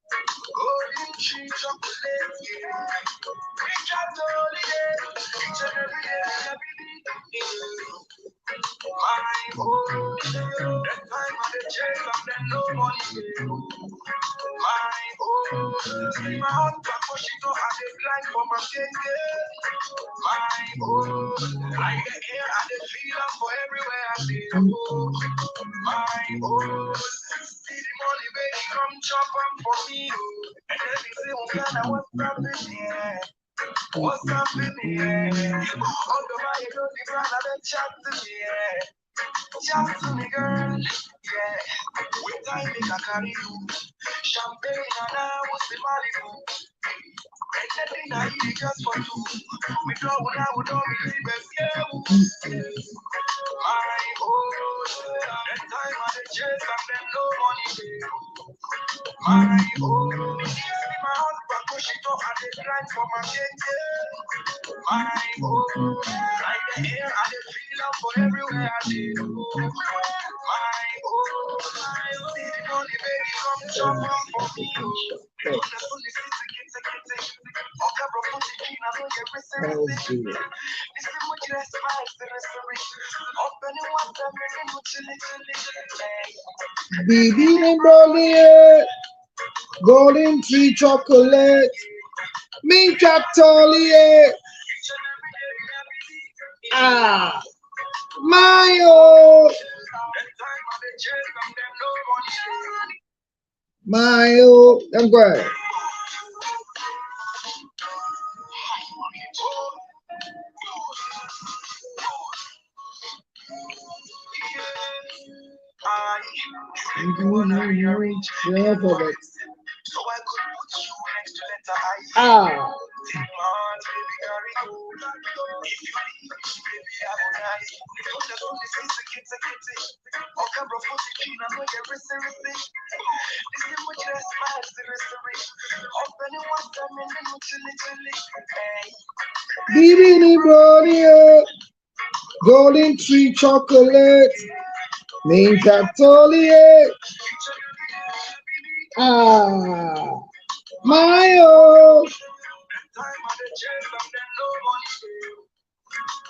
Golden tree chocolate, yeah. Reach out all day, each and every day, every day. My own, that time of the chase, I'm then no money. My own, see my heart back, but she don't have a blind for my finger. My own, I get here and the feel for everywhere I see. My own, see the money, baby, come chop on for me. And then they say, oh, God, what's happening here? What's happening here? All the way, you know, the brother, they chat to me, yeah. Chat to me, girl, yeah. With time, I carry you. Champagne, and I was the Malibu. Anything I eat, just for you. We know when I would all be the best, yeah. My own, that time I the chase, and then no money. My own, see my husband push it up and they grind for my kids. My own, like the air and the feel up for everywhere I do. My own, see the money baby come jump up for me. Baby Broly, golden tree chocolate, me Tolly, ah, Mayo, Mayo, I'm good. Ah. Baby Broly, golden tree chocolate, me Tolly, ah, Mayo,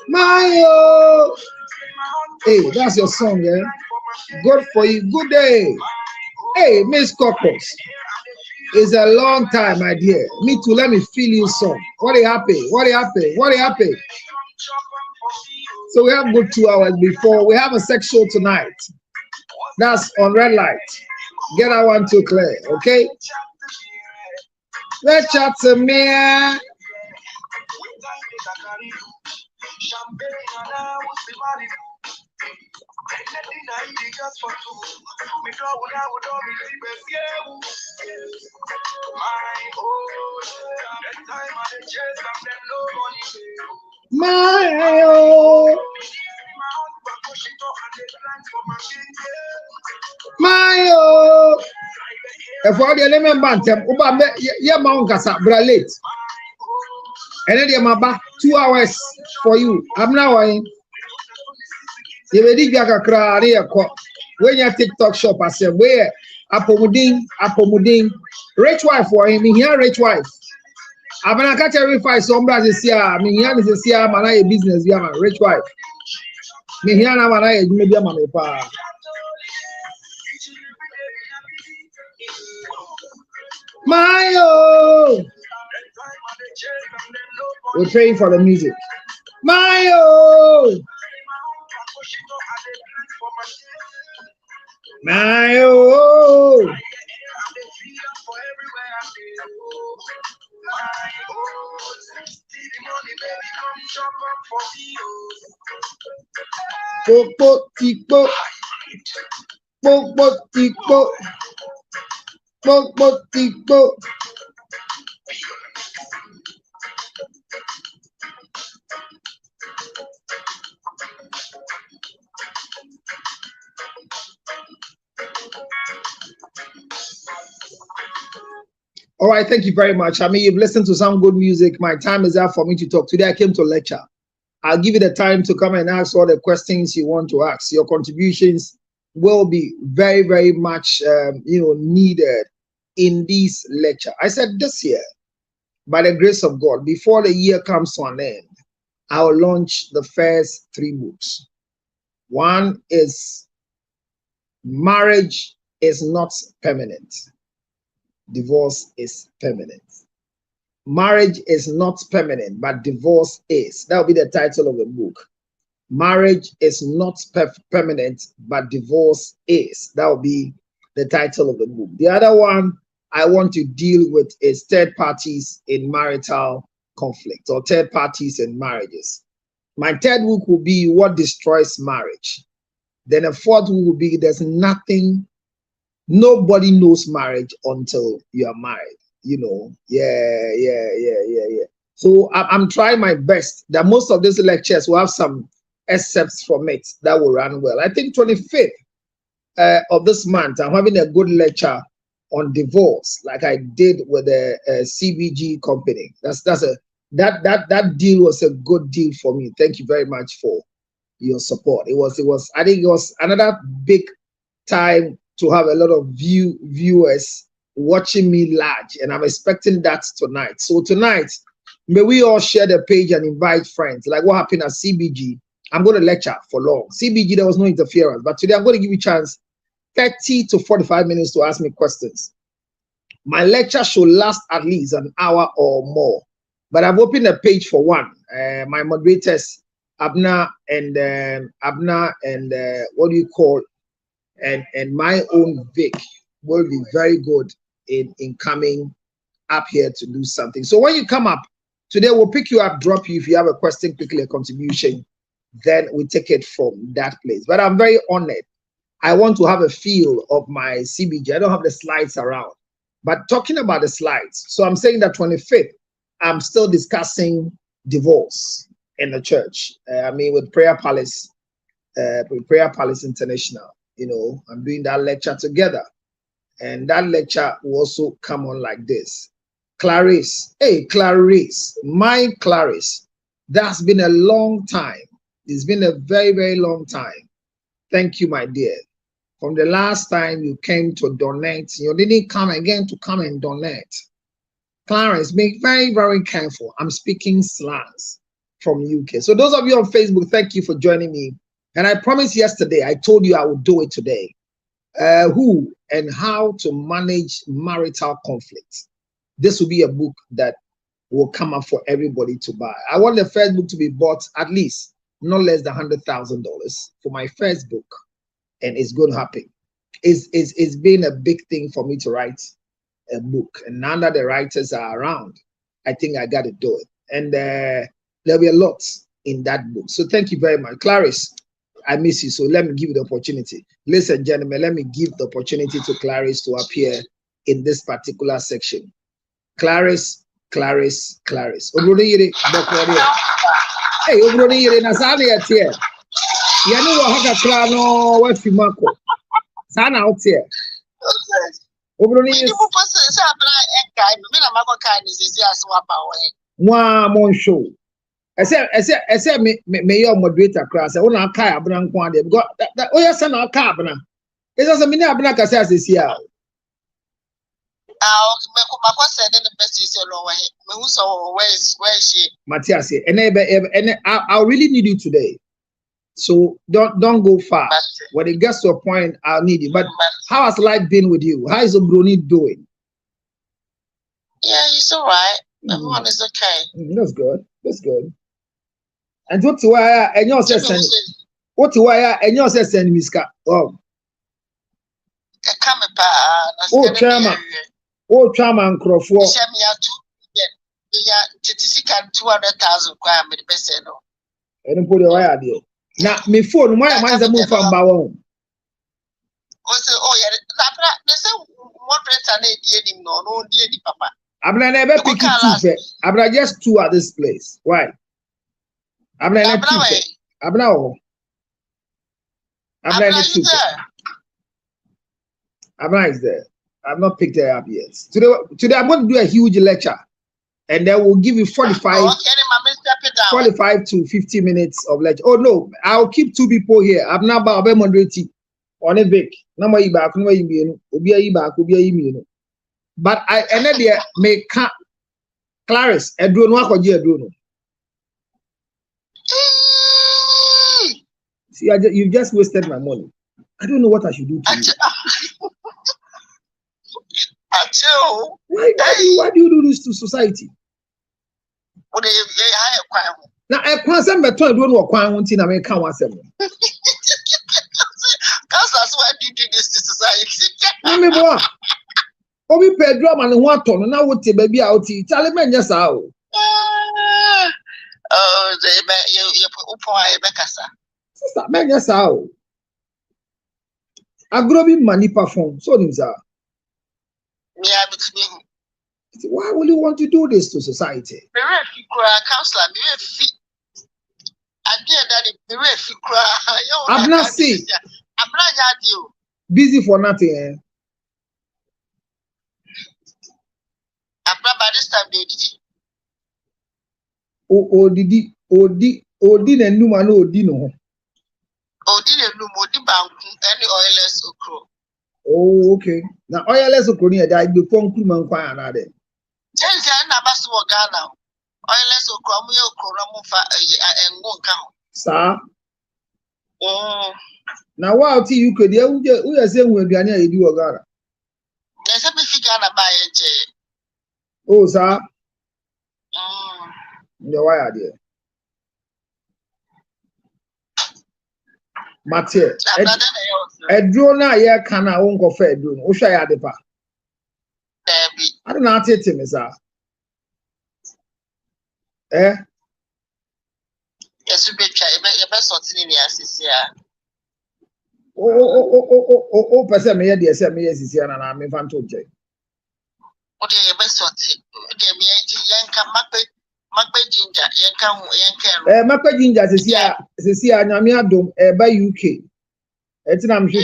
Mayo. Hey, that's your song, eh? Good for you. Good day. Hey, Miss Cockles. It's a long time, my dear. Me too. Let me feel you song. What are you happy? What are you happy? What are you happy? So we have good 2 hours before. We have a sex show tonight. That's on red light. Get that one too clear, okay? Let's chat to me. My oh, my oh. If all the element bantam, Uba, yeah, Mount Casa, late. And then my back 2 hours for you. I'm now in. You will dig a crowd here. When your TikTok shop, I said, where Apomudin, rich wife for him, here, rich wife. I'm gonna catch every fight. Some brothers here. I mean, here is here. Man, I business. We have a rich wife. Me here now, man, I maybe I'm a pa. My oh, we're praying for the music. My oh, my oh. Popo tipo, popo tipo, popo tipo. All right, thank you very much. I mean, you've listened to some good music. My time is up for me to talk. Today I came to lecture. I'll give you the time to come and ask all the questions you want to ask. Your contributions will be very, very much, needed in this lecture. I said this year, by the grace of God, before the year comes to an end, I will launch the first 3 books. One is Marriage is Not Permanent. Divorce is permanent. Marriage is not permanent, but divorce is. That will be the title of the book. Marriage is not permanent, but divorce is. That will be the title of the book. The other one I want to deal with is third parties in marital conflict, or third parties in marriages. My third book will be What Destroys Marriage. Then a fourth book will be There's Nothing. Nobody knows marriage until you are married. Yeah. So I'm trying my best that most of these lectures will have some excerpts from it that will run well. I think 25th of this month, I'm having a good lecture on divorce, like I did with the CBG company. That deal was a good deal for me. Thank you very much for your support. I think it was another big time to have a lot of viewers watching me large, and I'm expecting that tonight. So tonight, may we all share the page and invite friends. Like what happened at CBG, I'm going to lecture for long. CBG, there was no interference, but today I'm going to give you a chance 30 to 45 minutes to ask me questions. My lecture should last at least an hour or more, but I've opened a page for one. My moderators, Abna and what do you call, and my own Vic will be very good in coming up here to do something. So when you come up today, we'll pick you up, drop you if you have a question, quickly a contribution, then we take it from that place. But I'm very honored. I want to have a feel of my CBG. I don't have the slides around, but talking about the slides. So I'm saying that 25th, I'm still discussing divorce in the church. With Prayer Palace International. I'm doing that lecture together, and that lecture will also come on like this. Clarice, hey Clarice, my Clarice, that's been a long time. It's been a very, very long time. Thank you, my dear. From the last time you came to donate, you didn't come again to come and donate. Clarence, be very, very careful. I'm speaking slangs from UK. So those of you on Facebook, thank you for joining me. And I promised yesterday, I told you I would do it today. Who and how to manage marital conflict. This will be a book that will come up for everybody to buy. I want the first book to be bought at least not less than $100,000 for my first book, and it's going to happen. It's been a big thing for me to write a book, and now that the writers are around, I think I got to do it. And there'll be a lot in that book. So thank you very much, Clarice. I miss you, so let me give you the opportunity. Ladies and gentlemen, let me give the opportunity to Clarice to appear in this particular section. Clarice. Hey, Obroni Nasani at here. Yanu Haka Clano, what you mark? Sana out here. Obroni is one show. I said, may your moderator class. I want to car abran quantity. Got that. Oh, yes, and our carbona. It doesn't mean Abnaka says this year. Matthias, and I really need you today. So don't go far. When it gets to a point, I'll need you. But how has life been with you? How is Obroni doing? Yeah, he's all right. Everyone is okay. That's good. That's good. And what to wire and yours send what to wire and yours send Miska. Oh, chairman Crawford. Yeah, 200,000 crime with the best. I don't put your wire there. Now, me phone, my mind's a move from Bawon. Oh, yeah, they say, what rate are they doing? No, dear, papa. I'm never picking two. I'm just two at this place. Why? I'm not I'm now. I'm not two. I'm not there. I've not picked it up yet. Today I'm going to do a huge lecture, and then we'll give you 45 to 50 minutes of lecture. Oh no, I'll keep 2 people here. I'm not about moderating on a Vic. Number you back, no you be. But I ended there may cut Clarice, I don't know what you do. See, you've just wasted my money. I don't know what I should do to you. Why do you do this to society? Now, I can't send me to do what I want in America. That's why you do this to society. I mean, boy, Obi Pedro and what on now what baby out here? Tell me, yes, how. Oh, you put Bekasa. Sister, man, yes, how. I grow be money perform. So, Nimza. Why will you want to do this to society? Counselor, I'm not saying. Busy for nothing. Eh? By this time, Odi and Numa no Dino. Odi and Numa, any oilless okro. Oh, okay. Now, oilless okro near that before Kuman Kwan another. James and Abasu Ghana. Oilless okro, Koromufa and Wonka. Sir. Now, while you could, we are saying we'll be an idea you Ghana. There's a big Ghana by a chair. Oh, sir. No, why are there? Mathieu, a drone, I can't own go fair drone. Who shall I have the pa? I don't know, tell me, sir. Eh? Yes, you bet your best sorting in the Oh, person, me, dear, send me, yes, and I'm in front of you. What are your best sorting? Yanka Macbeth Ginger, Yanka, Macbeth Ginger, is here, Namia Dome, by UK. It's an I'm sure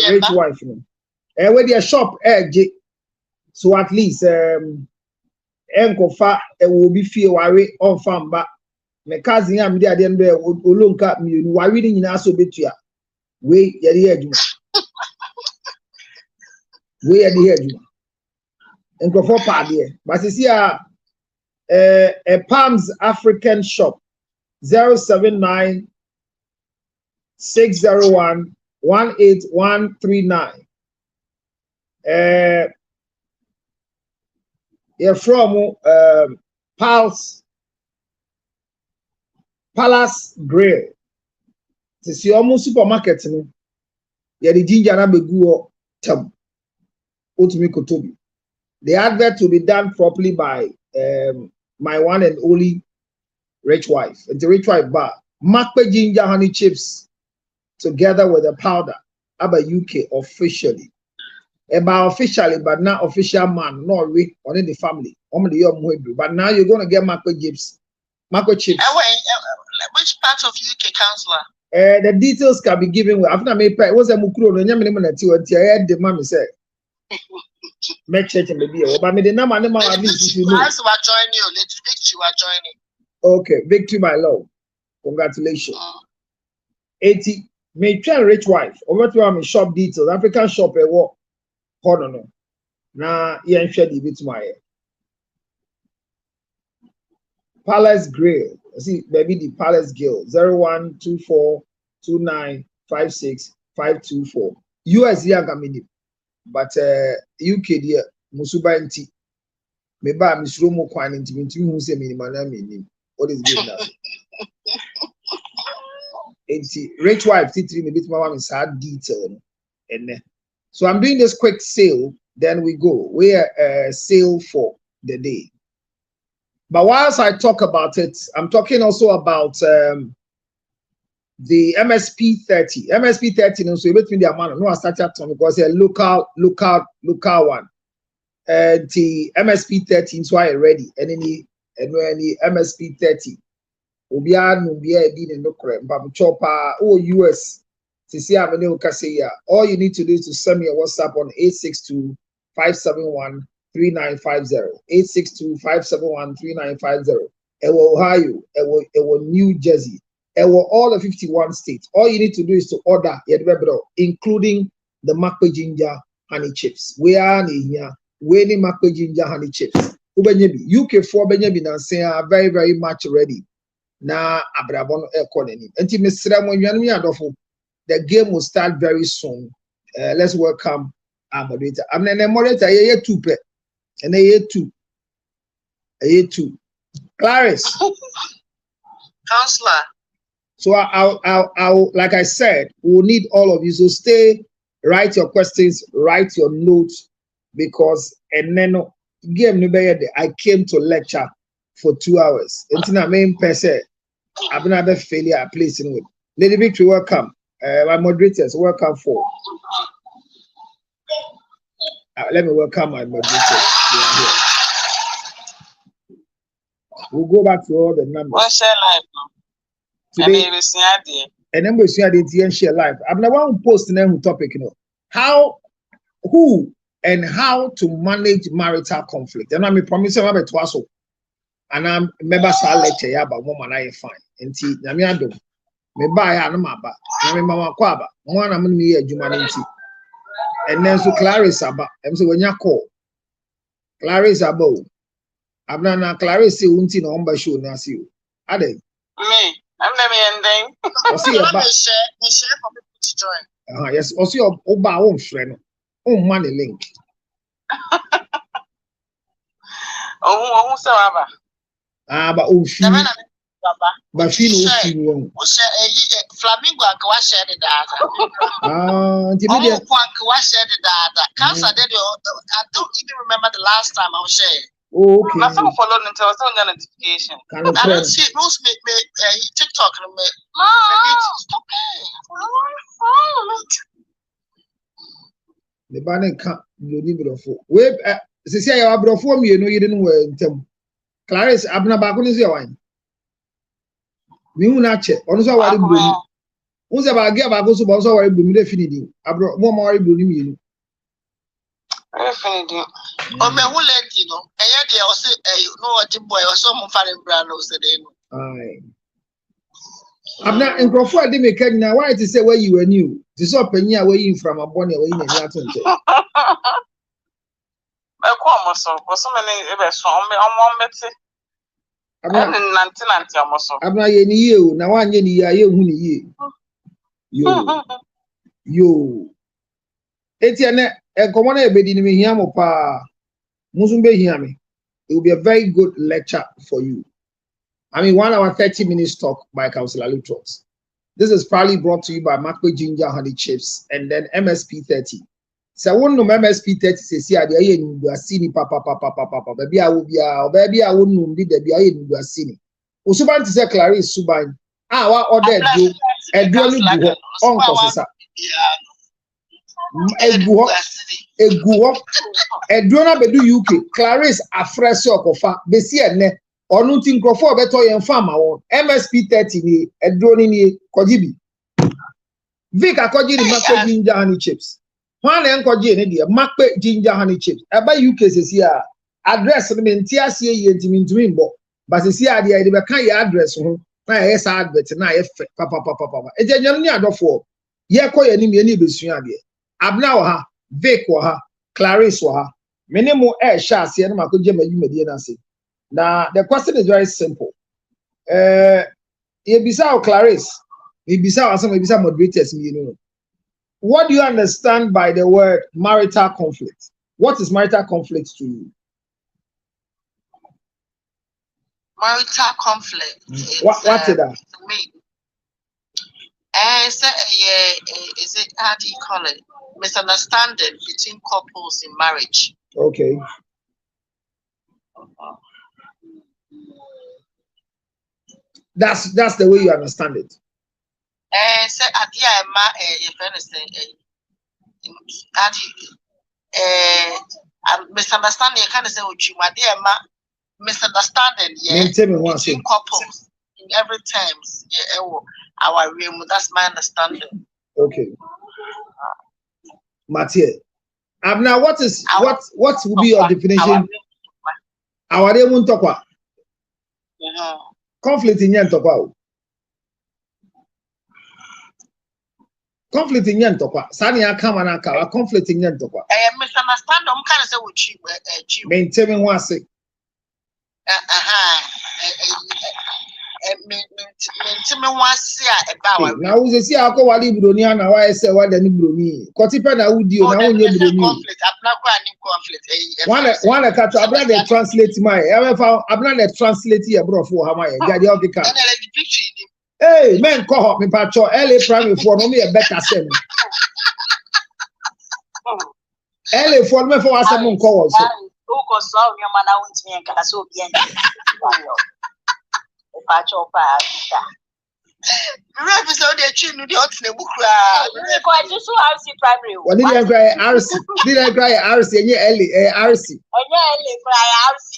rich wife. Where their shop, so at least, Uncle Fa, will be fear worry on farm, but my cousin, I'm there, then there will look at me, why reading in us, betia. We at the edge. We at the edge. And go for party. But it's here a Palms African shop 079 601 18139. You're from Palace Grill. It's your almost supermarket. You're the ginger and beguo tab. Kotobi. The advert will be done properly by my one and only rich wife. The rich wife bar. Macbeth ginger honey chips together with the powder. About UK officially. About officially, but not official man, not we only the family. But now you're gonna get Macbeth chips. Macbeth chips. Which part of UK, Counselor? The details can be given. After I made it was a mukuro. No, nyamene na ti wanti. I had the mommy say. Make church and baby. But me the number at least you know. As we are joining you, let's Victory we are joining. Okay, Victory, my love. Congratulations. 80. Me try rich wife. Over to my shop details. African shop e wo. Hold on. Na yen share the bit my. Palace Grill. See, baby, the Palace Grill 012429565524. US Yagamini, but UK dear Musuba nti. Me ba misromo kwan nti who say minimum na menim. What is good now? 80 rich wife titri me bit my sad detail and so I'm doing this quick sale, then we go. We are sale for the day. But whilst I talk about it, I'm talking also about the MSP 30. MSP 30, no, so between the amount, no, I started to because a local one. The MSP 30 so I ready. And any MSP 30. Ubia no bia di no correct. But chopper US. All you need to do is to send me a WhatsApp on 862-571-3950. 862-571-3950. Ewo Ohio, Ewo New Jersey, Ewo all the 51 states. All you need to do is to order including the Makwe Ginger honey chips. We are here. We need Makwe Ginger honey chips. UK for Benjamin and say are very, very much ready. Na abrabon economy. Enti Mr. Monyanu Adofo. The game will start very soon. Let's welcome our moderator. I'm the moderator. I two pe, and I two. Clarice, Counselor. So I'll like I said, we'll need all of you. So stay, write your questions, write your notes, because and then game I came to lecture for 2 hours. Until I main person, I've been a failure at placing with Lady Victory. Welcome. My moderators, welcome for. Let me welcome my moderators. We'll go back to all the numbers. What's your life? Today, and then we see the share live. I'm the one who posted the topic, who and how to manage marital conflict. And I'm promising about twice. And I'm member lecture about woman I find. And see, Namiado. Me buy a number, me mama kwaba. One am me a jumanity. And then so Clarice aba. I'm so when you call Clarice abo. Abna Clarice unti na omba show na see you. Ade. Me, I'm never ending. See your back. Share for people to join. Yes, also your oba own friend. Own money link. Oh, so aba. But oh, she. But she knows Flamingo and share the data. Intermediate. Share the data. Cancer, I don't even remember the last time I was sharing. Oh, okay. My phone followed until I was on the notification. I don't see most TikTok. Stop the banner can't be beautiful. Wait, say I have brought for me, you didn't wear them. Clarice, Abna Bakunis your wine. Miunache, also what it blew. Who's about get back also about our boom definitely. I brought one more boom. Definitely. Oh, me who let you know? And yet, I was a boy or some foreign brand was aye. I'm not in Crawford. I didn't make it now. Why to say where you were new? This up and where you from a bonnet or in a yacht. I call so many events from me on one better. I'm not any you now. One year, you. Etienne, a common ebedi ni me hiamo pa. Musumbe hiami. It will be a very good lecture for you. I mean, 1 hour 30 minutes talk by Councillor Luke Talks. This is probably brought to you by Makwe Ginger Honey Chips and then MSP 30. So one no MSP 30 says here the aye you are seeing papa baby I will be baby I won't know the aye you are seeing. Usuban to say Clarice Suban. What order do a dual on Cossessa. A drona bedu UK Clarice afresh okofa besi ene onu tin crofo beto yen farmer won MSP 30 ni e drone ni kojibi Vic akoji ni Makwe Ginger Honey Chips hwan na nkoji ni de Makwe Ginger Honey Chips eba UK sesi a address ni nti ase ye ntimi mbo but sesi a de be kan ye address ho na ye sa advert na ye fe papa ejenyam ni adofo ye koye ni me ni besua de abna wo ha Vic wo ha Clarice wo ha minimum share se na makoje mayumedie na se. Now the question is very simple. Yebisa Clarice, yebisa some yebisa moderators me what do you understand by the word marital conflict? What is marital conflict to you? Marital conflict. What's it that? To me. Is it how do you call it? Misunderstanding between couples in marriage. Okay. That's the way you understand it. Say misunderstanding kind of say misunderstanding between couples in every terms. Our realm, that's my understanding. Okay. Mathieu. Abna, what will be your definition? Our name tokwa. Conflict in tokwa. Conflict in tokwa. Sani akama na kawa conflict in tokwa. Misunderstand them kind of say with you. Maintain one say. Now we see how wali broni na why say what any broni. Kotipe na udi o na onye broni. One cut abna dey translate my. Abna dey translate here bro for how my. Gadi of the car. Hey, men call me pacho LA primary for no me a better sem. LA for me for asem call so. Who go solve your man out me and so bien. Pacho pa. Episode they chin the hot in the book. I just so RC primary. What did I cry RC? Did I cry RC and LA RC? And LA cry RC.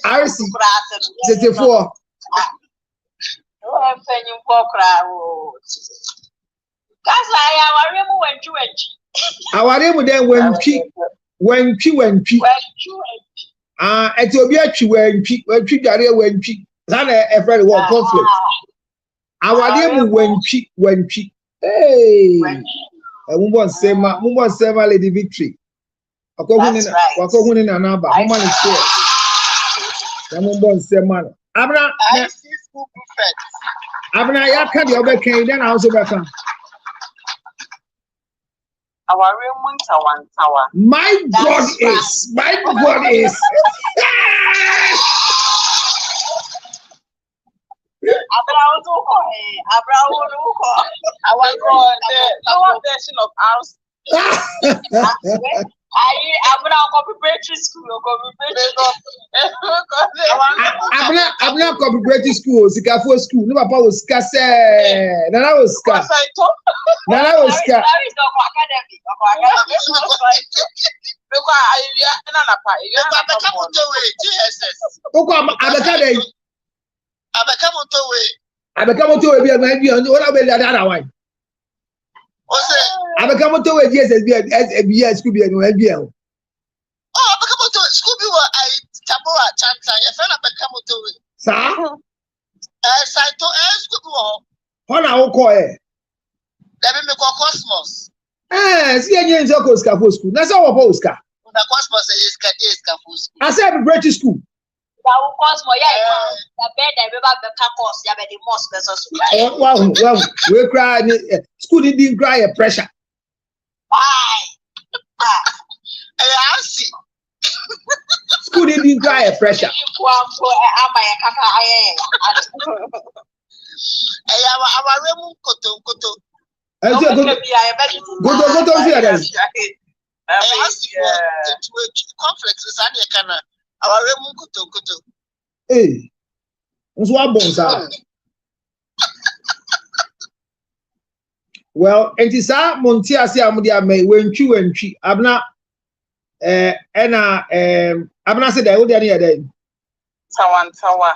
RC 64. Our name then when it will be actually when a friend war conflict. Our name when hey, I won't say my lady victory. That's right. Woman is here. Abna, Abna, ya can you be kind then also back. Our room tower. My God is. Lower version of ours. I'm not preparatory school. I'm not preparatory school. Sikafo school. No papa was kase. Nana was ska. Nana was ska. I become to a yes, school be an NBL. Oh, I become to school be what I taboa chanta. Your friend I become to it. Sir? As I told school. Hona oko e. Let me call Cosmos. See any in Zoko school. That's our Oscar. The Cosmos is Scafus. I said British school. Cosmos, the bed I remember the campus, yeah, but the most Wow, we cry. School didn't cry a pressure. I see. School didn't cry a pressure. Hey, well, and this are Montia Siamudia may when tree Abna Abna said I would any day. Tower.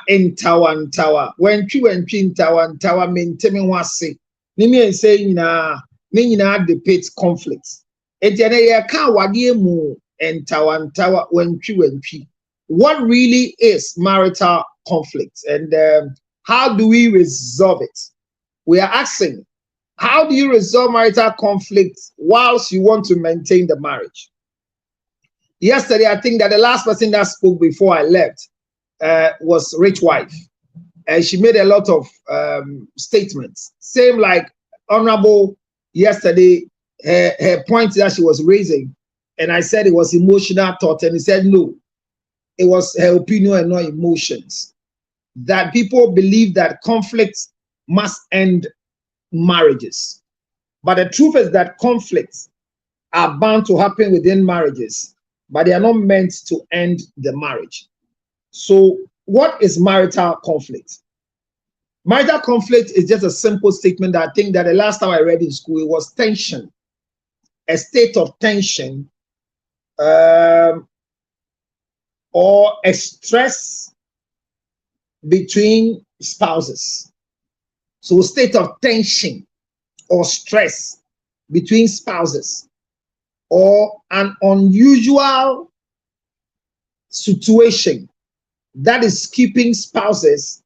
In Tower. When tree in Tower maintaining was say. Nimi and saying Nina debates conflicts. A general can't wadi mu and Tower when tree. What really is marital conflict and how do we resolve it? We are asking, how do you resolve marital conflict whilst you want to maintain the marriage? Yesterday, I think that the last person that spoke before I left was Rich Wife. And she made a lot of statements. Same like Honorable yesterday, her point that she was raising. And I said it was emotional thought. And he said, no. It was her opinion and not emotions. That people believe that conflicts must end marriages. But the truth is that conflicts are bound to happen within marriages, but they are not meant to end the marriage. So what is marital conflict? Marital conflict is just a simple statement that I think that the last time I read in school, it was tension, a state of tension, or a stress between spouses. So state of tension or stress between spouses, or an unusual situation that is keeping spouses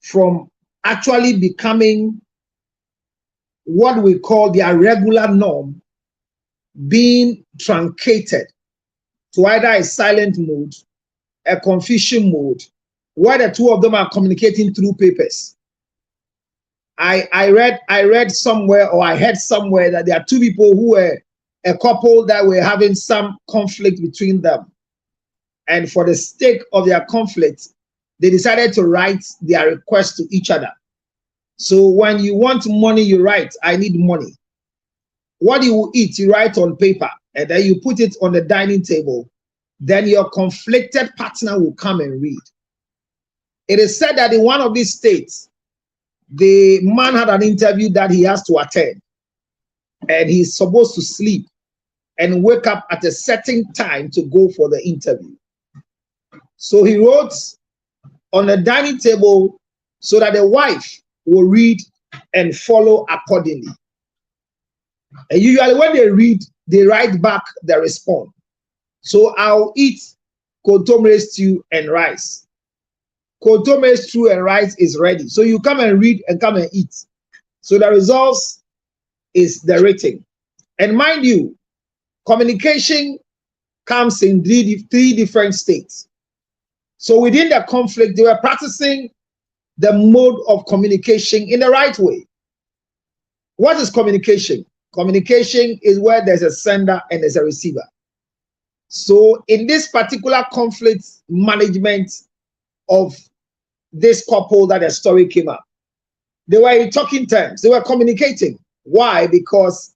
from actually becoming what we call their regular norm, being truncated to either a silent mode, a confusion mode, where the two of them are communicating through papers. I read somewhere, or I heard somewhere, that there are two people who were a couple that were having some conflict between them. And for the sake of their conflict, they decided to write their request to each other. So when you want money, you write, I need money. What you will eat, you write on paper, and then you put it on the dining table. Then your conflicted partner will come and read. It is said that in one of these states, the man had an interview that he has to attend, and he's supposed to sleep and wake up at a certain time to go for the interview. So he wrote on the dining table so that the wife will read and follow accordingly. And usually when they read, they write back the response. So I'll eat kontomire stew and rice. Kontomire stew and rice is ready. So you come and read and come and eat. So the results is the rating. And mind you, communication comes in three different states. So within the conflict, they were practicing the mode of communication in the right way. What is communication? Communication is where there's a sender and there's a receiver. So in this particular conflict management of this couple that the story came up, they were in talking terms. They were communicating. Why? Because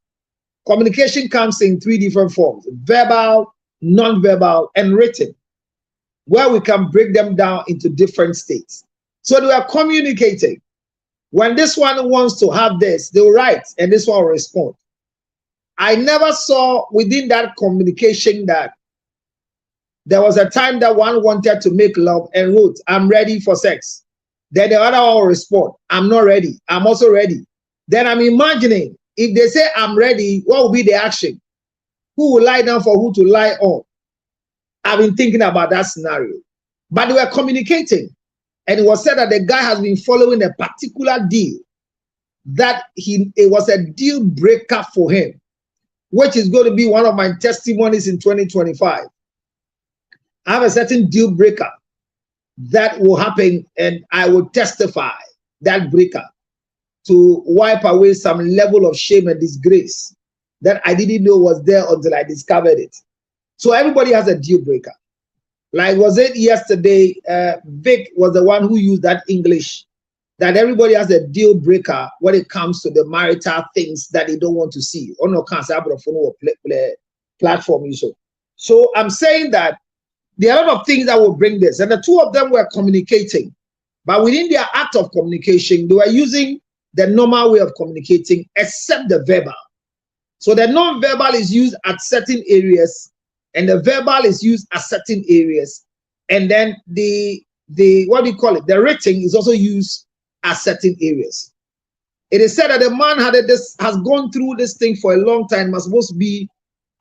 communication comes in three different forms: verbal, non-verbal, and written, where we can break them down into different states. So they were communicating. When this one wants to have this, they will write, and this one will respond. I never saw within that communication that there was a time that one wanted to make love and wrote, I'm ready for sex. Then the other one will respond, I'm not ready. I'm also ready. Then I'm imagining, if they say I'm ready, what will be the action? Who will lie down for who to lie on? I've been thinking about that scenario. But they were communicating. And it was said that the guy has been following a particular deal that it was a deal breaker for him, which is going to be one of my testimonies in 2025. I have a certain deal breaker that will happen, and I will testify that breaker to wipe away some level of shame and disgrace that I didn't know was there until I discovered it. So everybody has a deal breaker. Like, was it yesterday, Vic was the one who used that English, that everybody has a deal breaker when it comes to the marital things that they don't want to see. On no platform issue. So I'm saying that there are a lot of things that will bring this, and the two of them were communicating, but within their act of communication, they were using the normal way of communicating, except the verbal. So the non-verbal is used at certain areas, and the verbal is used at certain areas, and then the what do you call it? The written is also used at certain areas. It is said that the man has gone through this thing for a long time, was supposed to be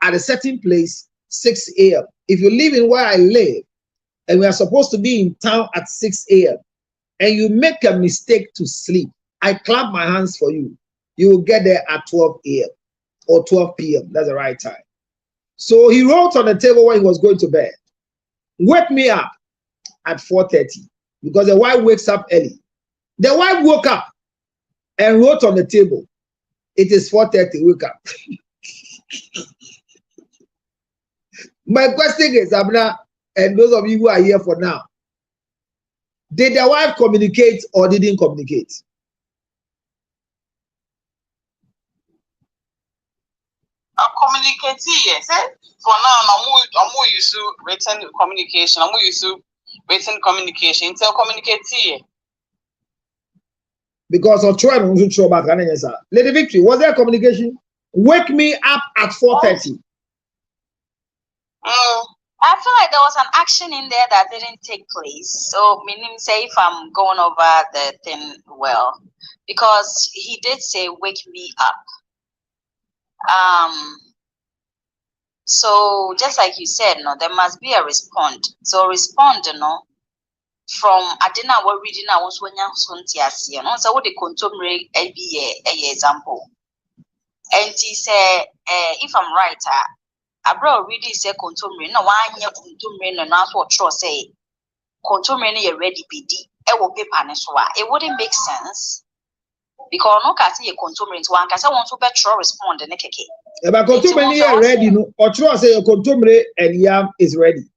at a certain place 6 a.m. If you live in where I live, and we are supposed to be in town at 6 a.m., and you make a mistake to sleep, I clap my hands for you. You will get there at 12 a.m. or 12 p.m. That's the right time. So he wrote on the table when he was going to bed, wake me up at 4:30, because the wife wakes up early. The wife woke up and wrote on the table, it is 4:30, wake up. My question is, Abna, and those of you who are here for now, did the wife communicate or didn't communicate? Communicate, yes. For now, I'm more used to written communication. I'm more used to written communication. So communicate. Because of trying to show back, Lady Victory, was there communication? Wake me up at 4:30. I feel like there was an action in there that didn't take place. So, meaning say if I'm going over the thing well, because he did say, "Wake me up." So just like you said, no, there must be a response. So respond, no, from Adina what reading I was when you so no, so what the contemporary be a example. And he said, if I'm right, Abro really say contumely, no one year contumely, and that's what Tro say. Contumely ready BD, will be paniswa. It wouldn't make sense because no can see a contumely to one because I want to better respond and okay. But contumely are ready, no, or Tro say a contumely and yam is ready.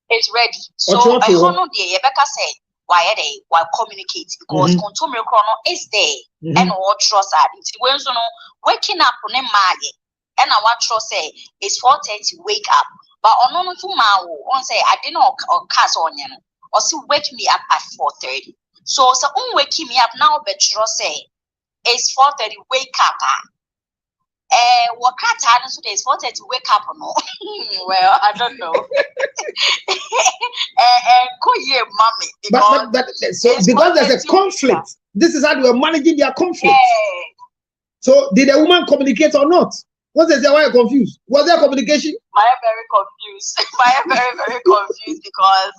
It's ready. So I know the Rebecca said, why are they? Why communicate? Because contumely chrono is there and what trust are it. When so no waking up on a market. And I want to say it's 4:30. Wake up, but on tomorrow, on say I didn't or cast on you, or see wake me up at 4:30. So waking me up now, but you say it's 4:30. Wake up. What cat so there's 4:30. Wake up or no? Well, I don't know. But so because there's a conflict. This is how they were managing their conflict. So did the woman communicate or not? What is why you're confused? Was there communication? I am very confused. I am very confused because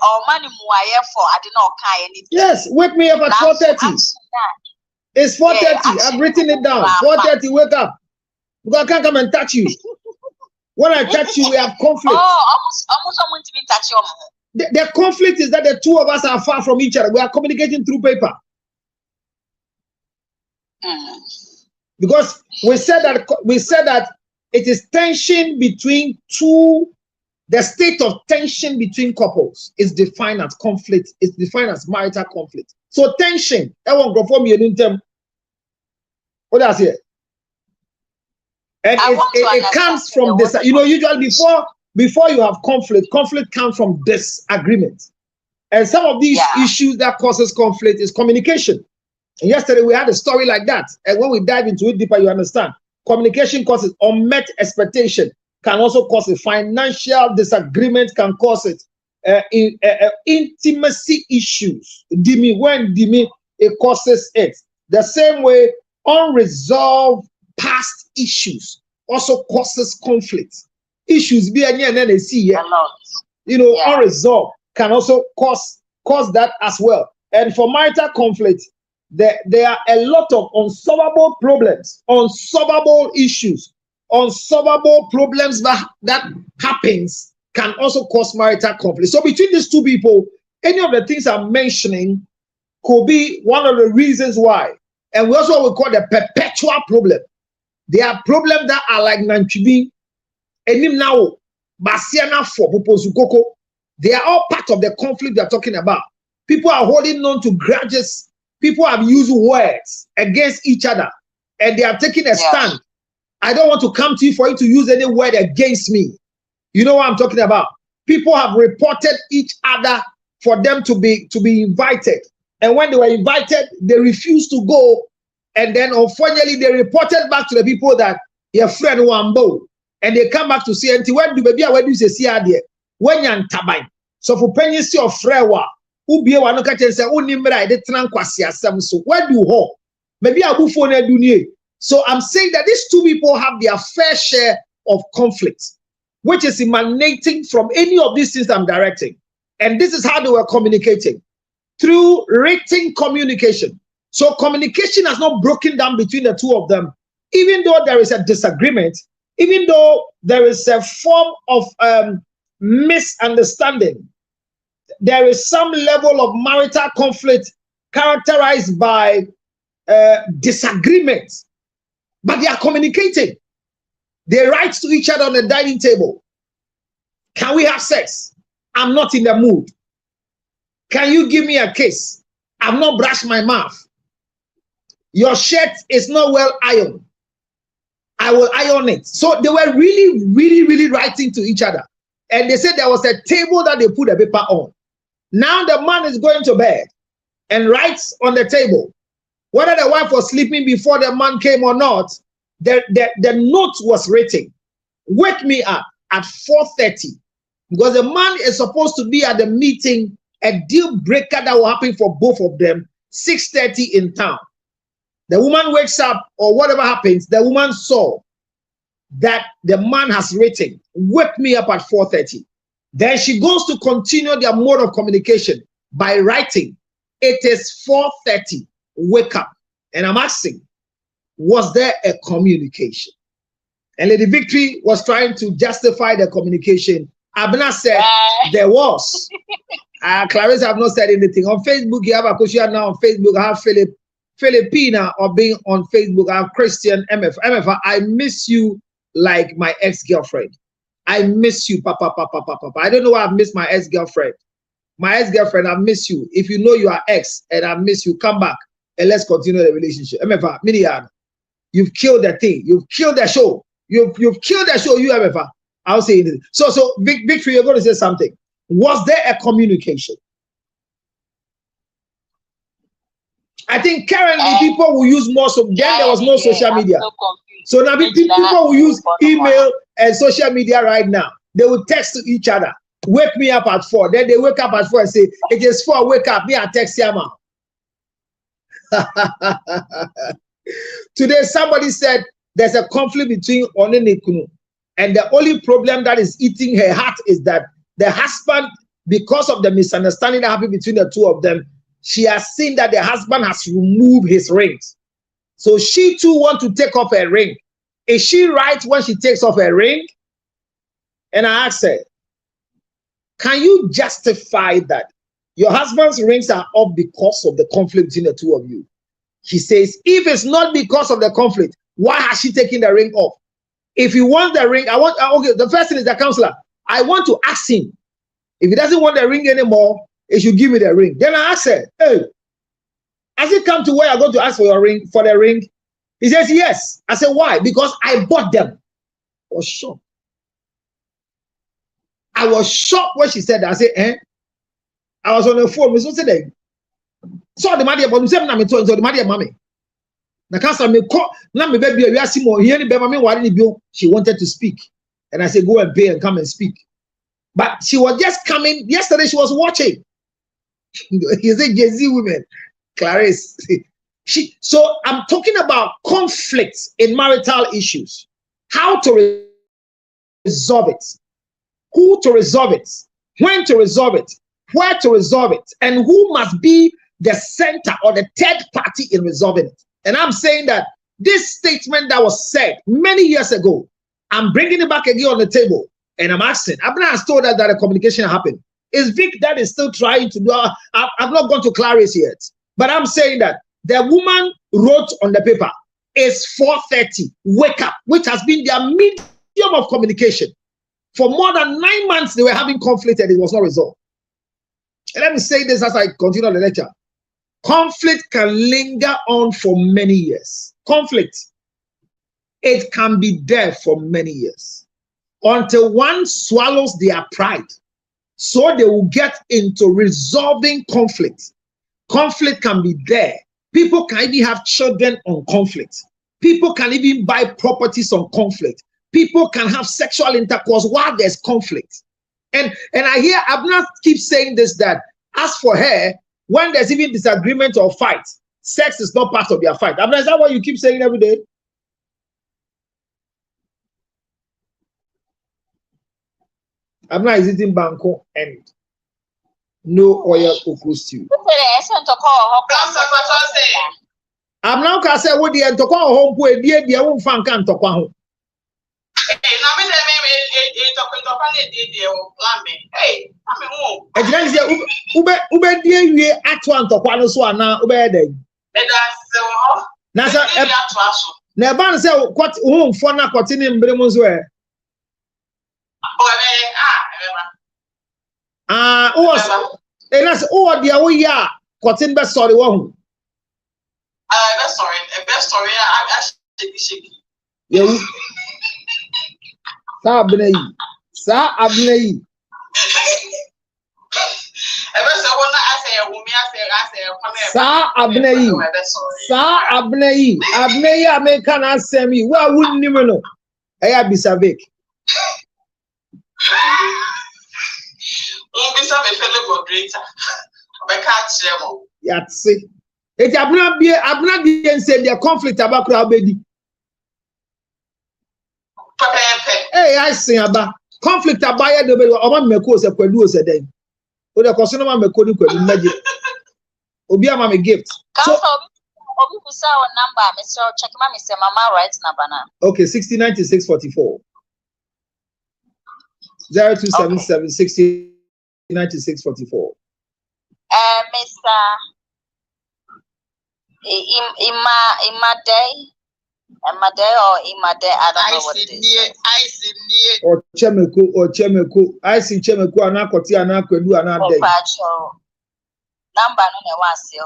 our money for I did not care anything. Yes, wake me up at 4:30. It's 4:30. I've written it down. 4:30, wake up. Because I can't come and touch you. When I touch you, we have conflict. Almost someone to be touch you. The conflict is that the two of us are far from each other. We are communicating through paper. Because we said that it is tension between the state of tension between couples is defined as conflict, it's defined as marital conflict. So tension, that won't go for me in term. What does it? And it comes from this, usually before you have conflict comes from disagreement. And some of these issues that causes conflict is communication. And yesterday we had a story like that, and when we dive into it deeper, you understand. Communication causes unmet expectation, can also cause a financial disagreement, can cause it. Intimacy issues, it causes it. The same way, unresolved past issues also causes conflict. Issues unresolved can also cause that as well. And for marital conflict, there are a lot of unsolvable problems, unsolvable issues, unsolvable problems that happens can also cause marital conflict. So between these two people, any of the things I'm mentioning could be one of the reasons why. And we also will call the perpetual problem. There are problems that are like Nanchibi, Enim now, Basiana for Popozukoko. They are all part of the conflict they're talking about. People are holding on to grudges. People have used words against each other, and they are taking a stand. I don't want to come to you for you to use any word against me. You know what I'm talking about? People have reported each other for them to be invited. And when they were invited, they refused to go. And then unfortunately, they reported back to the people that your friend Wambo. And they come back to say, when do you say, when you're tabine. So for penny see your frewa, who be one of say, oh, Nimra, the Tranquasia, so where do you hope? Maybe I will phone a dunya. So I'm saying that these two people have their fair share of conflict, which is emanating from any of these things I'm directing. And this is how they were communicating through written communication. So communication has not broken down between the two of them, even though there is a disagreement, even though there is a form of misunderstanding. There is some level of marital conflict characterized by disagreement, but they are communicating. They write to each other on the dining table. Can we have sex? I'm not in the mood. Can you give me a kiss? I've not brushed my mouth. Your shirt is not well ironed. I will iron it. So they were really, really, really writing to each other. And they said there was a table that they put a paper on. Now the man is going to bed and writes on the table. Whether the wife was sleeping before the man came or not, the note was written. Wake me up. at 4:30 because the man is supposed to be at the meeting, a deal breaker that will happen for both of them, 6:30 in town. The woman wakes up or whatever happens, the woman saw that the man has written, wake me up at 4:30. Then she goes to continue their mode of communication by writing, it is 4:30, wake up. And I'm asking, was there a communication? And Lady Victory was trying to justify the communication. Abena said there was. Clarissa have not said anything. On Facebook, you have Akosia now on Facebook. I have Filipina or being on Facebook. I have Christian MF. MF, I miss you like my ex-girlfriend. I miss you, papa. I don't know why I miss my ex-girlfriend. My ex-girlfriend, I miss you. If you know you are ex and I miss you, come back and let's continue the relationship. MF, Minian, you've killed the thing. You've killed the show. You've killed the show. You MF. I'll say it. So Victory, you're going to say something. Was there a communication? I think currently people will use more. So then there was no social media. So now people will use email and social media right now. They will text to each other. Wake me up at 4. Then they wake up at 4 and say, it is 4, wake up. Me, I text Yama. Today, somebody said there's a conflict between Onenekunu. And the only problem that is eating her heart is that the husband, because of the misunderstanding that happened between the two of them, she has seen that the husband has removed his rings. So she too wants to take off her ring. Is she right when she takes off her ring? And I asked her, can you justify that your husband's rings are up because of the conflict between the two of you? She says, if it's not because of the conflict, why has she taken the ring off? If he wants the ring, okay, the first thing is the counselor. I want to ask him. If he doesn't want the ring anymore, he should give me the ring. Then I asked her, hey, has it come to where you're going to ask for your ring, for the ring? He says, yes. I said, why? Because I bought them. I was shocked. I was shocked when she said that. I said, eh? I was on the phone. So said, so the mother, but you said, I'm told the mother, mommy. Na cancer me call, na me baby, you ask more here, she wanted to speak. And I said, go and pay and come and speak. But she was just coming. Yesterday, she was watching. He said, Jay-Z women, Clarice. So I'm talking about conflicts in marital issues. How to resolve it. Who to resolve it. When to resolve it. Where to resolve it. And who must be the center or the third party in resolving it. And I'm saying that this statement that was said many years ago, I'm bringing it back again on the table. And I'm asking, Abner has told us that a communication happened. Is Vic that is still trying to do? I've not gone to Clarice yet. But I'm saying that the woman wrote on the paper, is 4:30, wake up, which has been their medium of communication. For more than 9 months, they were having conflict and it was not resolved. And let me say this as I continue the lecture. Conflict can linger on for many years. Conflict, it can be there for many years until one swallows their pride. So they will get into resolving conflict. Conflict can be there. People can even have children on conflict. People can even buy properties on conflict. People can have sexual intercourse while there's conflict. And I hear Abner keep saying this, that as for her, when there's even disagreement or fight, sex is not part of their fight. Abner, is that what you keep saying every day? Abner is eating banko and no oil okra stew. Abner can say, what the entokwa home po edie dia won fan kan tokwa ho. Ube die wie ato antokwa no so ana ube den. Na ban say kwat ho mfo na kwati ni mbere mu so e. Oh, dia wo ya kwati be sorry wo hu. Best story I shake. You Sa Abner yi. Sa Abner yi American asem yi. Wa wunni me no. Eya Bisavik. Umbisa me fellow moderator. I can't share more. Yatse. It's abna be and say the conflict about crowd. Hey, I say about conflict about the one me cause a produce a day. Or the person of my code could magic. Obia mama gift. So Obi busa our number, Mr. Check Mr. Mama right number now. Okay, 609644. 0277 609644. Mr. Imade or Imade, I don't know what it is. I see near Or Chemeko. I see Chemeko and Akoti and Akwedu and Ade. Number no one see no.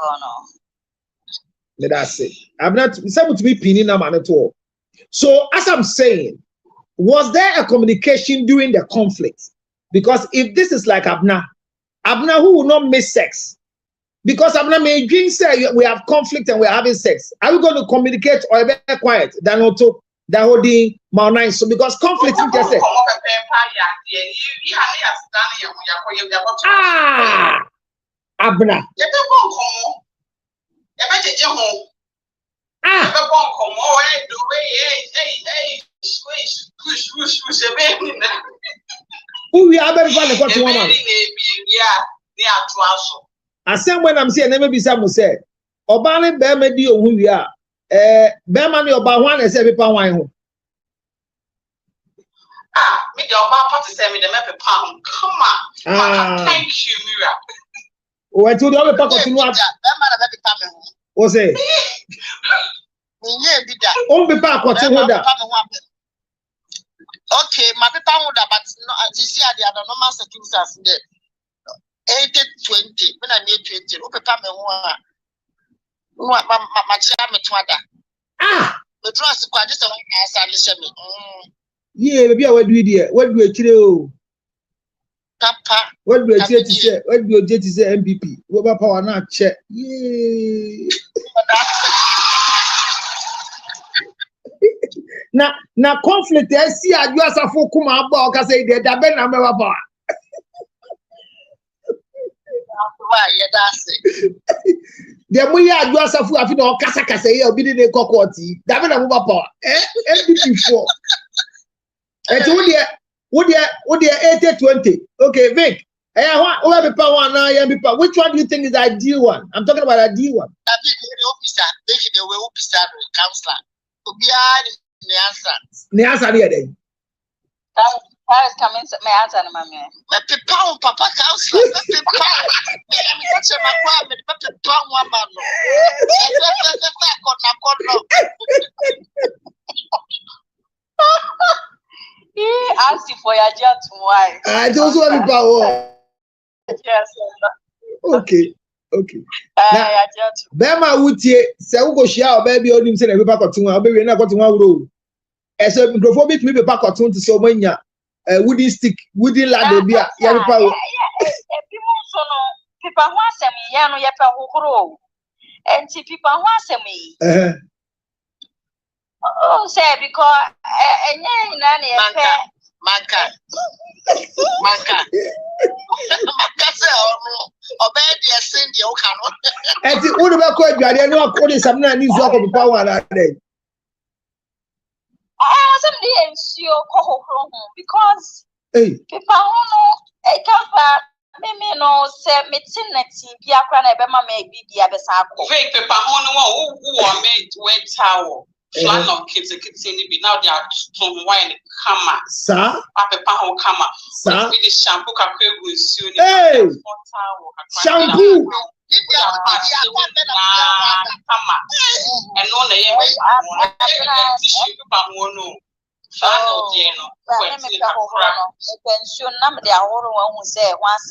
Let us say. I'm not able to be pinning them at all. So, as I'm saying, was there a communication during the conflict? Because if this is like Abna who will not miss sex, because Abna may drink say we have conflict and we're having sex. Are we going to communicate or be quiet than auto that holding my nine? So because conflict is just Abna. Who we are very fun to woman. I said when I'm saying never be some said Obama Bemedi or who we are. Bemani about one and 7 pound wine. Me the Obama to send me the map pound. Come on. Thank you, Mira. Oh, I told you all the pack of what was it? Only back what's in that. Okay, my people would have, but you see, I had a normal circumstance there. 80-20, when I made 20, who prepare me one. My chair, me twada. The trust quite just a answer. Yeah, maybe I would do it. What do you do? Papa, what do you say? What do you say? MPP? What about power not check? Yeah. Na conflict I see a you as a folk come about because they did that. Ben, I'm a bar. Why, that's it. The way I do as a fool, I feel Casa here, be the cocotti. That ben, I'm a bar. MPP4. And would you 80-20? Okay, Vic. Which one do you think is the ideal one? I'm talking about the ideal one. The answer here then. Paris coming to my answer, mamma. Papa counselor. Ask you for your jet why. I just want the power. Yes. Okay. Bema wutie se wo go share obaby onim se na be pakotun a obaby na akotun awuro. E so microphone bit me be pakotun to se o manya wooden stick, wooden ladder bi a ya be power. People so no people ho asem ya no ye pe hokoro. Enti people ho asem yi. Oh, say because enye na na ye pe Manka say obey the sin the okano. Enti wo be ko aduade no akodi sam na ni zu akodi power na dey. Some dey ensure ko hokoro ho because people ho no e kafa me no say meeting na ti bi akra na e be ma ma bibia be sa akọ. Fake people ho no who are made wet towel. Plan of kids now they are from wine kama. Sir? Papa ho kama. Sir? With the shampoo kakwe go issue. Hey! Shampoo! Kama. And no na ye tissue papa ho no. Flannel dey no. Pension na me dey ahoro wan say once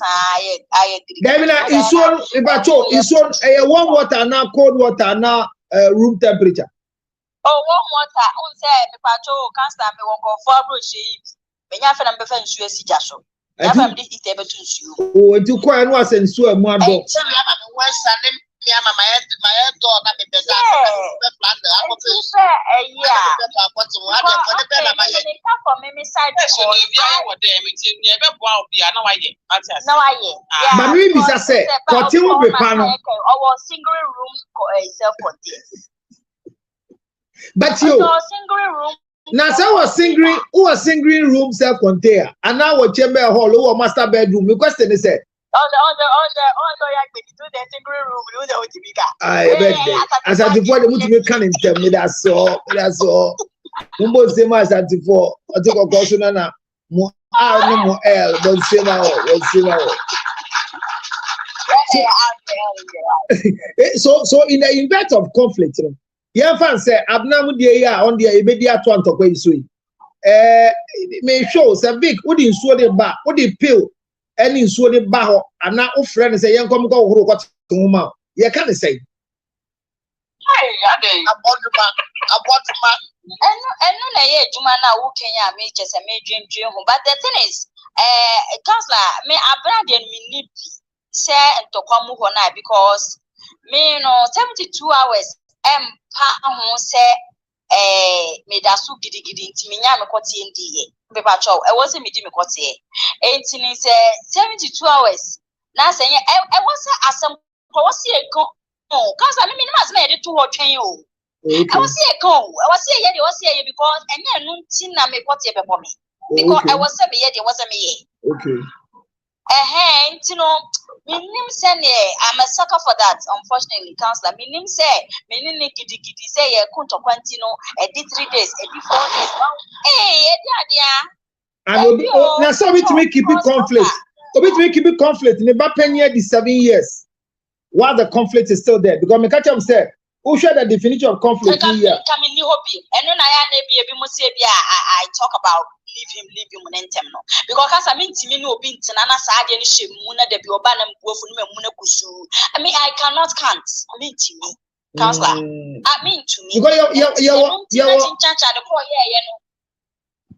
I agree. Devina ison warm water na cold water na room temperature. Oh, warm water. On say me pacho can stand me won go for broche. Me nya fe na me fe nsu asija so. Ya fa me dey ite betu nsu. Oh, nti kwa no asensu amu ado. Me Yeah, my dog, I'm a better plan. I'm a But maybe I say, continue with panel. Our single room self-contained. But you, single room. now say was single room self-contained, and now what chamber hall or master bedroom. The question is said. The single room, the Otibiga. I bet as I before the multi can tell me that's all. Number same as at before. I took a caution and more R, no more L, but say now. So in the event of conflict, young fans say, Abnamu dear on the immediate one to go sweet. May show some big, would you sword it back, would you pill? Any sword it back, and now friends say, young come go who got to mouth. You can't say. But the thing is, counselor, me Abraham me say to come home because me 72 hours say me da su gidi nti me nya me kwoti ndiye pepa chow e was me di me kwoti enti ni say 72 hours na say e was asem ko was e ko counselor me mas me dey to ho twen o I was here because and no tin na me kwoti be for me because I was say me here there was me okay minim say I'm a sucker for that, unfortunately, counselor. Minim say, gidi say, kunto kwantino, did 3 days, did 4 days. And now, so we to make keep it conflict. We to make keep it conflict. In about 10 years, the 7 years, while the conflict is still there, because me catch up say, who share the definition of conflict here? And then I talk about leave him no because as I mean to me no bin tinana saade ni shemuna de bi oba na mbuofu no memuna kusu I mean I cannot count I mean to me counselor I mean to me because you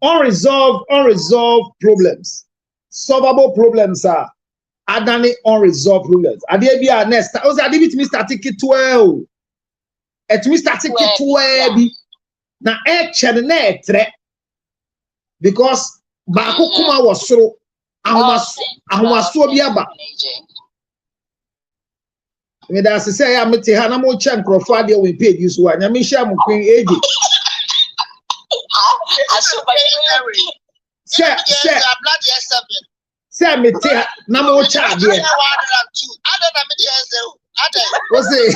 unresolved problems solvable problems are adani unresolved problems ade bia next o say ade bit me start ticket 12 et me start ticket 12 bi na e chere na etre because baako kuma was so ahomaso bi aba me da say ya mete ha na mo che nkrofo ade we page so anya me hia mo queen age say mete na mo cha ade what's it?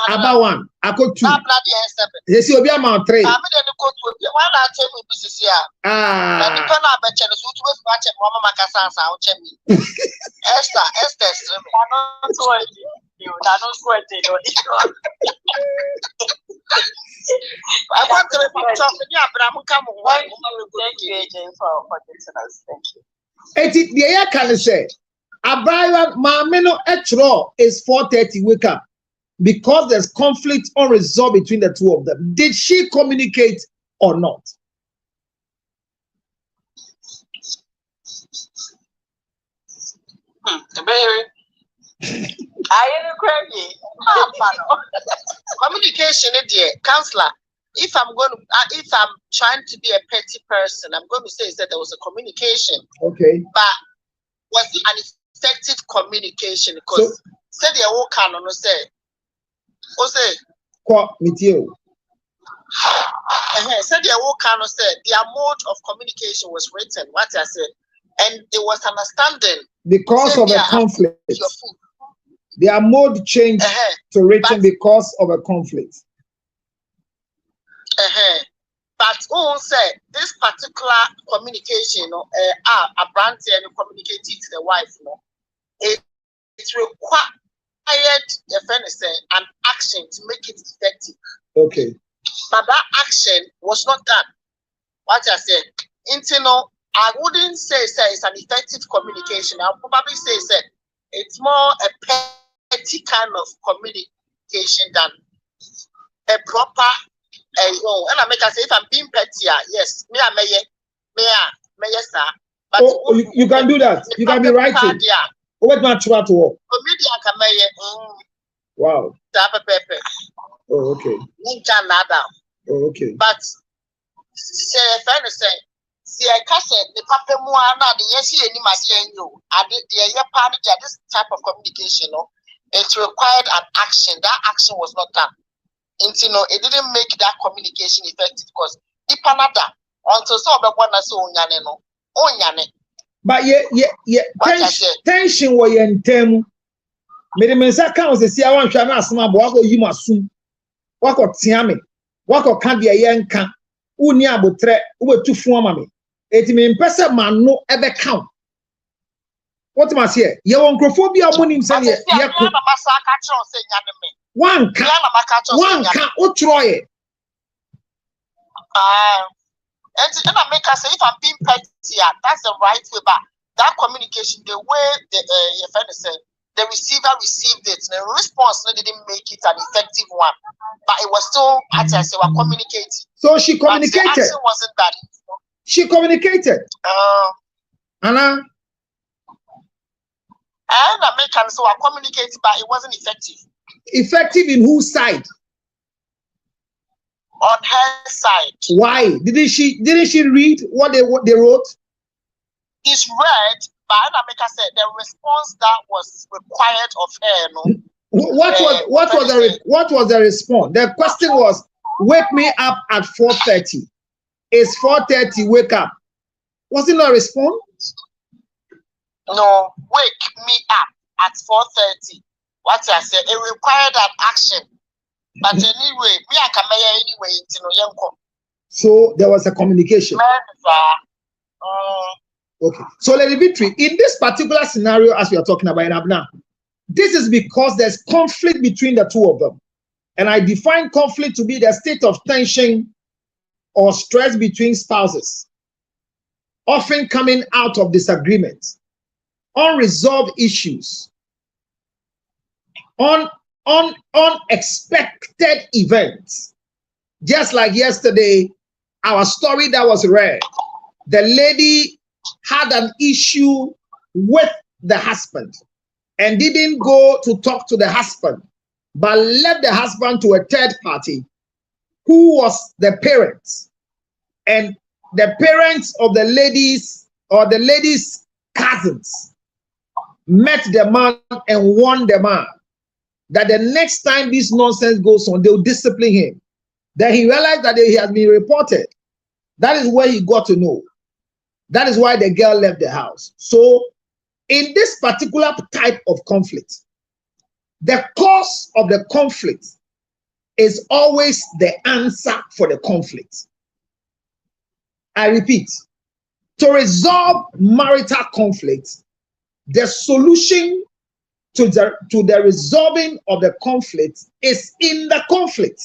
About one, I got 2. Yes, you'll be amount 3. I want to repeat something. Thank you, AJ, for getting us. Thank you. The air can say, Abraham Mameno Etro is 4:30 wake up because there's conflict unresolved between the two of them. Did she communicate or not? Communication, dear counselor. If I'm trying to be a petty person, I'm going to say that there was a communication. Okay. But was it an effective communication? Because said the whole canon say, what with you? Said the whole canon said their mode of communication was written. What I said, and it was understanding because of a conflict. Their mode changed to written because of a conflict. But who said this particular communication, a brand and communicated to the wife, it required the friend say an action to make it effective. Okay. But that action was not done. What I said, I wouldn't say it's an effective communication. I'll probably say it's more a petty kind of communication than a proper and I make us say if I'm being petty, yes, me sir. But you can do that. You can be writing. What much about work? Wow. Oh, okay. Oh, okay. But say friend say see I can say the papa mu na the yes any machine you the part of this type of communication, it required an action. That action was not done. And it didn't make that communication effective because the Canada until so but tension was in term. Medimensa counts the see I want to asma boago you must soon. Wako tiame, wako candia yanka, unia botre, ube tu formami. It mean person man no ever count. What must hear? You want crophobia monim say one can try it. And I make us say if I'm being petty, that's the right way back. That communication, the way your friend said, the receiver received it. The response didn't make it an effective one, but it was still, as I say, we're communicating. So she communicated. But the action wasn't that. She communicated. Anna. And I make us so I communicated, but it wasn't effective. Effective in whose side? On her side. Why? Didn't she read what they wrote? It's read, but Anamika said the response that was required of her. No. What was the response? The question was, wake me up at 4:30. Is 4:30 wake up? Was it not a response? No, wake me up at 4:30. What I said, it required an action. But anyway, me I can anyway, so there was a communication. Okay. So Lady Victory, in this particular scenario, as we are talking about in Abna, this is because there's conflict between the two of them. And I define conflict to be the state of tension or stress between spouses, often coming out of disagreement, unresolved issues, unexpected events. Just like yesterday, our story that was read, the lady had an issue with the husband and didn't go to talk to the husband, but left the husband to a third party who was the parents. And the parents of the ladies or the lady's cousins met the man and warned the man that the next time this nonsense goes on, they'll discipline him. Then he realized that he has been reported. That is where he got to know. That is why the girl left the house. So in this particular type of conflict, the cause of the conflict is always the answer for the conflict. I repeat, to resolve marital conflict, the solution to the resolving of the conflict is in the conflict.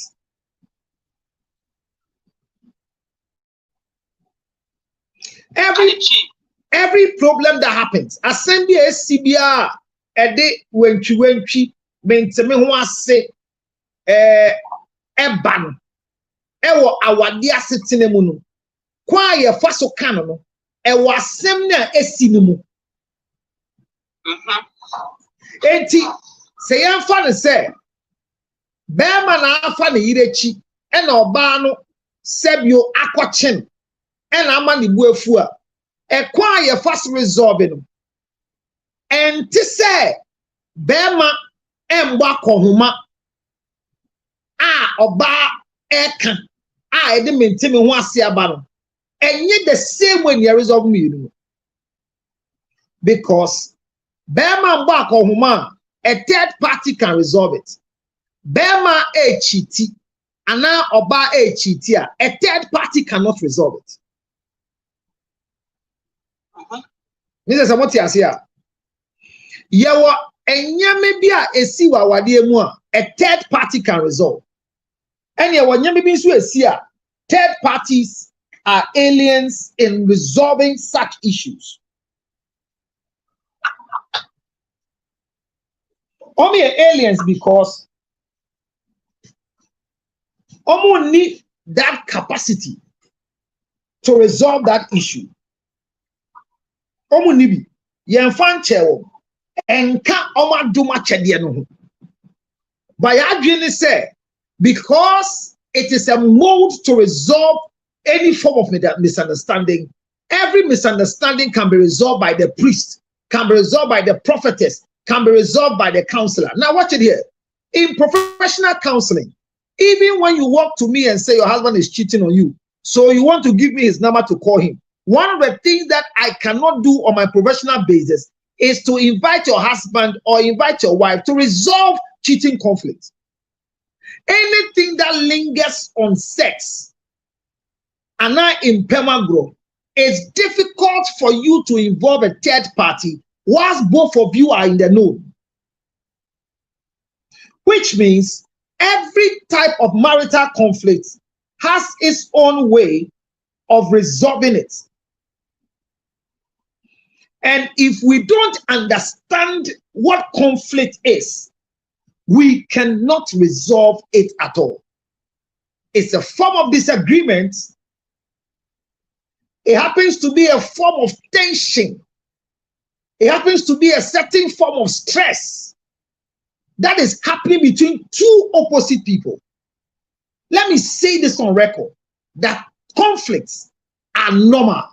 Every problem that happens, assembly SCBR, a day when you mentally want to say, ban, our dear sitting quiet for so canon, was seminar esinimu. Enti say I'm funny say, Bearman are funny yirechi, and Obano, Sebio Aquachin. And amani buefua e kwa fast resolving and to say bema emba kohuma oba eka e de mentimi ho ase aba no enye the same way you resolve me because bema mba kohuma a third party can resolve it. Bema e chiti ana oba e chiti a third party cannot resolve it. Mr. Samoti Asia. Yawa enyame bia esi wa wade mu a third party can resolve. And yawa nyame bi so esi a third parties are aliens in resolving such issues. Only aliens because Omo need that capacity to resolve that issue. Omo nibi yemfa nchewo enka omo aduma chede no ho. By adwene say because it is a mode to resolve any form of misunderstanding. Every misunderstanding can be resolved by the priest, can be resolved by the prophetess, can be resolved by the counselor. Now watch it here. In professional counseling, even when you walk to me and say your husband is cheating on you, so you want to give me his number to call him, one of the things that I cannot do on my professional basis is to invite your husband or invite your wife to resolve cheating conflicts. Anything that lingers on sex and not in permagro, it's difficult for you to involve a third party whilst both of you are in the know. Which means every type of marital conflict has its own way of resolving it. And if we don't understand what conflict is, we cannot resolve it at all. It's a form of disagreement. It happens to be a form of tension. It happens to be a certain form of stress that is happening between two opposite people. Let me say this on record, that conflicts are normal.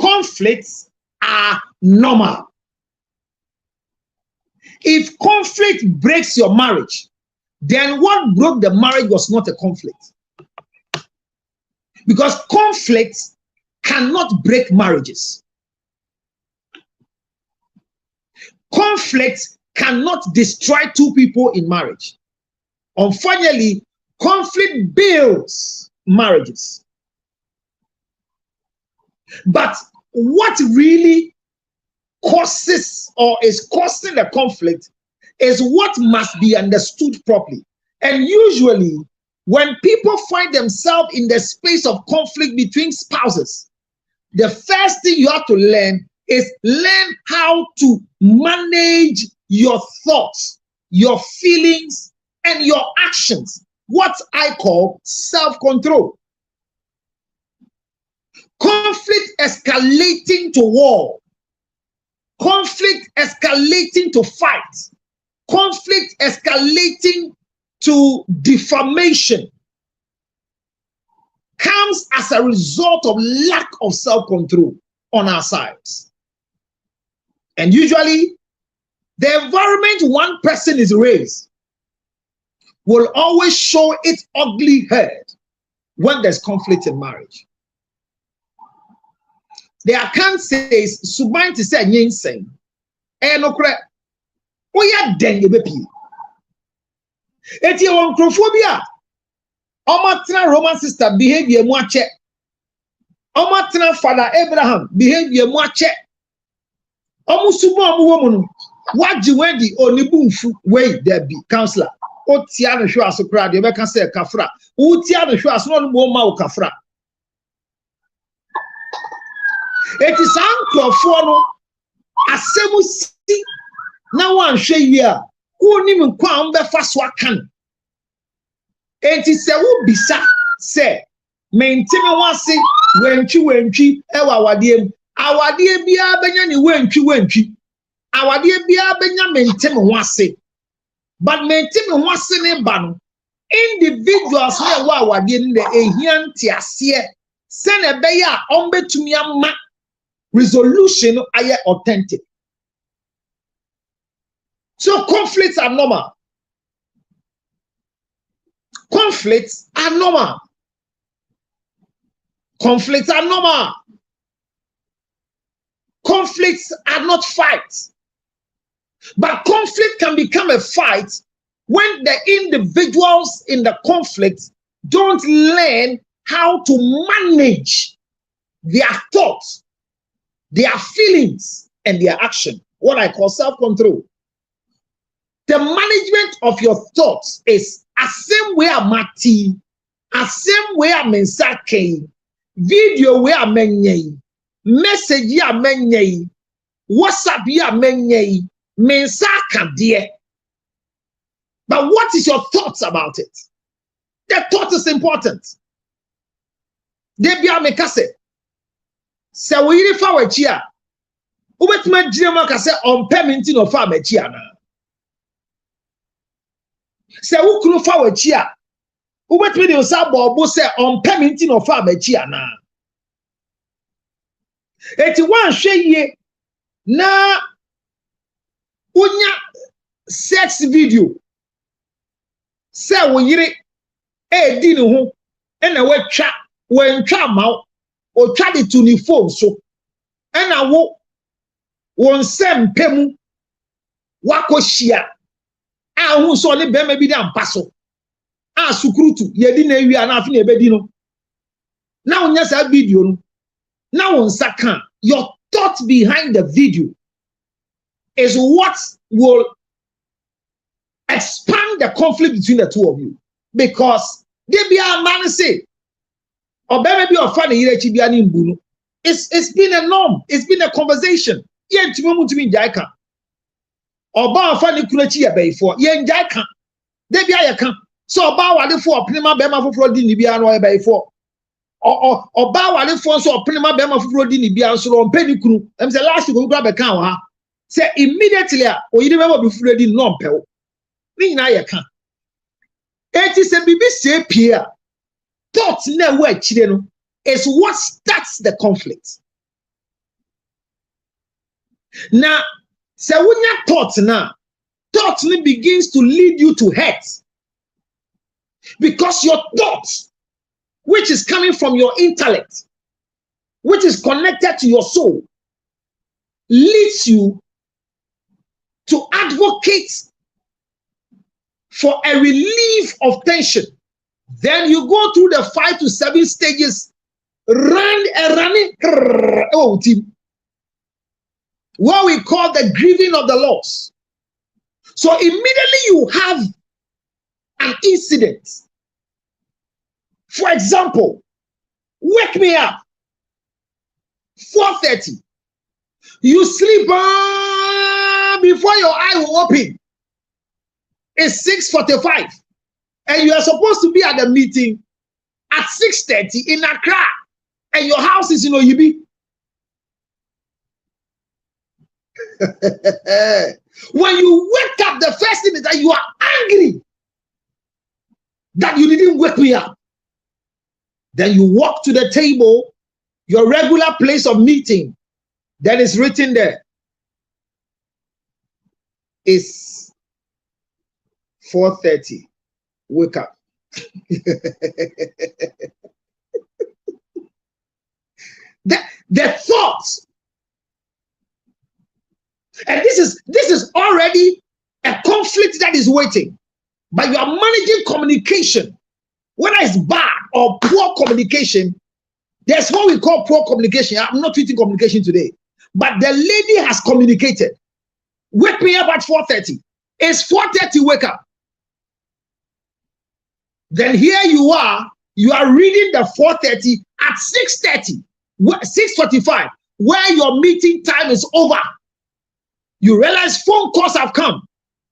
Conflicts are normal. If conflict breaks your marriage, then what broke the marriage was not a conflict. Because conflicts cannot break marriages. Conflicts cannot destroy two people in marriage. Unfortunately, conflict builds marriages. But what really causes or is causing the conflict is what must be understood properly. And usually, when people find themselves in the space of conflict between spouses, the first thing you have to learn is learn how to manage your thoughts, your feelings, and your actions. What I call self-control. Conflict escalating to war. Conflict escalating to fight. Conflict escalating to defamation comes as a result of lack of self-control on our sides. And usually, the environment one person is raised will always show its ugly head when there's conflict in marriage. The account says, Suban to say, Yin saying, no correct. We are dengue baby. Eti on crophobia. Omatna Roman sister behavior more check. Omatna father Abraham behavior more check. Omusubo woman. What you wendi onibunfu way there be counselor. O tia no hwa so kra de be kan say kafra. O tia no hwa so no mo ma o kafra. Eti san krofo no asemu si na wan hwe yi a woni me kwa am be fa so akan. Eti se wo bisa se mentime wase wantwi e wa awade bia benya ni wantwi awade bia benya mentime wase. But mentime wase ne ba no individuals na wa awade ne ehia ntiase se na be ya ombetumi ama resolution aye authentic. So conflicts are normal. Conflicts are normal. Conflicts are normal. Conflicts are not fights. But conflict can become a fight when the individuals in the conflict don't learn how to manage their thoughts, their feelings, and their action. What I call self-control. The management of your thoughts is a same way a mati, a same way a mensake, video way a menye, message ya menye, WhatsApp ya menye, mensaka dear. But what is your thoughts about it? The thought is important. They be a mekase. Se we yiri fa wachi a, ubetuma gire ma ka se on permanent no fa wachi ana. Se wo kunu fa wachi a, ubetuma de osa bobo se on permanent no fa wachi ana. Eti wan hwe ye na unya sex video se wo yiri di ne ho na wantwa ma o twa de to ni phone so na wo won sempemu wakohia a hu so ne be ma bi da mpa so a sukurutu ye di na wi a na afi na ebedi no na unya sa video no na won saka. Your thought behind the video is what will expand the conflict between the two of you, because they be a man say or maybe or funny it's been a norm, it's been a conversation. Yen to me jaika or ba funny kunachi ya before yen jaika they be a can so ba wale for pnema bema for di ni bia no before or ba wale for so pnema bema for di ni bia so on peni kunu em say last week we grab a can ha say immediately or you remember before di no pel ni na ya can it is a bibi say pia thoughts na we chire no is what starts the conflict. Now, se wunya thoughts now, thoughts begins to lead you to hurt, because your thoughts, which is coming from your intellect, which is connected to your soul, leads you to advocate for a relief of tension. Then you go through the 5 to 7 stages, running, what we call the grieving of the loss. So immediately you have an incident. For example, wake me up 4:30. You sleep before your eye will open. It's 6:45. And you are supposed to be at the meeting at 6:30 in Accra, and your house is in Oyibi. When you wake up, the first thing is that you are angry that you didn't wake me up. Then you walk to the table, your regular place of meeting, that is written there is 4:30. Wake up. the thoughts, and this is already a conflict that is waiting, but you are managing communication, whether it's bad or poor communication. There's what we call poor communication. I'm not treating communication today, but the lady has communicated. Wake me up at 4:30. It's 4:30. Wake up. Then here you are reading the 4:30 at 6:30, 6:45, where your meeting time is over. You realize phone calls have come.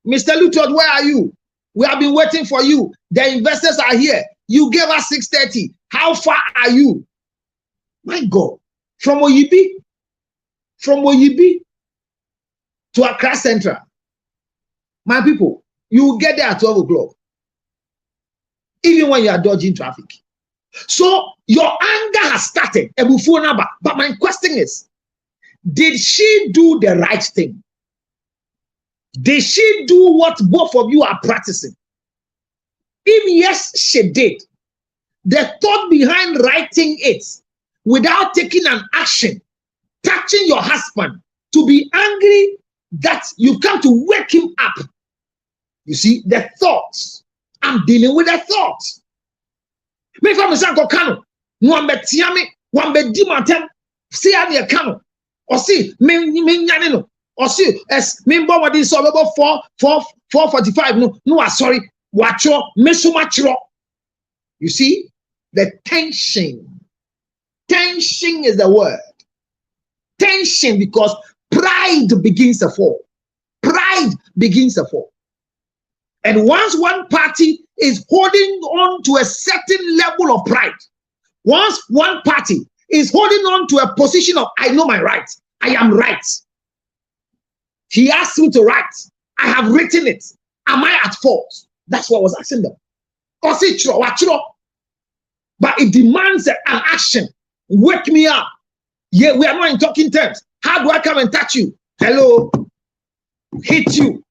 Mr. Lutot, where are you? We have been waiting for you. The investors are here. You gave us 6:30. How far are you? My God, from Oyibi to Accra Central. My people, you will get there at 12 o'clock. Even when you are dodging traffic. So your anger has started. But my question is, did she do the right thing? Did she do what both of you are practicing? If yes, she did. The thought behind writing it without taking an action, touching your husband to be angry that you come to wake him up. You see, the thoughts. I'm dealing with the thoughts. Me from Sanko Kano, Mwambe Tiame, Mwambe Dimantem, see how they Kano, or see, me Yanino, or see, as me Bobadi so about 4:45. No, sorry, Wacho, Mesumachro. You see, the tension. Tension is the word. Tension, because pride begins to fall. Pride begins to fall. And once one party is holding on to a certain level of pride, once one party is holding on to a position of, I know my rights, I am right. He asked me to write. I have written it. Am I at fault? That's what I was asking them. But it demands an action. Wake me up. Yeah, we are not in talking terms. How do I come and touch you? Hello? Hit you.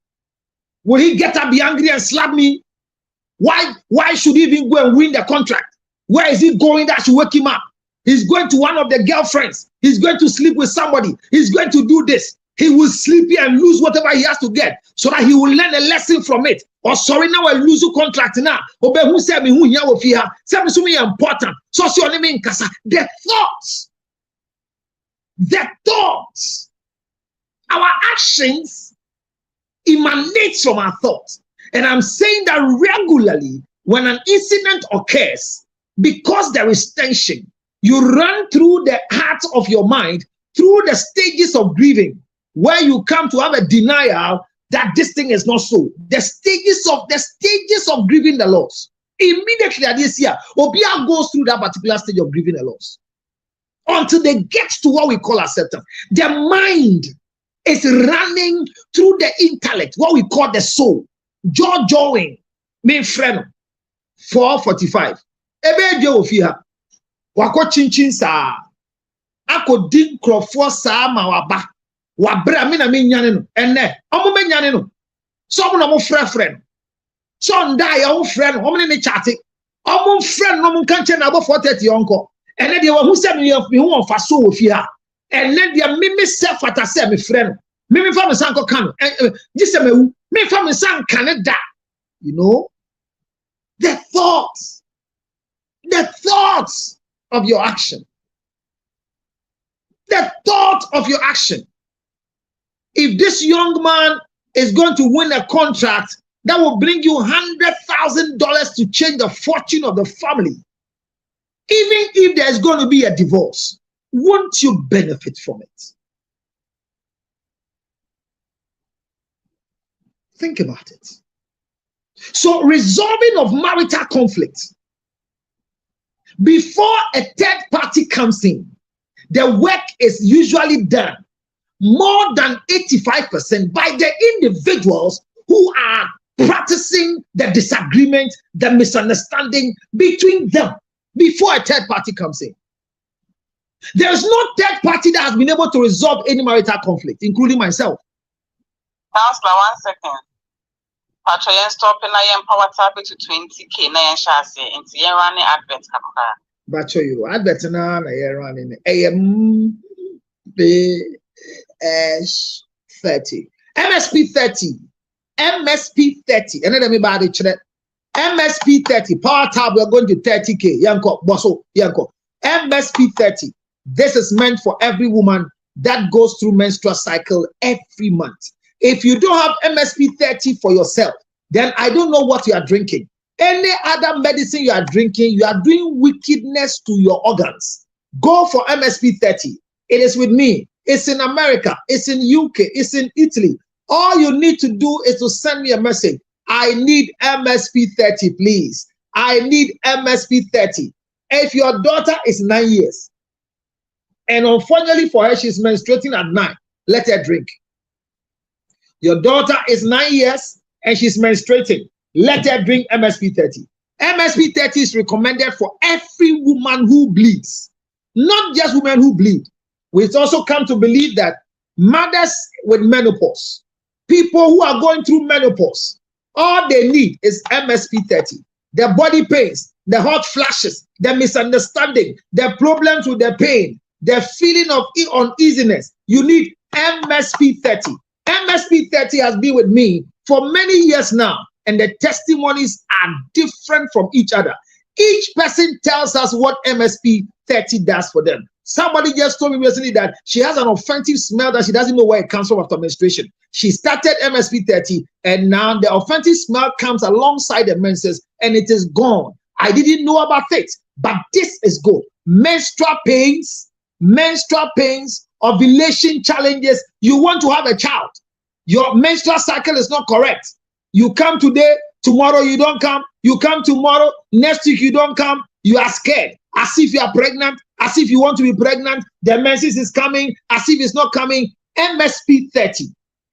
Will he get up, be angry and slap me? Why should he even go and win the contract? Where is he going that should wake him up? He's going to one of the girlfriends. He's going to sleep with somebody. He's going to do this. He will sleep here and lose whatever he has to get so that he will learn a lesson from it. Or sorry, now I lose a contract now. Obe who said me who here with here. Say me important. So see your name in casa. The thoughts, our actions emanate from our thoughts. And I'm saying that regularly when an incident occurs, because there is tension, you run through the heart of your mind, through the stages of grieving, where you come to have a denial that this thing is not so. The stages of grieving the loss. Immediately at this year, Obia goes through that particular stage of grieving the loss until they get to what we call acceptance. The mind is running through the intellect, what we call the soul. Join, main friend, 4:45. Ebe jo ofia. Wako chinchin sa. Ako din krofo sa ma waba. Wabra mi na me nyane no. Enne, omo me nyane no. So omo na mo friend. So ndai omo friend, omo ne chate. Omo friend no mo kanche na abo 4:30 onko. Enne de wo se me hu on fa so ofia. Enne de me self atase me friend. Me fa me sanko kan. Gise me wu. Me fa me san Canada. You know? The thoughts of your action. The thought of your action. If this young man is going to win a contract that will bring you $100,000 to change the fortune of the family, even if there's going to be a divorce, won't you benefit from it? Think about it. So, resolving of marital conflict. Before a third party comes in, the work is usually done more than 85% by the individuals who are practicing the disagreement, the misunderstanding between them before a third party comes in. There is no third party that has been able to resolve any marital conflict, including myself. Counselor, 1 second. Actually, stopping I power tablet to 20K. Na chassis into your running advert. But you advert na running MSP 30. MSP 30. And then everybody MSP 30. Power tab, we're going to 30K. Yanko, bosso, Yanko. MSP 30. This is meant for every woman that goes through menstrual cycle every month. If you don't have MSP 30 for yourself, then I don't know what you are drinking. Any other medicine you are drinking, you are doing wickedness to your organs. Go for MSP 30. It is with me. It's in America. It's in UK. It's in Italy. All you need to do is to send me a message. I need MSP 30, please. I need MSP 30. If your daughter is 9 years, and unfortunately for her, she's menstruating at 9, let her drink. Your daughter is 9 years and she's menstruating. Let her drink MSP 30. MSP 30 is recommended for every woman who bleeds, not just women who bleed. We've also come to believe that mothers with menopause, people who are going through menopause, all they need is MSP 30. Their body pains, the hot flashes, the misunderstanding, the problems with the pain, the feeling of uneasiness. You need MSP 30. MSP 30 has been with me for many years now, and the testimonies are different from each other. Each person tells us what MSP 30 does for them. Somebody just told me recently that she has an offensive smell that she doesn't know where it comes from after menstruation. She started MSP 30, and now the offensive smell comes alongside the menses, and it is gone. I didn't know about it, but this is good. Menstrual pains, ovulation challenges. You want to have a child. Your menstrual cycle is not correct. You come today, tomorrow you don't come. You come tomorrow, next week you don't come. You are scared, as if you are pregnant, as if you want to be pregnant. The menses is coming, as if it's not coming. MSP 30.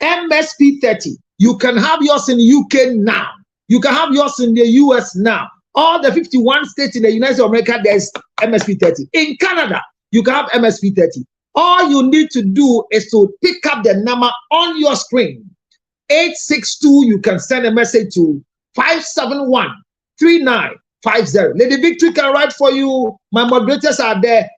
MSP 30. You can have yours in the UK now. You can have yours in the US now. All the 51 states in the United States of America, there's MSP 30. In Canada, you can have MSP 30. All you need to do is to pick up the number on your screen. 862, you can send a message to 571-3950. Lady Victory can write for you. My moderators are there.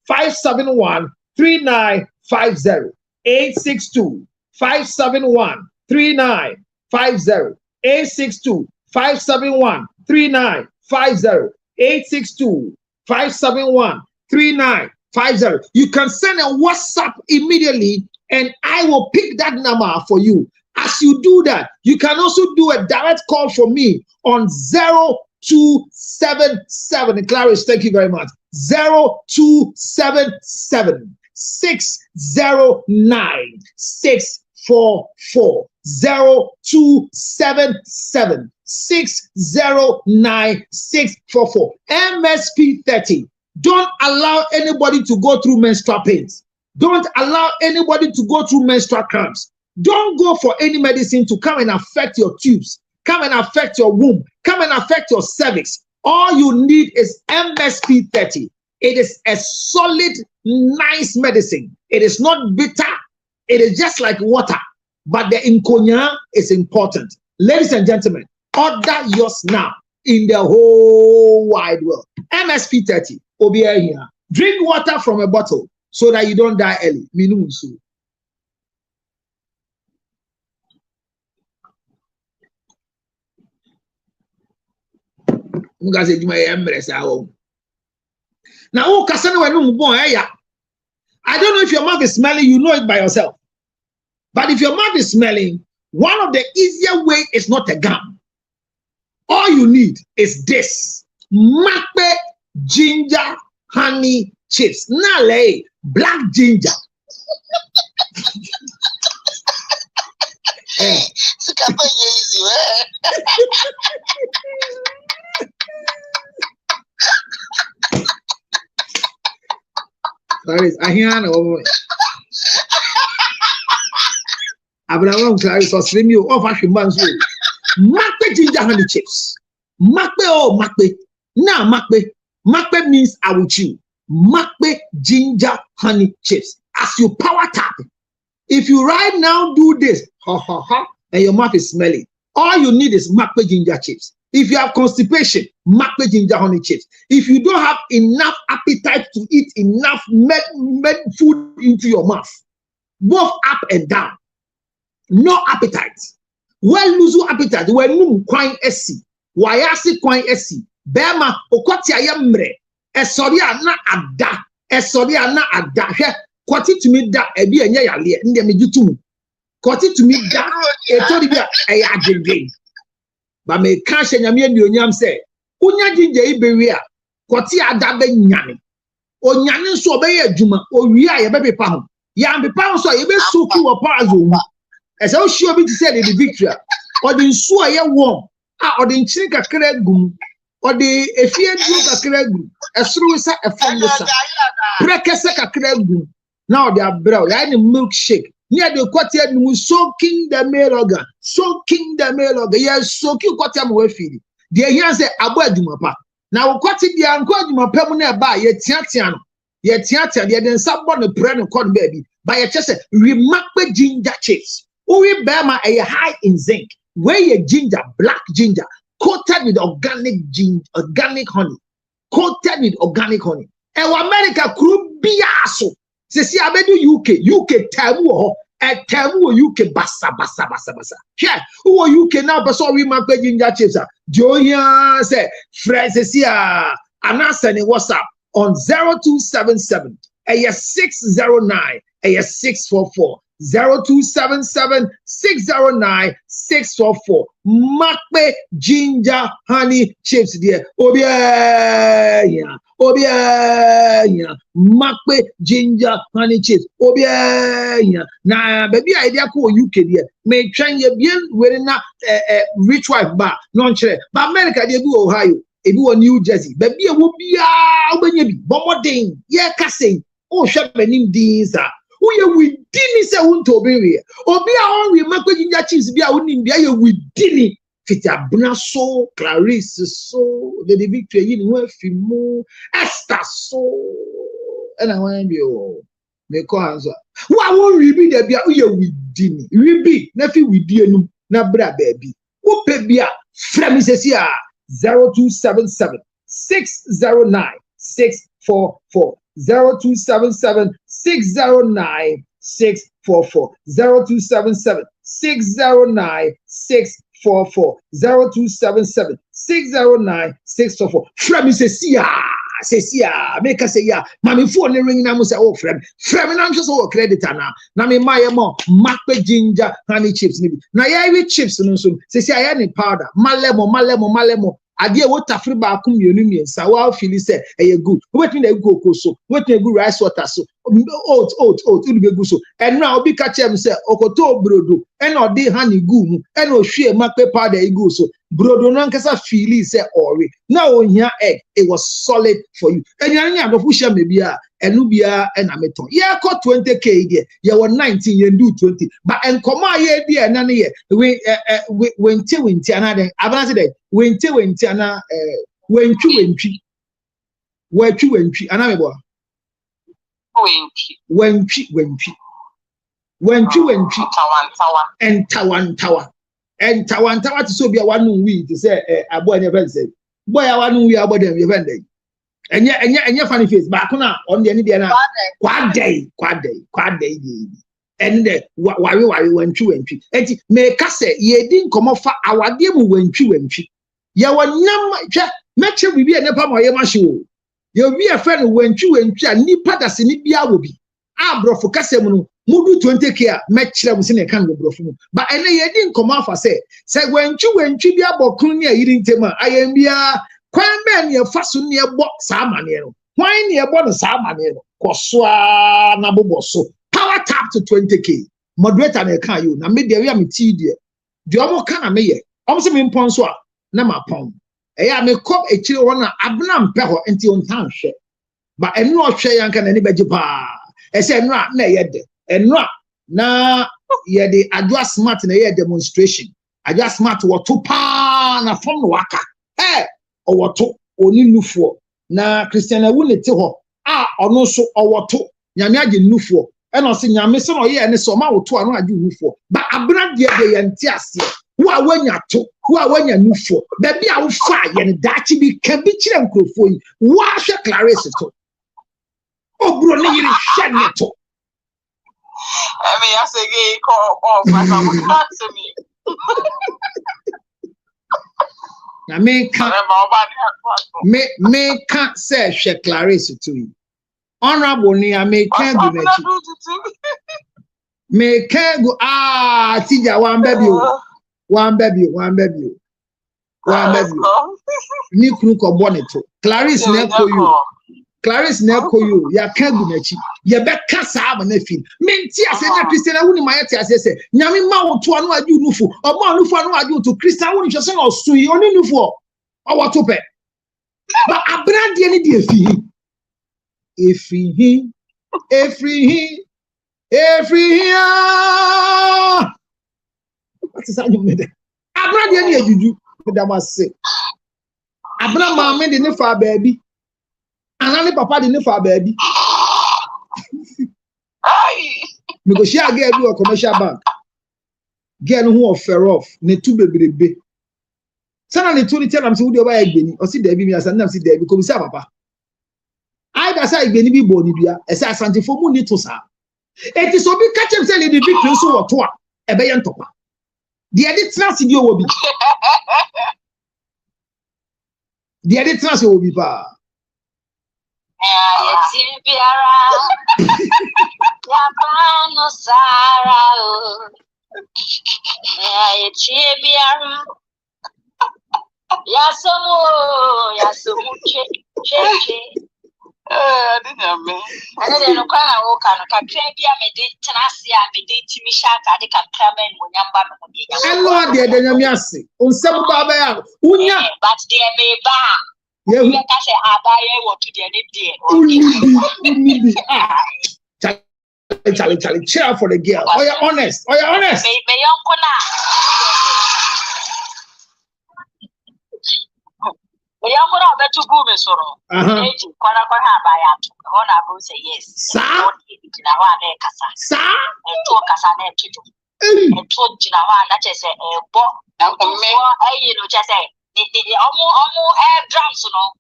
862-571-3950. 862-571-3950. 862-571-3950. 862-571-3950. You can send a WhatsApp immediately and I will pick that number for you. As you do that, you can also do a direct call for me on 0277. Clarice, thank you very much. 0277 609 644. 0277 609 644. MSP 30. Don't allow anybody to go through menstrual pains. Don't allow anybody to go through menstrual cramps. Don't go for any medicine to come and affect your tubes, come and affect your womb, come and affect your cervix. All you need is MSP 30. It is a solid, nice medicine. It is not bitter. It is just like water. But the inkonya is important. Ladies and gentlemen, order yours now in the whole wide world. MSP 30. Obia here. Drink water from a bottle so that you don't die early. Minumusu. Now, I don't know if your mouth is smelling, you know it by yourself. But if your mouth is smelling, one of the easier way is not a gum. All you need is this. Mape ginger honey chips. Nale black ginger. Clarice, I hear no. Abraham Clarice was slim you off a human soul. Mape ginger honey chips. Mape oh mape. Now mape. Mape means I will chew. Mape ginger honey chips. As you power tap, if you right now do this, ha ha ha, and your mouth is smelly, all you need is mape ginger chips. If you have constipation, mape ginger honey chips. If you don't have enough appetite to eat enough med food into your mouth, both up and down, no appetite. Well, lose appetite. Well, no quine esi. Wayasi quine esi. Bema okoti ayamre. Esoria na ada. Esoria na ada. He kwati to me da ebi enye yale. Ndi me jutu. Kwati to me da etori bia eya adwendwen. Ba me ka hye nyame anuonyam se unya ginger ibewi a kwati ada be nyane. Onyane nso obeye adwuma owi a ye bebepa ho. Ya bepa ho so ye be soki wo parazo mu. Ese o hye obi ti say the victory. Odi nso a ye warm. Or the nchiri kakra gum. Or the efie du kakra gum. Esuru sa efom sa. Prekese kakra gum. Now they are brown. They are in milkshake. Near the quartier, soaking the male organ. Soaking the male organ. Yes, soaking quartier we feed. The here say abadumapa. Now quartier the uncle dumapa mune ba ye tiatiano. Ye tiatia the then someone the brand corn baby. By a chest remarkable ginger chips. Uwe bema a high in zinc. Where your ginger, black ginger, coated with organic honey. Coated with organic honey. And America could be aso. See, I bet you UK tamu UK basa. Yeah, who are UK now? But sorry, my ginger chips. Joya say, friends, see, Anasa WhatsApp on 0277 609 644. 0277 609 644. Mape ginger honey chips dear. Obia obianya makpe ginger honey chips obianya na baby idea ko UK there me twan ye bien we na rich wife ba no chere ba America dey bi Ohio ebi wɔ New Jersey baby e wo bia obenya bi bomodin ye kase o hwɛ benim din sa wo ye within se wo nto obi a on we makpe ginger chips bia wo nim bia ye within Fiti abuna so, Clarice so, the Victory you know fimu, Esther so, and I want you me call answer. Why won't we be there? We are with Dini. We be nothing with you, na bra baby. Who pay be a frame is here 0277 609 644 0277 609 644 0277 609 644 0277 609 644. Frame says, yeah, make us say, yeah, mammy phone ring now. Say, oh, frame, I'm just all creditor now. Now, me, my more, macbe ginger, honey chips, maybe. Now, yeah, with chips, no, so say, I had powder, malemo. Adia what afri ba kum yonumi sa wa feel say e good wetin dey go so wetin go rice water so oat you be go so and now obi catch am say okoto brodo and odi honey gu mu and o hwe makpe powder e go so brodo no nkasa feel say ori now ohia egg it was solid for you and yan ya do share me bia enu bia and ameton ye ko 20k there ye won 19 ye do 20 but enkoma ye bia na ne ye we wenti anade abanase dey wenti ana wentwi ana mebo wentwi tawantawa to so bia wanu wi to say abo anya fen say boy wanu wi abo dem ye fen dey enye funny face ba kuna on de ni de na kwadai dey and wari wentwi enti me ka say ye di nkomo fa awade mu wentwi ya wanyam hwe meche bibi enepa mo ye mahye o ye bi e fe no wentwi a nipa da se ni bia wo bi abrofo kasem no mudu 20k a mechire mu se ne kan brofo mu ba ene ye di nkomo afa se wentwi bia bokun ne ayiri ntema ayem bia kwan be ne fa so ne ebo saa mane no kwan ne ebo no saa mane no kosoa na boboso power tap to 20k moderator na kan you na me de we am ti de omo kan na me ye omo se me mpon so a na ma pon eya me kop echire wona abna mpe ho enti on tan hwe ba enu ohwe yanka na ni beji pa ese enu a na ye de enu a na ye de adwa smart na ye demonstration adwa smart wo to pa na fom no waka owoto oni nufuo na Christian awu ne te ho a ono so owoto nyame age nufuo e no se nyame se no ye ne so ma woto anu age nufuo ba abna de ye nti ase wo a wanya to wo a wanya nufuo ba bi a wo fa ye ne dachi bi ka bi kire nkrofo yi wo a hwe Clarice to obro ne yiri hwe ne to I say gay call off to me. Na me can't say she Clarice to you. Honorable ni I me can't go me can't go tija one baby ni kunu ko bonito Clarice na ko you ya can't go mechi ya be kasa am na fi menti ase na Christian woni ma yete ase se nyame ma wo to anu aju nufu omo nufu anu aju to Christian woni hwese na osu yi oni nufu o wo to pe ba abrande ni de efi what is that you made abrande ni ajuju da ma se abra ma me de ne fa baby anani papa de ne fa baby me go share girl do a commercial bank girl who offer off ne tu bebrebe sana ne tu ni tell am say we dey buy egbeni o si debi mi asan na si debi ko bi sa papa ai da sa egbeni bi bo ni bia e say asantifo mu ni to sa eti so bi catch him say le big prince wo to a e be ye ntopa de edi trans di owo bi de edi trans owo bi pa ya timbiara ya pano sara o ya timbiara ya somu che I don't know kind of work and can be a medit tenacia, medit Timishaka, the Cacaman, I know the Danyamiasi, on some Baba, Unya, but dear may bar. You can say, I buy what to the dear. Charlie, cheer for the girl. Oh, you're honest. Oh, you're honest. May uncle now. We are going to bet to go, Miss Soro. Say yes. Sir, sir, and talk as an empty. And told Jinawa, not just a book, and you know, just say, the almost air drums, you know.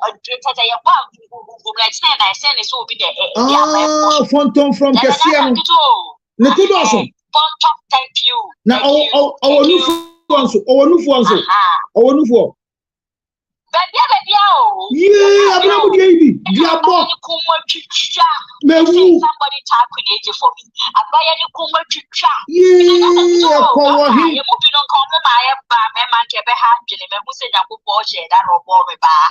I send it will be the Fonton from Cassian. Nicodoso. Fonton, thank you. Now, our new ones, our new ones, our new one. Yeah, I'm not baby. Somebody tapping it for me. I buy any kuma to try. Yeah, for him. You moving on, come on, my man can be happy. And who said I would watch it? I don't worry about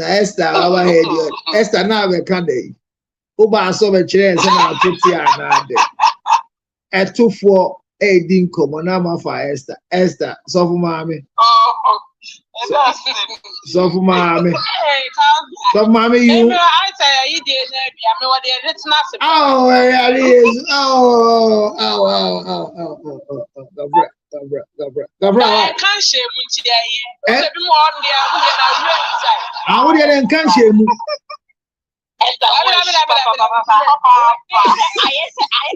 Esther, our head, Esther, now we can't. Uba so much chance and I'll put you on at 2 4 8 dinkum on Nama for Esther. Esther, so for mommy. So for mommy. So mommy, you. I say you did. I mean, what it's not. Oh, it is. Oh. I can't shame you today. I would get can't shame. I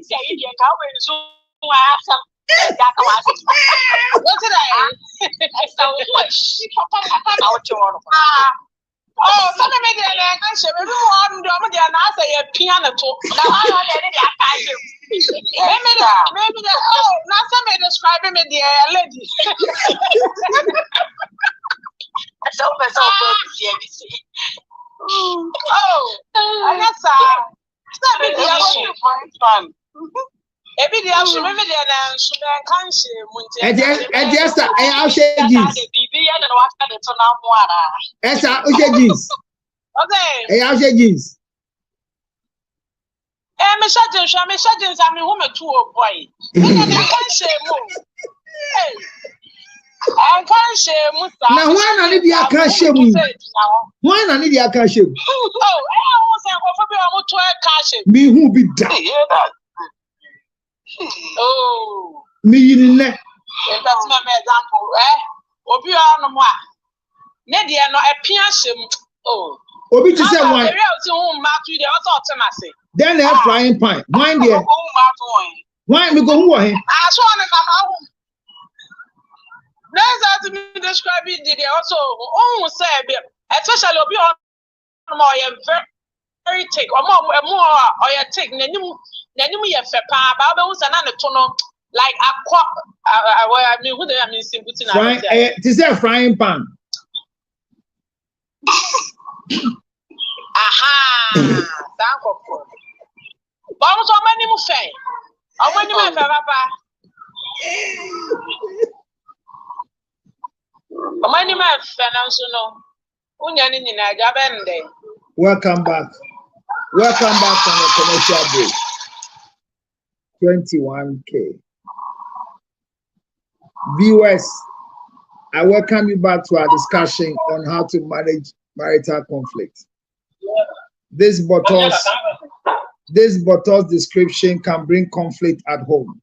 say you can what did I saw oh, somebody made an answer. Everyone, the answer a piano talk. Now I maybe oh, now somebody describing me the lady. So oh, and that's fun. Every day, I remember that I can't just I share jeans. Jeans. Okay. I share jeans. I'm a shadens. I'm a woman to a boy. I can't share more. I can't share more. Now, why not if you can't share me? Why not if you can't share me? Oh, I was to a cash. Me who be that? Oh, me in there. That's my example, Obi no more. Nedia no a pianshim. Oh, Obi to say one. Then they frying pan. Wine there. Wine me go who him? I saw on my Let's have to describe it. They also say, especially Obi on more very take or more or your take. Then you have a papa, was another tunnel like I mean, who I mean, it is a frying pan. Aha, thank you. But I'm so many more fair. I want you, my papa. Many man, financial. Welcome back. Welcome back from the commercial break. 21K. Viewers, I welcome you back to our discussion on how to manage marital conflict. This bottle's description can bring conflict at home.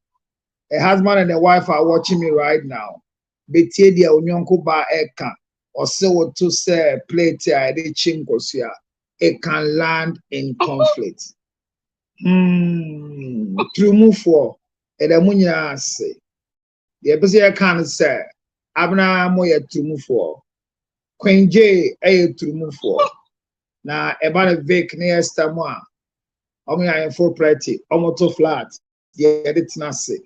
A husband and a wife are watching me right now. Betie dia onyonko ba eka or so to say plate I did chinkosia. It can land in conflict. Through move for Edamunya say the episode can say Abna Moya to move for Queen J a to move for now about a Vic near Stamwa. Only I am for pretty, almost flat. Yeah, it's not say.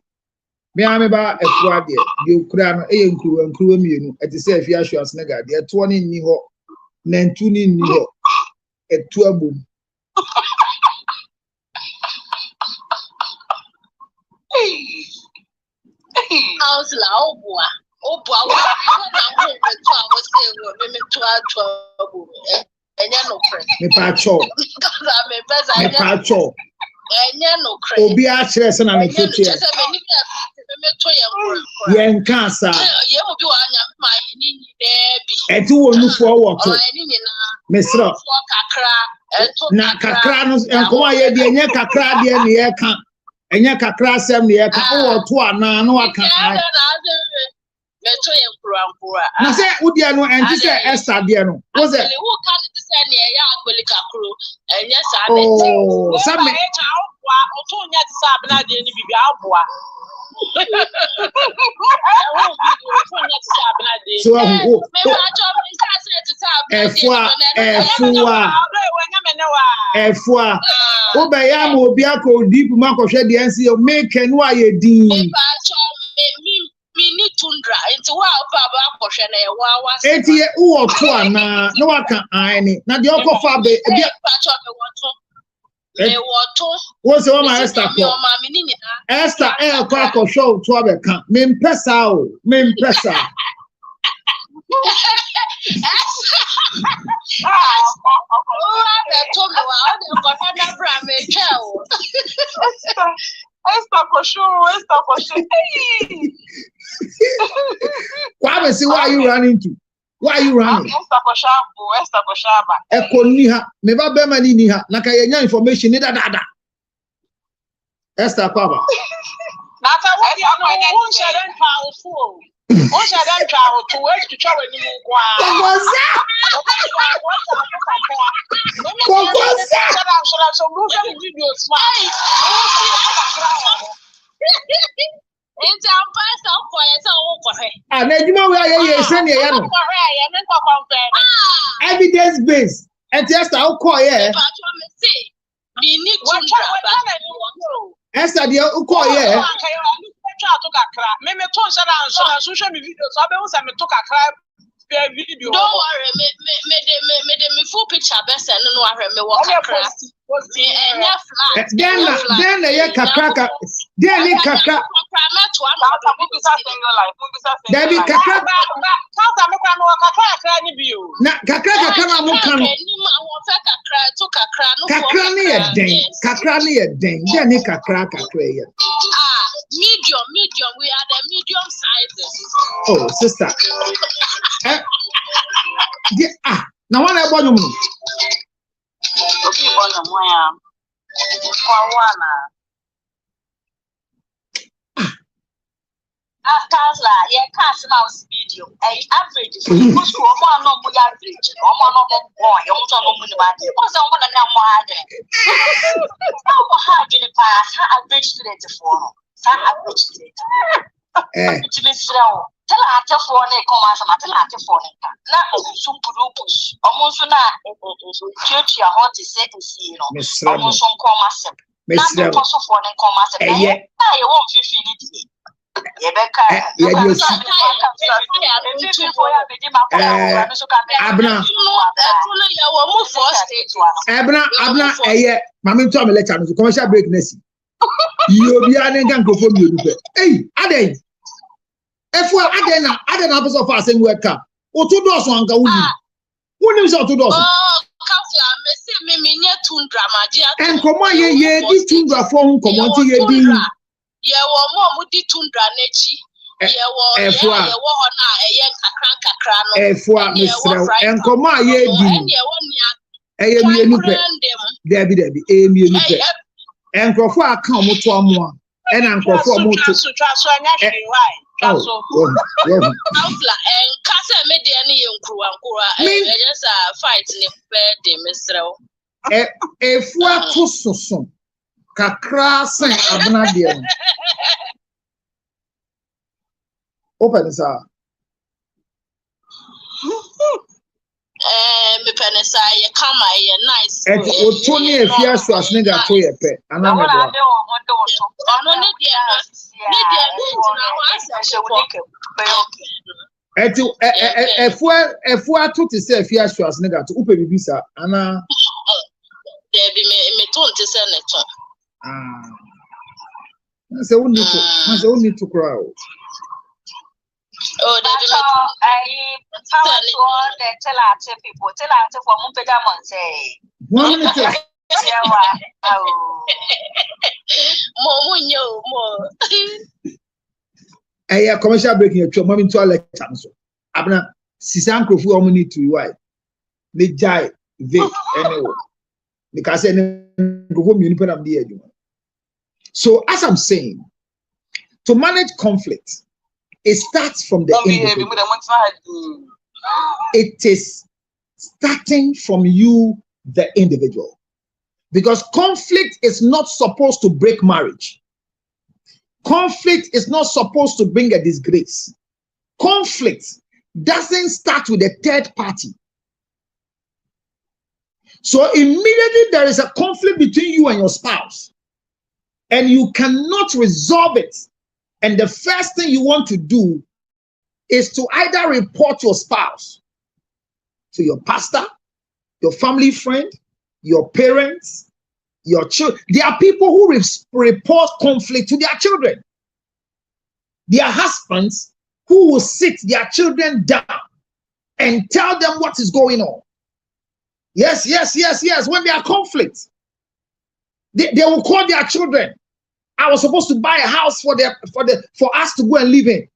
Me am about a quad you crown a crew and crew immune at the safe Yashua's nega, they are 20 Niho, Nantuni Niho. etu abom. How's la obua? Obua wa na ho betu a wo say wo me to ato enya no pre. Me pa cho. Me pesa Me pa cho. Enya no pre. Obi a kire se na me ketie. Pesa me ni me to ye nkura. Ye nka sa. Ye mo bi wa anya ma ni ni debi. Etu wonu fo wo to. Ni ni na. Mesra. Fo kakra. Eto Na kakra no enko ye de enye kakra de ne ye ka. Enye kakra asem ne ye ka. Wo to ana no aka. Meto ye nkura. Na se udia no enti se Esther de no. Wo se who can say ne ya agbeli kakro. Enye sa oh, some me cha obua, oto nya ti sa abna de ni bibi abua. Efua obaya ma obi akọ deep ma ko hwe de ansi o make no aye din mi ni tundra enti wa opa ba ko hwe na ye wa enti wo to ana na waka ani na de okofa be e pa cho me woto me woto wo se wo ma Esther ko Esther ko akọ to abeka me mpesa o me mpesa Kwame, see why you running to? Why are you running? Ekoniha, me ba be mani ni ha, na ka yenya information ni da. Esther Kwaba. Na ta wo ya no won share dem powerful. O share dem travel to work to travel ni mu kwa. Evidence based. And just how call yeah. Esther, the call yeah. Don't worry, me full picture best and no worry me walk across. Then ya kakaka. Then ya kakaka. David kakaka. Na kakaka na mo kan. Kakra ni e den. Kakra ni e den. Then ya kakra ya. Medium. We are the medium sizes. Oh, sister. Now one I born you. Tesla, yeah, cast mouse medium. Average. Most woman no more average. Woman no more boy. You want to know money about it. What's on one and now more hard? How hard in the past? How average student for? How average student? It's Miss Row. Tell her to phone a commerce, tell her to phone. Now, some purpose. Almost not church your heart is set to see, almost some commerce. Not also for the commerce. I won't feel it. Abna mami to me lecture no commercial break nesi you be an gan go for me hey aden efu aden na person for asem work ka o to do so anka woni so to do so counselor me say me nye tundra magia en komo ye di tundra for komo ti ye di ye wo mo di tundra nechi ye wo ho na eye kakra no efua mesra en komo ye di eye mienu pe Debbie mienu pe en krofo aka omo to omo a na nkrofo omo to counselor en kasa me de ne ye nkruwa just a fight ne pe de mesra efua to soso kakra sen abna de no open sir me penisa ye kama ye nice o to ni efia so asne ga to ye pe ana me do ono ne dia na wa asa Efua to te say Fia Shuas nigga to upe bibisa ana there be me to say neto. I say we need to cry. Oh, they do tell people for Mumpedamon say. 1 minute. More. Commercial breaking a chum into a lecture. Abna, Sisan Krofu only to why they jai vague anyway. Because any go unipen of the edge. So, as I'm saying, to manage conflict, it starts from the individual. It is starting from you, the individual. Because conflict is not supposed to break marriage. Conflict is not supposed to bring a disgrace. Conflict doesn't start with a third party. So immediately there is a conflict between you and your spouse, and you cannot resolve it. And the first thing you want to do is to either report your spouse to your pastor, your family friend, your parents, your children. There are people who report conflict to their children. Their husbands who will sit their children down and tell them what is going on. Yes. When there are conflicts, they will call their children. I was supposed to buy a house for us to go and live in,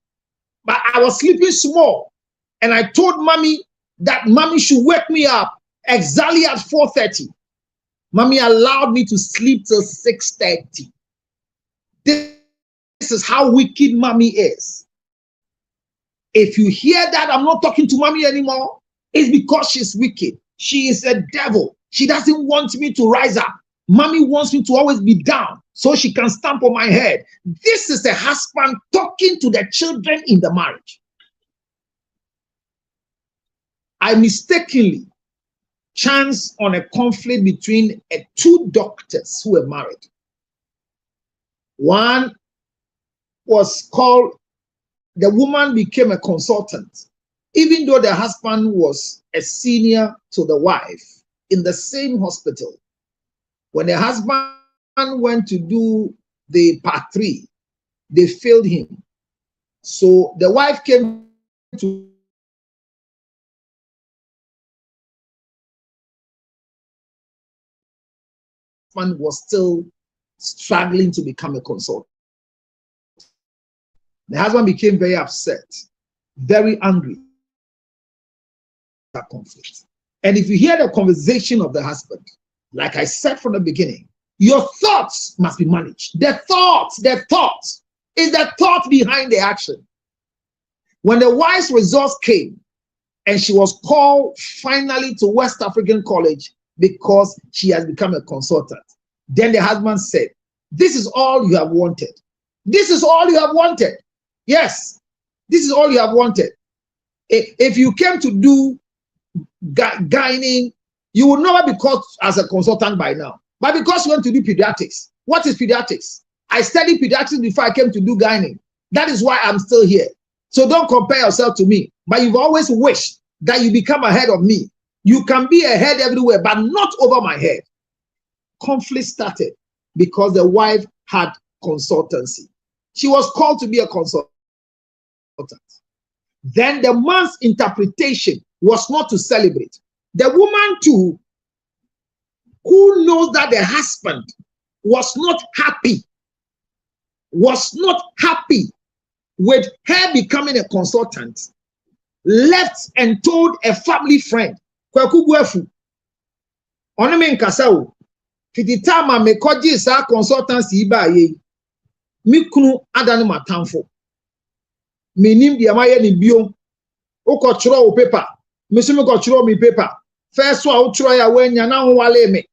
but I was sleeping small, and I told mommy that mommy should wake me up exactly at 4:30. Mommy allowed me to sleep till 6:30. This is how wicked mommy is. If you hear that I'm not talking to mommy anymore, it's because she's wicked. She is a devil. She doesn't want me to rise up. Mommy wants me to always be down so she can stamp on my head. This is a husband talking to the children in the marriage. I mistakenly chanced on a conflict between two doctors who were married. One was called, the woman became a consultant, even though the husband was a senior to the wife in the same hospital. When the husband went to do the part 3, they failed him. So the wife came to was still struggling to become a consultant. The husband became very upset, very angry at that conflict. And if you hear the conversation of the husband, like I said from the beginning, your thoughts must be managed. The thought is the thought behind the action. When the wife's results came and she was called finally to West African College because she has become a consultant, then the husband said, "This is all you have wanted. This is all you have wanted. Yes, this is all you have wanted. If you came to do gynae, you would never be called as a consultant by now. But because you want to do pediatrics, what is pediatrics? I studied pediatrics before I came to do gynae. That is why I'm still here. So don't compare yourself to me. But you've always wished that you become ahead of me. You can be ahead everywhere, but not over my head." Conflict started because the wife had consultancy. She was called to be a consultant. Then the man's interpretation was not to celebrate. The woman too, who knows that the husband was not happy with her becoming a consultant, left and told a family friend, "Kwaku Buefu, onime nkasa fititama me koji sa consultancy ba ye, mi kunu adane matamfo. Menim dia maye ni bio, uko churo o paper, mesumi ko churo mi paper. First one o churo ya wenya na ho wale me.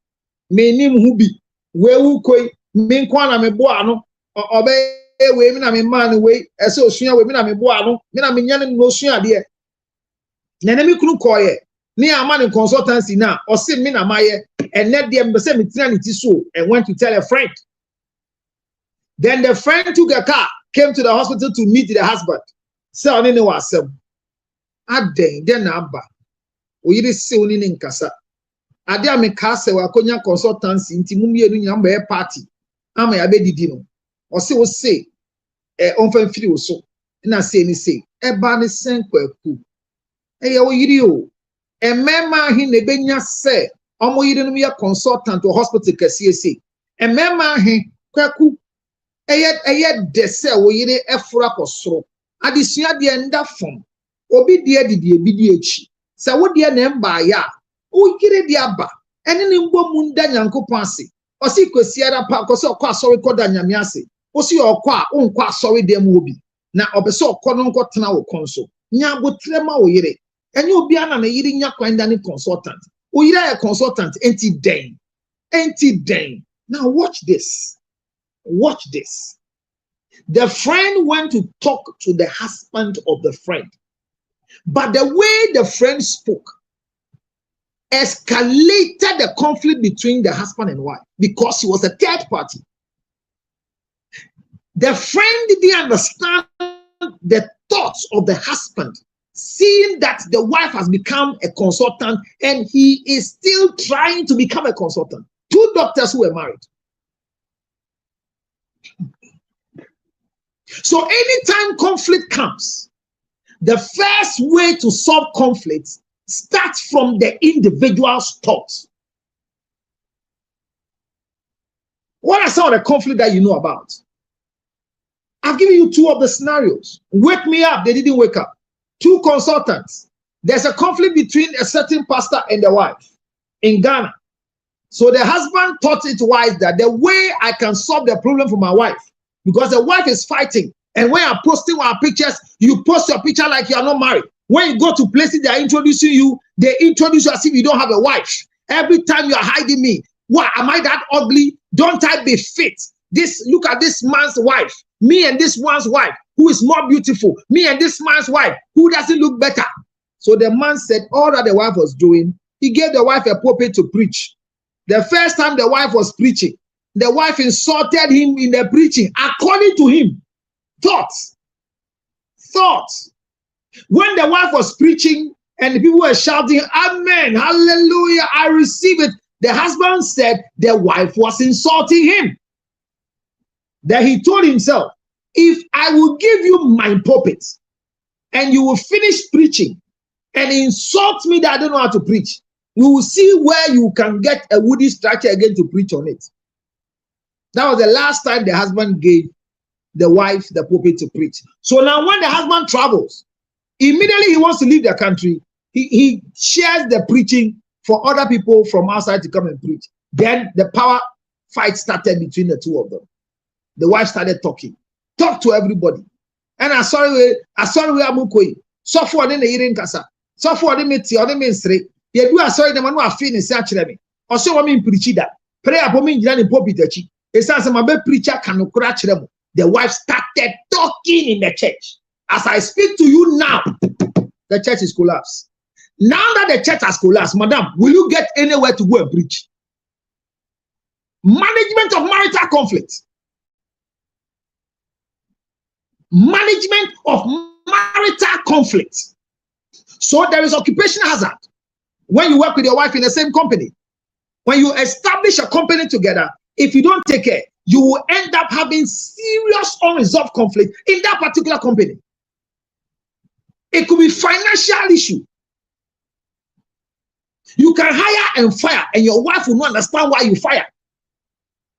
Menim hubi, we wu koi, me nkwa na me bo ano, obe we mi na me man we, ese osua we mi na me bo ano, mi na me nya no osua de. Nene mi kunu koye, ni ama ni consultancy na, o se mi na maye, and let them say me tina ni ti so, and went to tell a friend. Then the friend took a car, came to the hospital to meet the husband. Say on any wasem. Aden, then Abba. We did say only in Casa. Adia me Casa, Wakonia consultancy, Intimumi, number party. I'm a baby dino. Or say, on free so. And I say, Ebani Senkwe ku. Yiri. A member he nebenya say, Omo yiri me a consultant or hospital KCSA. A member he kwaku. Eyed de se wo yiri efura kosoro. Adisua de enda fom. Obi de bidi echi. Se wo de na mba ya. O yiri de aba. Ene ne mbo mu nda Nyankopon ase. Osi kwesiara pa koso kwa sorry koda nyame ase. Osi okwa onkwa sorry dem obi. Na obeso okono nko tena wo konso. Nya botrema wo yiri. Enye obi ana na yiri nya kwanda ni consultant. O yiri a consultant enti den. Enti den. Now watch this. Watch this. The friend went to talk to the husband of the friend. But the way the friend spoke escalated the conflict between the husband and wife because he was a third party. The friend didn't understand the thoughts of the husband, seeing that the wife has become a consultant and he is still trying to become a consultant. Two doctors who were married. So anytime conflict comes, the first way to solve conflicts starts from the individual's thoughts. What are some of the conflict that you know about? I've given you two of the scenarios. Wake me up, they didn't wake up. Two consultants. There's a conflict between a certain pastor and the wife in Ghana. So the husband thought it wise that the way I can solve the problem for my wife, because the wife is fighting, and when you're posting our pictures, you post your picture like you are not married. When you go to places they are introducing you, they introduce you as if you don't have a wife. Every time you are hiding me, what, am I that ugly? Don't I be fit? Look at this man's wife, me and this one's wife, who is more beautiful, me and this man's wife, who doesn't look better. So the man said all that the wife was doing, he gave the wife a pulpit to preach. The first time the wife was preaching, the wife insulted him in the preaching, according to him. Thoughts. When the wife was preaching and the people were shouting, Amen, hallelujah, I receive it, the husband said the wife was insulting him. Then he told himself, if I will give you my pulpit and you will finish preaching and insult me that I don't know how to preach, we will see where you can get a woody structure again to preach on it. That was the last time the husband gave the wife the pulpit to preach. So now when the husband travels, immediately he wants to leave the country, he shares the preaching for other people from outside to come and preach. Then the power fight started between the two of them. The wife started talk to everybody. And I sorry we amukoi. So for the hearing kasa. So for the meti or the ministry. You do sorry the man who are feeling search me. Or so women preach that. Prayer for me in pulpit. It says my preacher can crash them. The wife started talking in the church. As I speak to you now, the church is collapsed. Now that the church has collapsed, madam, will you get anywhere to go and preach? Management of marital conflict. Management of marital conflict. So there is occupational hazard. When you work with your wife in the same company, when you establish a company together, if you don't take care, you will end up having serious unresolved conflict in that particular company. It could be financial issue. You can hire and fire, and your wife will not understand why you fire.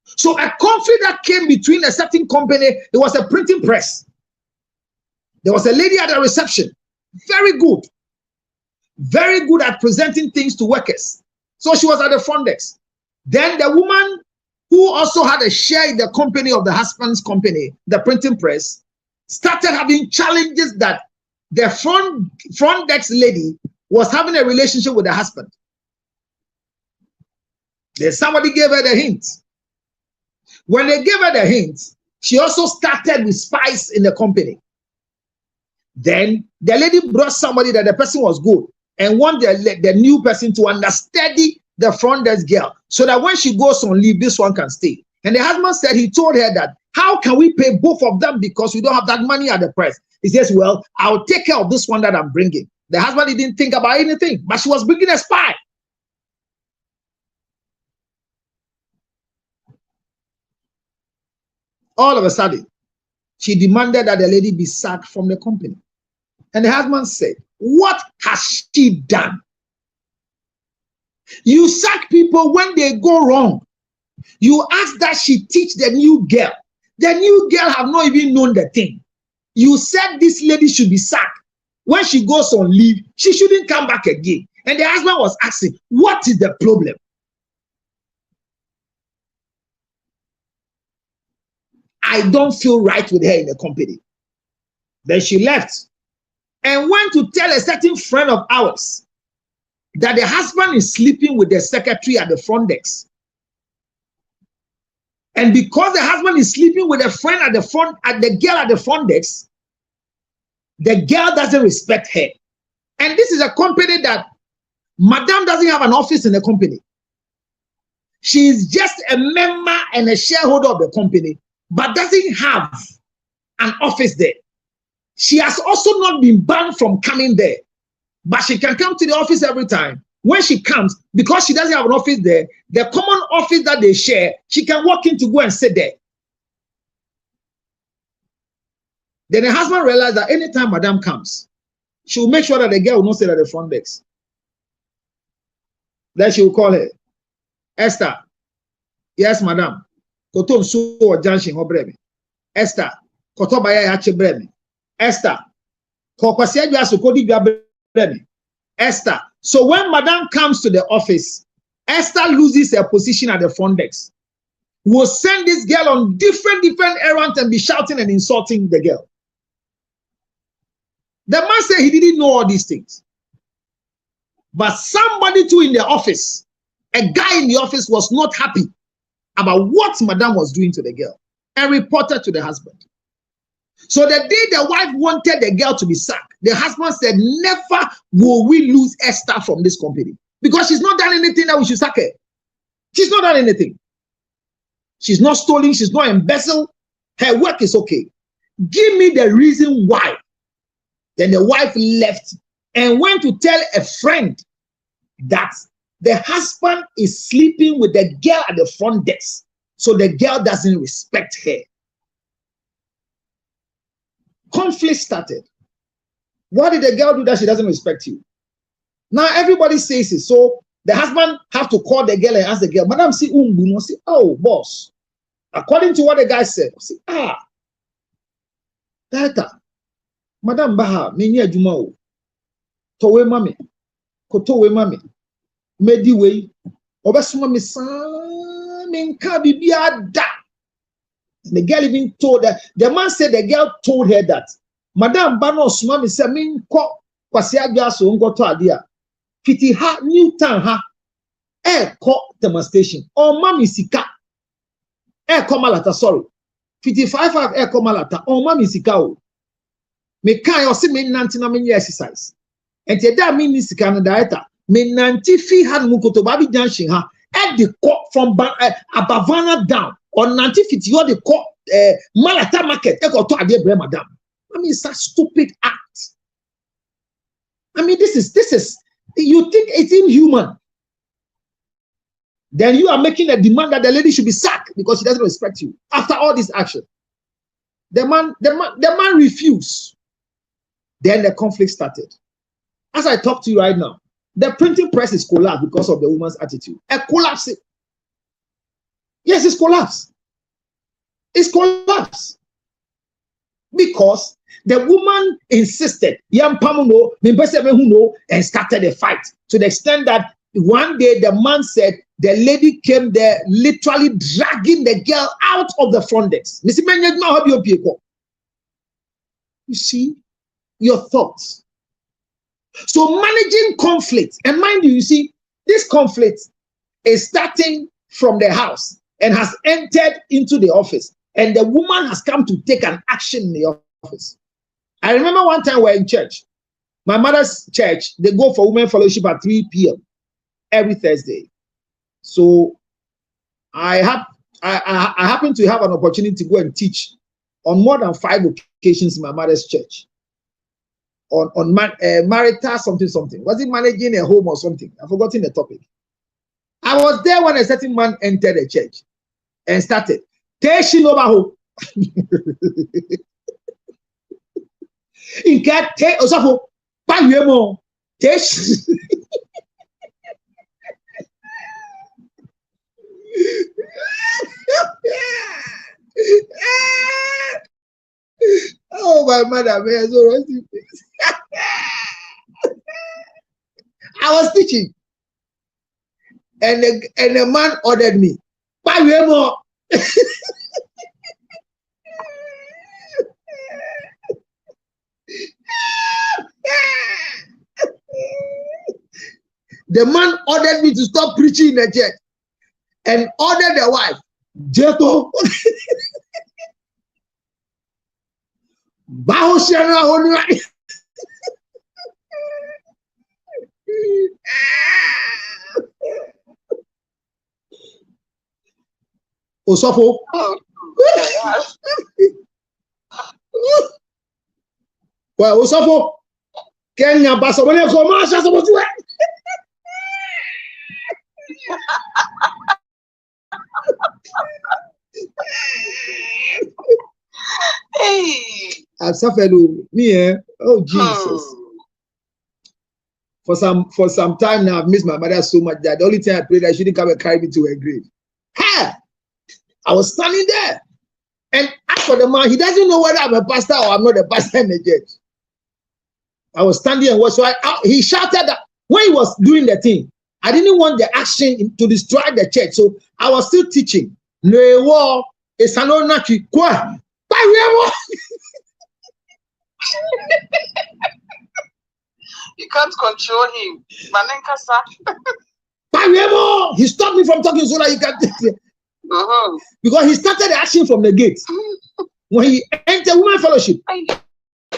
So a conflict that came between a certain company, it was a printing press. There was a lady at the reception, very good at presenting things to workers. So she was at the front desk. Then the woman who also had a share in the company of the husband's company, the printing press, started having challenges that the front desk lady was having a relationship with the husband. Then somebody gave her the hint. When they gave her the hint, she also started with spies in the company. Then the lady brought somebody that the person was good and wanted the new person to understudy the front desk girl so that when she goes on leave, this one can stay. And the husband said, he told her that, how can we pay both of them because we don't have that money at the press? He says, well, I'll take care of this one that I'm bringing. The husband didn't think about anything, but she was bringing a spy. All of a sudden, she demanded that the lady be sacked from the company. And the husband said, what has she done? You sack people when they go wrong. You ask that she teach the new girl. The new girl have not even known the thing. You said this lady should be sacked. When she goes on leave, she shouldn't come back again. And the husband was asking, what is the problem? I don't feel right with her in the company. Then she left and went to tell a certain friend of ours that the husband is sleeping with the secretary at the front desk. And because the husband is sleeping with a friend at the girl at the front desk, the girl doesn't respect her. And this is a company that Madam doesn't have an office in the company. She is just a member and a shareholder of the company, but doesn't have an office there. She has also not been banned from coming there, but she can come to the office every time. When she comes, because she doesn't have an office there, the common office that they share, she can walk in to go and sit there. Then the husband realized that anytime Madam comes, she will make sure that the girl will not sit at the front desk. Then she will call her, Esther. Yes, Madam. Koto nsu o junction ho breme. Esther. Koto baya ya che breme. Esther. Kokwasi adwa so kodi dwa breme. Esther. So when Madam comes to the office, Esther loses her position at the front desk. Will send this girl on different errands and be shouting and insulting the girl. The man said he didn't know all these things. But somebody too in the office, a guy in the office was not happy about what Madam was doing to the girl and reported to the husband. So the day the wife wanted the girl to be sacked, the husband said, never will we lose Esther from this company because she's not done anything that we should sack her. She's not done anything. She's not stolen. She's not embezzled. Her work is okay. Give me the reason why. Then the wife left and went to tell a friend that the husband is sleeping with the girl at the front desk. So the girl doesn't respect her. Conflict started. What did the girl do that she doesn't respect you? Now everybody says it. So the husband have to call the girl and ask the girl, Madam, see, say, oh, boss. According to what the guy said, say, Data, Madam Baha, many a jumao. Towe mami, kotowe mami, medi way, obesuma mi san, minka bibia da. The girl even told her, the man said the girl told her that, Madam Bano Sumami said, min ko kwasia gaso ungo to adia. Fiti ha, new town ha, ko demonstration. Oh, mami sika. Ko malata, sorry. 55 ko malata. Oh, mami sika o. Me kai o si me nanti na me exercise. And that means Canada data. Me nanti fi han mukoto babi junction ha. The court from Abavana down or nanti fiti yo the court Malata market. To adie bre madam. I mean, it's a stupid act. I mean, this is you think it's inhuman. Then you are making a demand that the lady should be sacked because she doesn't respect you. After all this action, the man refused. Then the conflict started. As I talk to you right now, the printing press is collapsed because of the woman's attitude. A collapse. Yes, it's collapsed. It's collapsed. Because the woman insisted, and started a fight to the extent that one day the man said the lady came there literally dragging the girl out of the front desk. You see, your thoughts. So managing conflict, and mind you, you see, this conflict is starting from the house and has entered into the office, and the woman has come to take an action in the office. I remember one time we were in church, my mother's church, they go for women fellowship at 3 p.m. every Thursday. So I happen to have an opportunity to go and teach on more than 5 occasions in my mother's church. marital something. Was it managing a home or something? I've forgotten the topic. I was there when a certain man entered the church and started. Teshinobaho. In cat te osafo. Payemo. Tesh. Oh, my mother, may I so rest in peace. I was teaching, and a man ordered me. The man ordered me to stop preaching in the church and ordered the wife, Jeto. Osofo. Well, Osofo. Kenya Basobone Komasha Sobotu. Hey, I've suffered me, oh Jesus. For some time now, I've missed my mother so much that the only time I prayed that she didn't come and carry me to her grave. Hey! I was standing there. And as for the man, he doesn't know whether I'm a pastor or I'm not a pastor in the church. I was standing and watched. So he shouted that when he was doing the thing, I didn't want the action to destroy the church. So I was still teaching. No war is an onaki. You can't control him. Manenkasa. He stopped me from talking so that he can take it. Because he started the action from the gate. When he entered women fellowship.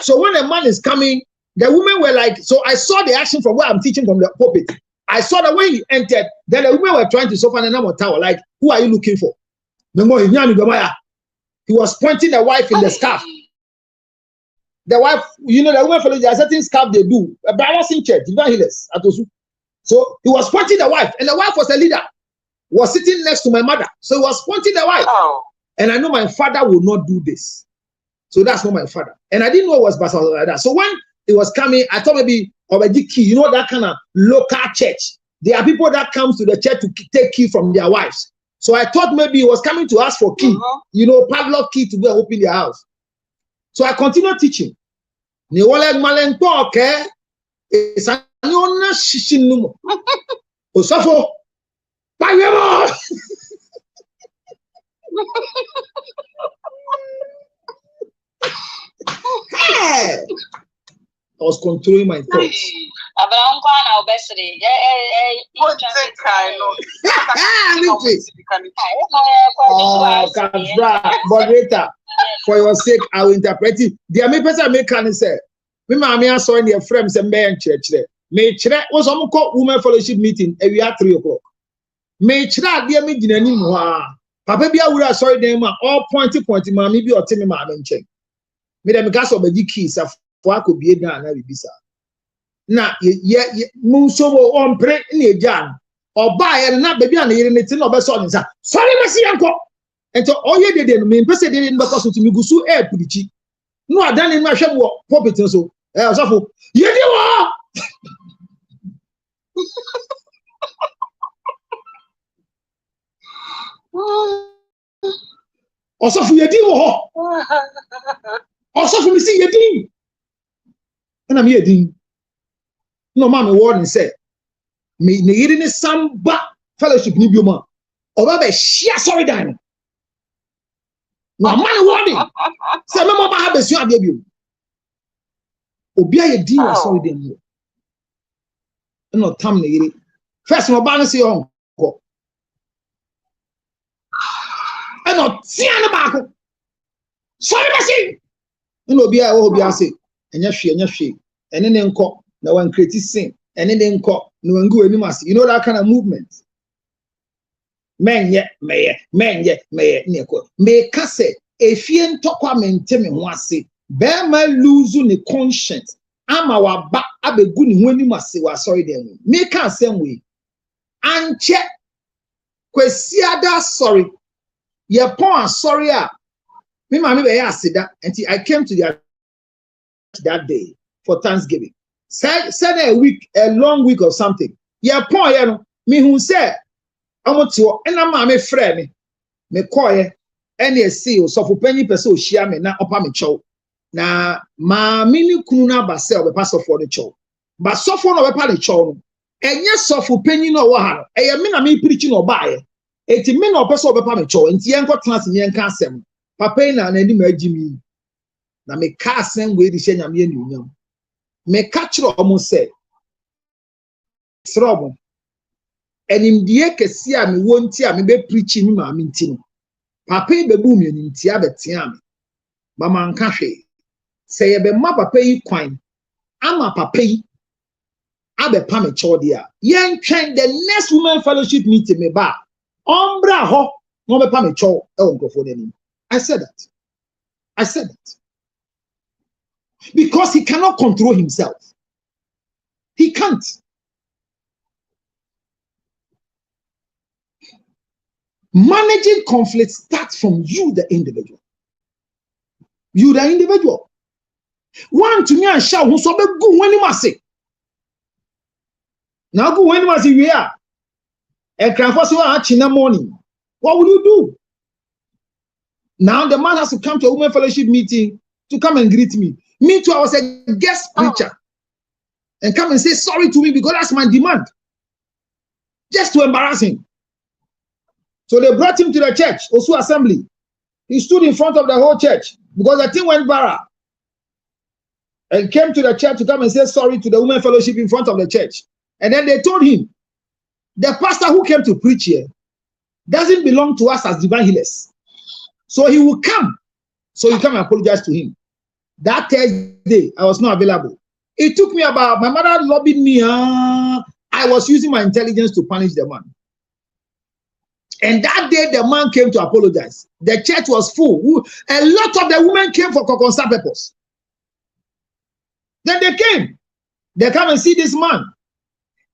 So when the man is coming, the women were like, so I saw the action from where I'm teaching from the pulpit. I saw that when he entered, then the women were trying to soften the number tower. Like, who are you looking for? He was pointing the wife in the scarf. The wife, you know, the women fellowship, there's a certain scarf they do. A brothers in church, divine healers. So he was pointing the wife, and the wife was a leader. Was sitting next to my mother. So he was pointing the wife. Oh. And I know my father will not do this. So that's not my father. And I didn't know it was Pastor like that. So when it was coming, I thought maybe key, you know, that kind of local church. There are people that come to the church to take key from their wives. So I thought maybe he was coming to ask for key, you know, padlock key to go and open their house. So I continued teaching. Osofo. Hey! I was controlling my thoughts. Moderator, for your sake, I will interpret it. The only person I can say, me mama saw in their friends and men church there. Me chira was some women fellowship meeting every 3 o'clock. Me chira dear me dinani moa. Papa bia wura sorry dem all pointy mama bi otimi mama nchen. Me dem gas obedi keys afo akobie dan na bibisa. Na ye munso wo ompre na ejan. Oba ye na baby na yire ne tin na obeso nsa. Sorry mesi yanko. Ento oye dede no me pese dede no because to me gusu e pudichi. No adan ni ma hwem wo pulpit so. Osafo, ye di wo. Osofo yedi wo ho. Osofo mi si yedi. Na me yedi. No ma me warning say me ne yiri ni samba fellowship ni bioma. Oba be share sorry dan. No man warning. Say me mo ba ha besu ade biom. Obi ayedi wa sorry dan. No tam ne yiri. First no ba no say on. No, see an about. Sorry, Messi. No, be I say, and yes, she, and then call no one criticizing, and then call no one go any mass. You know that kind of movement. Men yet, may, Nico. May Casse, if you talk, I mean, tell me, was say, bear my losing the conscience. ama waba abegu ni ho ni mase wa sorry dem me ka same way anche kwesi ada sorry ye pon sorry a me ma me be ya asida until I came to that day for Thanksgiving said a long week or something ye pon ye no me hu say omoto ena ma me frɛ me koye ene esi o sofo panyi pese o hia me na opa me chow na ma mini kunu na ba se obepa sofo de chow ba sofo no obepa de chow no enye sofo panyi no wo ha no eye me na me preach no ba ye eti me na opeso obepa me chow enti enko class me enka asem papa na na ndi ma agimi na me ka asem we di hye nyame ani unyam me ka kiro omo se srobo enimdie kesi a me wonti a me be preach ni ma me nti no papa yi bebu mi ni nti abetia me mama nka hwe se ye be ma papa yi kwan ama papa yi abepa me chode a yen twen the next women fellowship meeting me ba ombra ho no bepa me chow e onkofo ni. I said that because he cannot control himself. He can't. Managing conflict starts from you, the individual. You, the individual. One to me and shout, who's so good when you must say. Now, go when you must say, we are. And cry for so much in the morning. What will you do? Now, the man has to come to a women fellowship meeting to come and greet me. Me too, I was a guest preacher. And come and say sorry to me because that's my demand. Just to embarrass him. So they brought him to the church, Osu Assembly. He stood in front of the whole church because the thing went viral. And came to the church to come and say sorry to the women fellowship in front of the church. And then they told him, the pastor who came to preach here doesn't belong to us as divine healers. So he will come. So you come and apologize to him. That Thursday, I was not available. It took me about, my mother lobbied me. I was using my intelligence to punish the man. And that day, the man came to apologize. The church was full. A lot of the women came for Kokonsa purpose. Then they came. They come and see this man.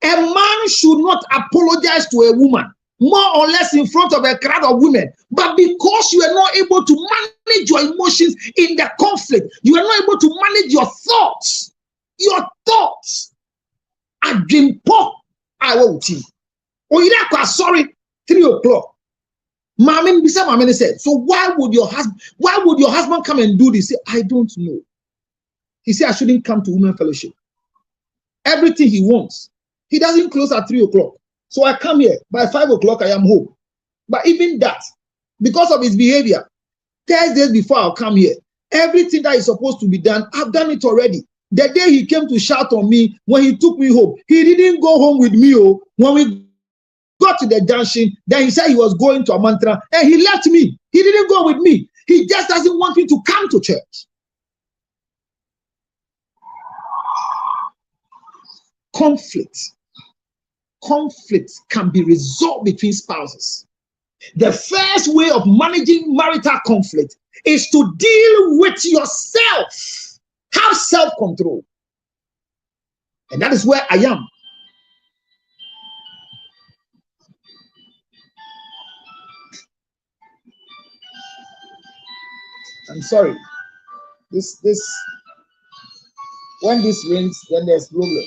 A man should not apologize to a woman, more or less in front of a crowd of women. But because you are not able to manage your emotions in the conflict, you are not able to manage your thoughts. Your thoughts. I dream poor. I will tell you. Oh, you sorry. 3 o'clock. Mama said, so why would your husband come and do this? He said, I don't know. He said, I shouldn't come to women fellowship. Everything he wants. He doesn't close at 3 o'clock. So I come here. By 5 o'clock, I am home. But even that, because of his behavior, Thursdays before I'll come here, everything that is supposed to be done, I've done it already. The day he came to shout on me, when he took me home, he didn't go home with me. Oh, when we got to the junction, then he said he was going to a mantra, and he left me. He didn't go with me. He just doesn't want me to come to church. Conflict can be resolved between spouses. The first way of managing marital conflict is to deal with yourself. Have self-control. And that is where I am. I'm sorry. This when this rains, then there's problem.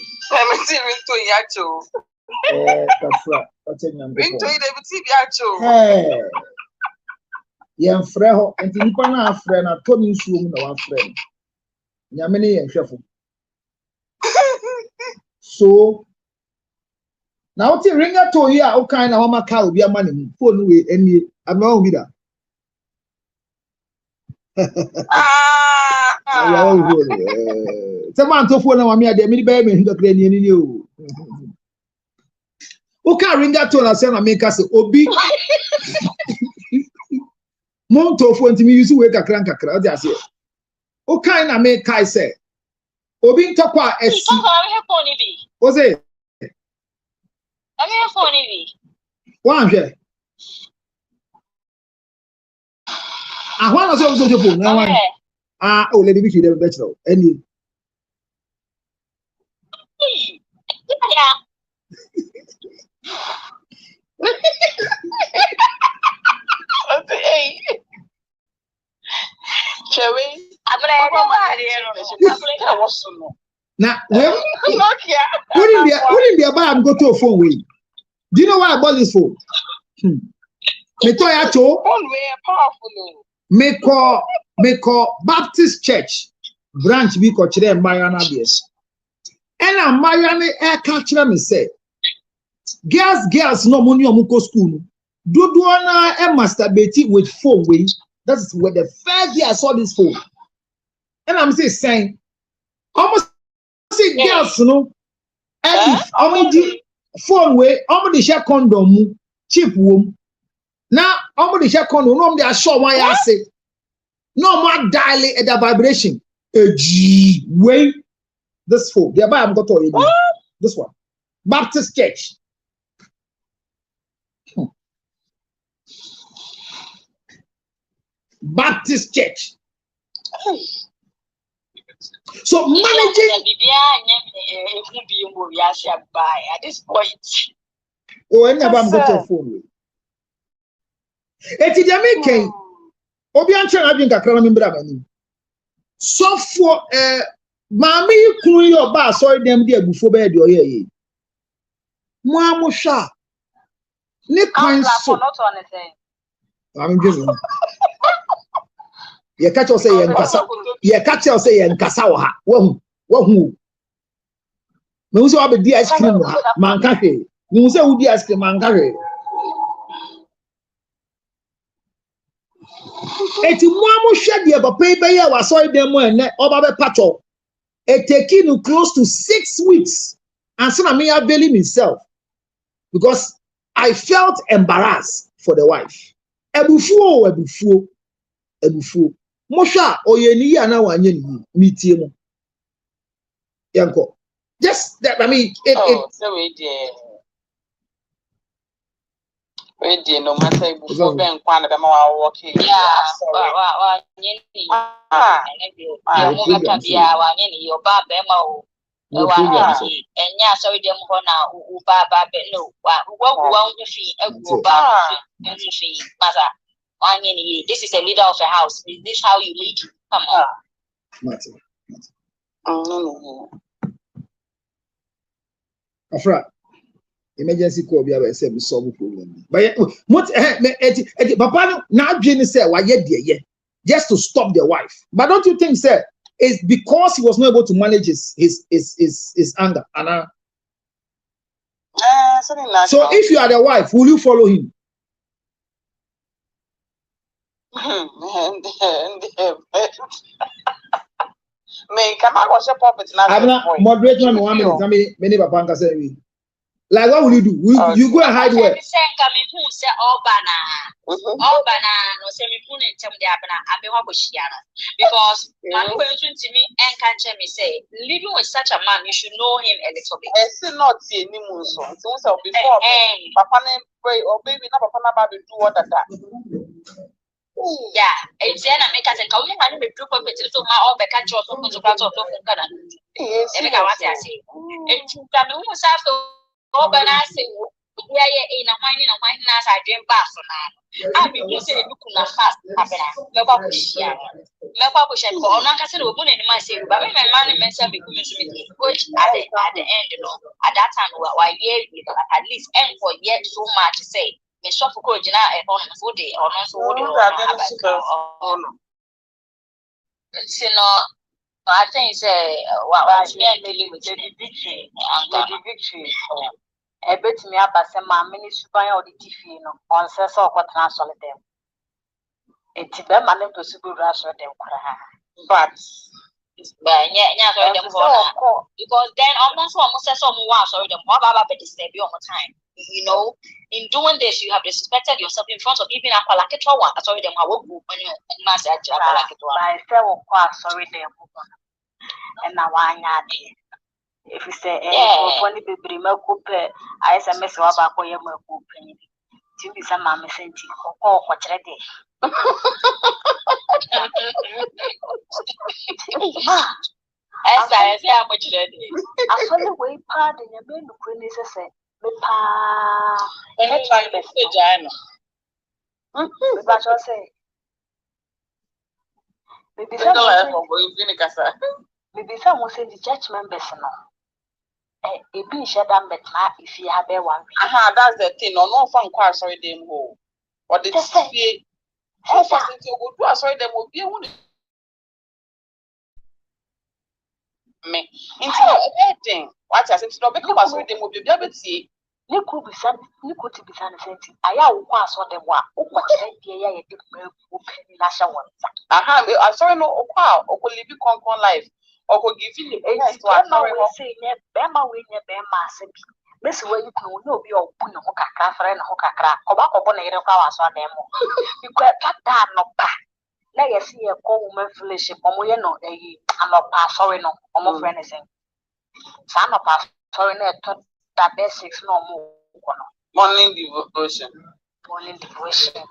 So now to ring a to here, all kind of my cow be a money phone away any I'm not with that. Someone to phone on me at the mini baby in the cranium in you. Who can ring that tone and send a make us obi Monto phone to me, you see, wake a crank a crowd. That's it. Who kind of make Kai say? Obi Tokwa S. What's it? I'm here for one here. I want to say, oh, lady, we should have better. Any Now, wouldn't be about go to a phone way. Do you know why I bought this phone? Me to ya to. Me call Baptist Church branch be ko chire Mariana BS. And a Mariana air catch me say, girls no money on go school. Do na e masturbate with phone way. That's where the first day I saw this phone. And I'm saying almost see girls no. And almost phone way, almost share condom cheap womb. Now almost share condom no they are sure why I say. No more dialing at the vibration. G way this phone. The I'm got to this one. Baptist Church. Baptist Church. So managing at this point. Oh, I never got your phone. It's the American. Obiancha having kakra me bra mani. So for mama kun your ba so dem dey agufo be dey oye. Mo amusha. Ne kan so. Not on anything. I'm just ye catch us say ye nkasa. Ye catch us say ye nkasa wo ha. Wo hu. Me so abedi ice cream wo ha. Man ka hwe. Me say wo di ice cream man ka hwe. Eti muamu shade papa be ya waso dem ene oba be patcho. It taking close to 6 weeks. And so me availing myself because I felt embarrassed for the wife. Ebufu. Mosha oyeni ya na wanye ni tie mo. Yanko. Just that I mean so we dey. No matter before Ben Kwan be ma work here. This is a leader of a house. Is this how you lead? Come on. Afra. Emergency call be able to solve problem. But Papa now Jenny said why just to stop the wife. But don't you think sir it's because he was not able to manage his anger and so if you are the wife, will you follow him? Me come I was a puppet now. I'm not moderating me 1 minute. I mean many Papa say like what will you do? You go and hide where? Because to me and catch me say living with such a man, you should know him a little bit. It's not anymore. So before Papa pray or baby na Papa na baby do what that. Yeah, it's then I make us a come and be group of it to my all the country of Canada. Yes, I say. It's almost after organizing. Yeah, in a whining as I dream bath for now. I mean, you say, look on a fast. Never push ya. Never push and go on. I said, we're going to my say, but my money mentioned which at the end, you know, at that time, why, at least end for yet so much to say. Me so for coach na e on so dey or no so dey on no I think say what me and Lily with the victory e bet me abase ma me ni suban o di TV no on say so ko tran so dem enti be ma ne to subu ra so dem kra but nya so dem ko because then almost say so mo wa so dem baba be disturb you all the time. You know, in doing this, you have disrespected yourself in front of even a palaketwa. Sorry, them how group when you master palaketwa. I say, sorry, them and now I if you say, when the baby milk I say, Miss Wabako, your milk open. To be some mamma sent you, or what ready. As I say, how much ready. I saw the way pardon your baby, Queen is a say. But I say, maybe some will say the church members no. A being shed down but not if you have a one. Aha, that's the thing. No fun choir sorry them ho. Or the say how fast you go do sorry them will be one. Me into everything. What I said to because sorry them will be able to see. You could be some, you could be some sense. I will pass on the one. What I did last one. Aha, I sorry no wow or could live concon life. Or could give you a say, Bema win your Bema Sibi. Miss where you can know be or Puno Hoka, friend Hoka, Obako Bonero Kawas on them. You could cut that no back. Let you see a cold woman fellowship, or we know I'm not pass sorry no, or more for anything. Son of us, sorry, that basics no more. Morning devotion. Morning devotion.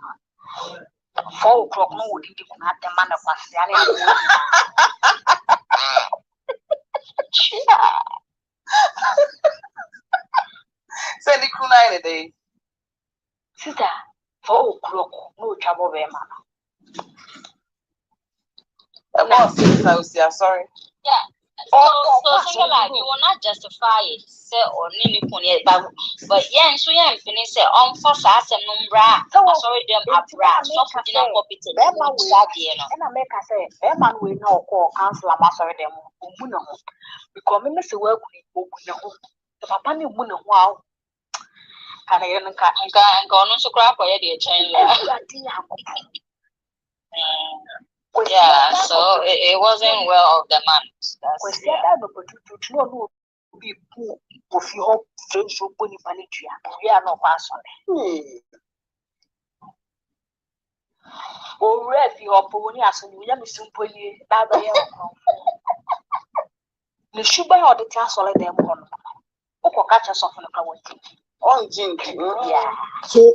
4 o'clock, no, we didn't have the man of us. Send the kuna in a day. Sister, 4 o'clock, no trouble, man. Sorry. Yeah. So like you will not justify it, say or nini pony, but yeah, so yeah, finish say on for us and numbra. Sorry, them abra, so for dinner copy to them. And I make us say, Beman will no call council, I'm sorry, them who know. Because me miss work with the papa knew wow. And I can't go no so crap or the chain. Yeah, so it wasn't well of the man. That's be poor if you hope so pony panitria. We are not person. Oh, if you are pony as you have simple that the sugar or the castle let them on. Oh, catch us off on the on gin. Yeah. So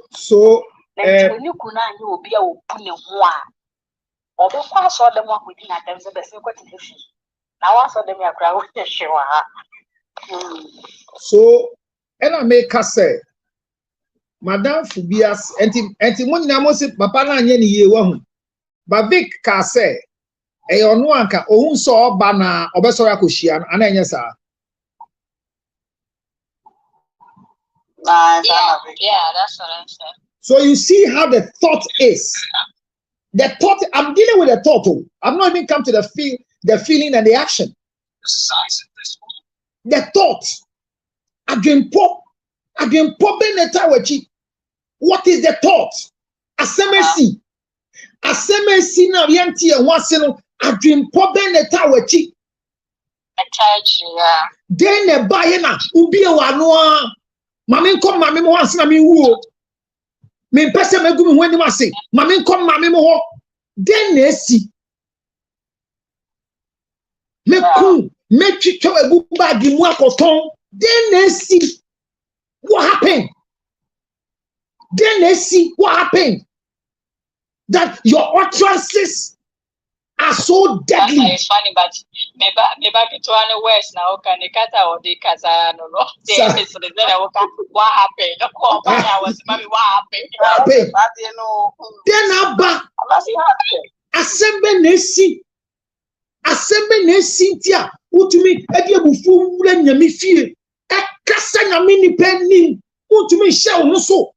when you could not, you will be a pony one. Or the pass all them work within at them, so the secret issue. Now, I saw them a crowd with the show. So, and I make us say, Madame Fubias, Antimony Namosi, Papa Nani, ye one. But Vic Casse, a onwanka, own saw Bana, Obesorakushian, and Anyasa. Yeah, that's what I'm saying. So, you see how the thought is. The thought, I'm dealing with the thought. I'm not even come to the feeling and the action. The thought. Again, pop Benettawachi. What is the thought? Asemesi. Asemesi na yanti and wasino. Again, pop Benettawachi. Then a bayena, Ubia Wanoa. Mammy come, Mammy once, Mammy woo. Me pese me gumi when you say, Mammy come, Mammy mo. Then they see. Me cool, me chicho a good bag in wakoton. Then they see what happened. Then they see what happened. That your utterances are so deadly. It's funny, but maybe to one worse now. Can the kata or the kasa no? What happened? I was mommy. What happened? Then Abba assemble nesi tia. Utumi edi ebufu wule nyami fie. Kasa nyami ni penny. Utumi share no so.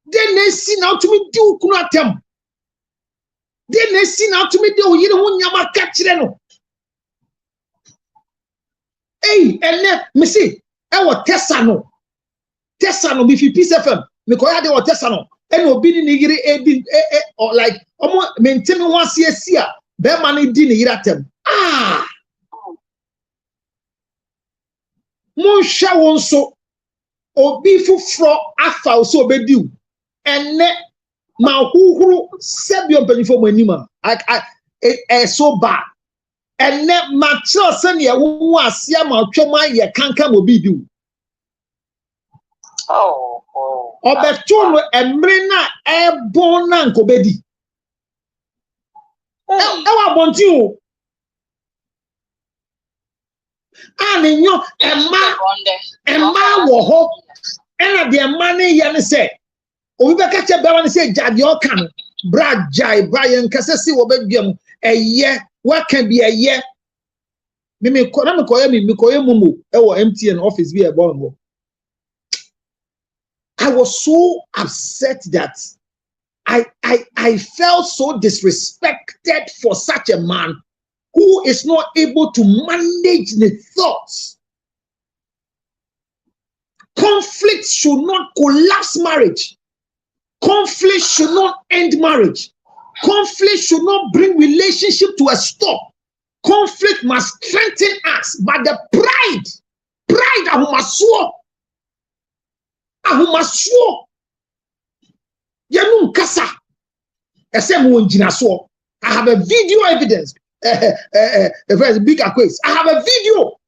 Then nesi na utumi di ukunu atem. Then nesi na utumi di oyire hu nyama kachire no. Hey, and me see, I was Tessano be Peace FM. Me koya de was Tessano. And obi ni nigiri or like maintain one CSC. Be mani di ni iratem. Ah. Mon sha won so obi fufro afa so obediu. Enne ma huhuru sebion penifo mo anima. I so bad. And net mature son ya who are siama choma ye canca mobidu. Oh, Obetuno emrena airborne ankobedi. I want you. And in your Emma woho, and the money yan say, oh, we catch a baron say, Jad your can, Brad Jai, Brian Cassasi, Obedium. a year. What can be a year? Me call Mumu. MTN office be a bomb. I was so upset that I felt so disrespected for such a man who is not able to manage the thoughts. Conflict should not collapse marriage. Conflict should not end marriage. Conflict should not bring relationship to a stop. Conflict must strengthen us, but the pride ahumasuo yenu nkasa esem wonjina so. I have a video evidence. A very big quiz. I have a video.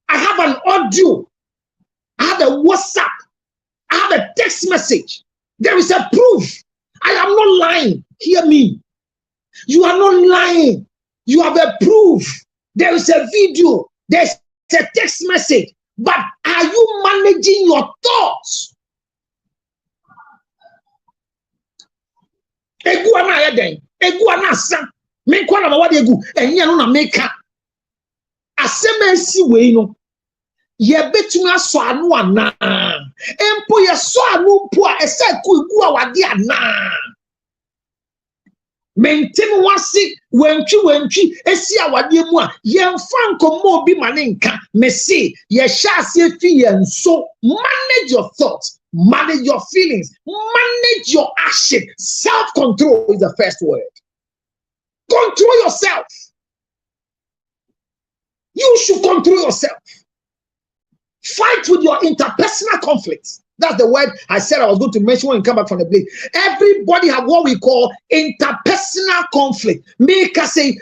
I have an audio. I have a WhatsApp. I have a text message. There is a proof. I am not lying. Hear me. You are not lying. You have a proof. There is a video. There's a text message. But are you managing your thoughts? Egu ana yeden. Egu ana san. Me kwa na mawade egu. Enye no na meka. Asemensi we no. Ye betumi aso anu ana. Empo ye so anu mpo a ese ku egu awade ana. Maintain wasi wentwi esi awade mu a yemfa nkomo obi manenka mesi ye hyase fi yenso. Manage your thoughts, manage your feelings, manage your action. Self-control is the first word. Control yourself. You should control yourself. Fight with your interpersonal conflicts. That's the word I said I was going to mention when we come back from the break. Everybody have what we call interpersonal conflict. Make us say,